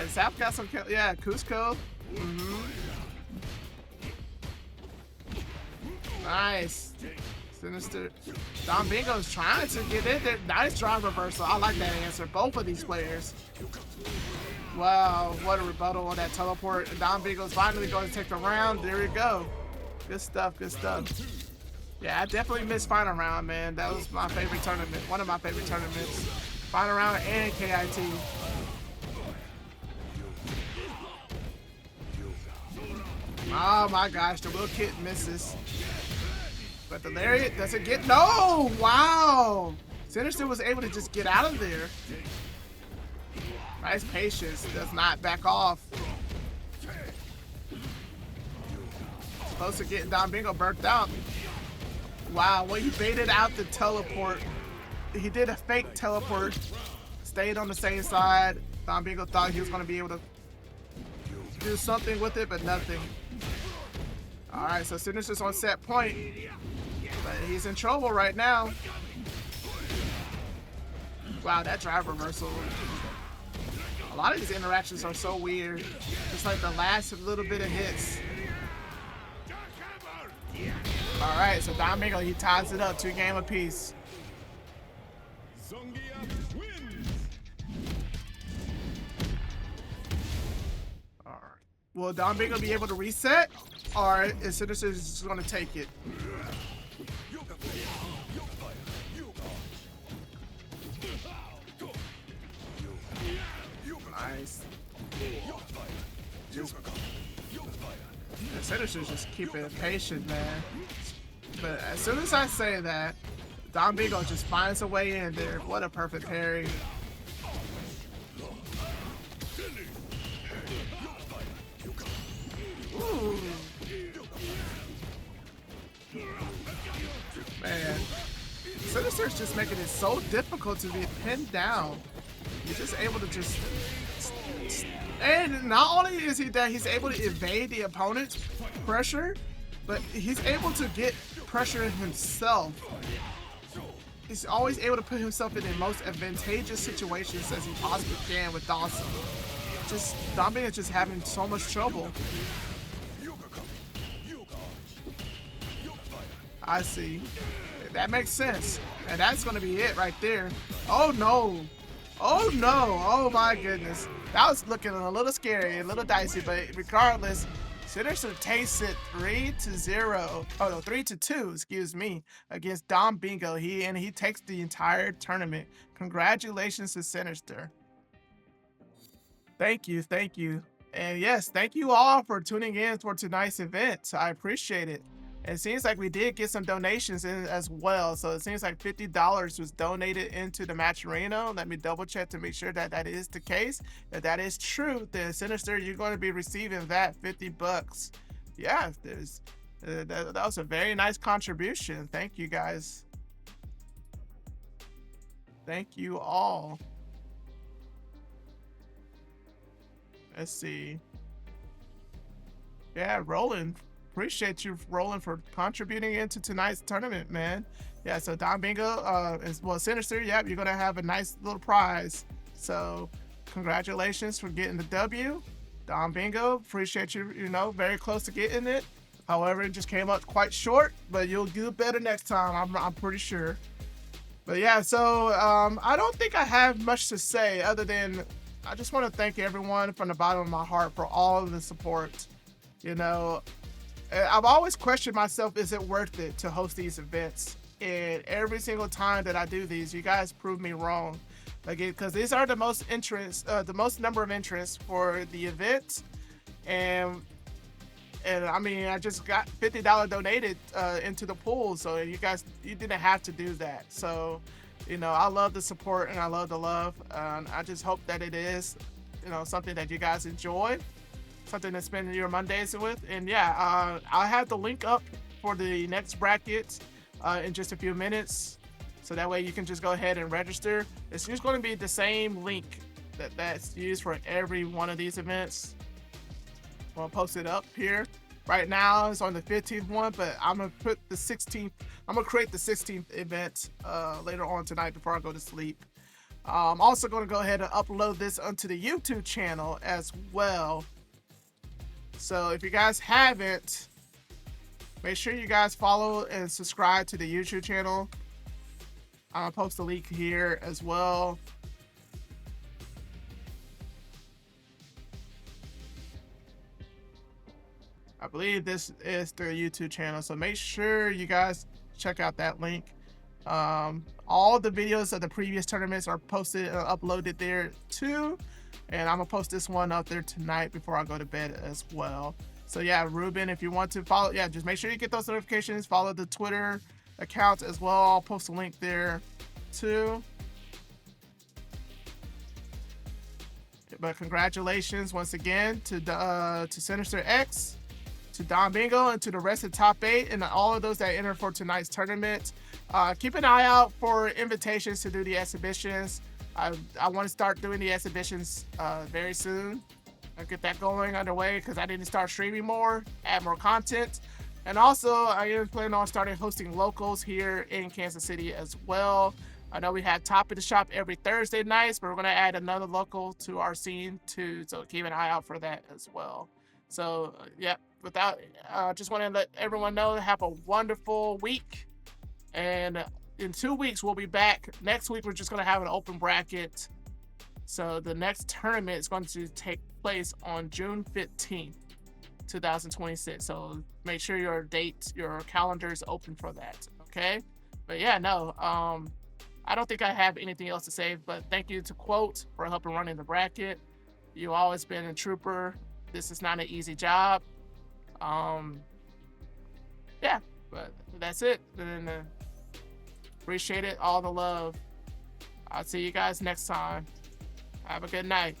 Zap got some. Yeah, Cusco. Nice. Sinister. DonBingo's trying to get in there. Nice drive reversal. I like that answer. Both of these players. Wow, what a rebuttal on that teleport. And DonBingo's finally going to take the round. There we go. Good stuff, good stuff. Yeah, I definitely missed final round, man. That was my favorite tournament. One of my favorite tournaments. Final round and KIT. Oh my gosh, the little kid misses. But the lariat doesn't get. No! Wow! Sinister was able to just get out of there. Nice patience. Does not back off. Close to getting DonBingo burnt out. Wow, well, he baited out the teleport. He did a fake teleport. Stayed on the same side. DonBingo thought he was going to be able to do something with it, but nothing. Alright, so Sinister's on set point. But he's in trouble right now. Wow, that drive reversal. A lot of these interactions are so weird. Just like the last little bit of hits. Alright, so DonBingo, he ties it up. 2 game apiece. Alright. Will DonBingo be able to reset? Or is Sinister just going to take it? Nice. Sinister's just keeping it patient, man. But as soon as I say that, DonBingo just finds a way in there. What a perfect parry. Ooh. Man, Sinister's just making it so difficult to be pinned down. He's just able to just... And not only is he that he's able to evade the opponent's pressure, but he's able to get pressure in himself. He's always able to put himself in the most advantageous situations as he possibly can with Dawson. Just, DonBingo is just having so much trouble. I see. That makes sense. And that's going to be it right there. Oh no. Oh no. Oh my goodness. That was looking a little scary, a little dicey, but regardless, Sinister takes it 3-0. Oh no, 3-2, excuse me, against DonBingo. He takes the entire tournament. Congratulations to Sinister. Thank you, thank you. And yes, thank you all for tuning in for tonight's event. I appreciate it. It seems like we did get some donations in as well. So it seems like $50 was donated into the match arena. Let me double check to make sure that that is the case. If that is true, then Sinister, you're going to be receiving that 50 bucks. Yeah, that was a very nice contribution. Thank you guys. Thank you all. Let's see. Yeah, Roland. Appreciate you, Roland, for contributing into tonight's tournament, man. Yeah, so DonBingo, well, Sinister, yep, you're going to have a nice little prize. So congratulations for getting the W. DonBingo, appreciate you, very close to getting it. However, it just came up quite short, but you'll do better next time, I'm pretty sure. But yeah, so I don't think I have much to say other than I just want to thank everyone from the bottom of my heart for all of the support. I've always questioned myself, is it worth it to host these events? And every single time that I do these, you guys prove me wrong. Because these are the most number of entrants for the event. And I mean, I just got $50 donated into the pool. So you didn't have to do that. So, I love the support and I love the love. I just hope that it is, something that you guys enjoy. Something to spend your Mondays with. And yeah, I'll have the link up for the next bracket in just a few minutes, so that way you can just go ahead and register. It's just going to be the same link that's used for every one of these events. I'll post it up here. Right now it's on the 15th one, but I'm gonna put the 16th. I'm gonna create the 16th event later on tonight before I go to sleep. I'm also going to go ahead and upload this onto the YouTube channel as well. So if you guys haven't, make sure you guys follow and subscribe to the YouTube channel. I'm gonna post a link here as well. I believe this is their YouTube channel, so make sure you guys check out that link. All the videos of the previous tournaments are posted and uploaded there too. And I'm gonna post this one up there tonight before I go to bed as well. So yeah, Ruben, if you want to follow, just make sure you get those notifications. Follow the Twitter account as well. I'll post a link there too. But congratulations once again to Sinister X, to DonBingo, and to the rest of the top 8, and all of those that entered for tonight's tournament. Keep an eye out for invitations to do the exhibitions. I want to start doing the exhibitions very soon. I'll get that going underway because I need to start streaming more, add more content. And also, I am planning on starting hosting locals here in Kansas City as well. I know we have Top of the Shop every Thursday nights, but we're going to add another local to our scene too. So keep an eye out for that as well. So, yeah, just want to let everyone know, have a wonderful week. And in 2 weeks, we'll be back. Next week, we're just going to have an open bracket. So the next tournament is going to take place on June 15th, 2026. So make sure your calendar is open for that. Okay? But yeah, no, I don't think I have anything else to say, but thank you to Quote for helping running the bracket. You've always been a trooper. This is not an easy job. Yeah, but that's it. And appreciate it. All the love. I'll see you guys next time. Have a good night.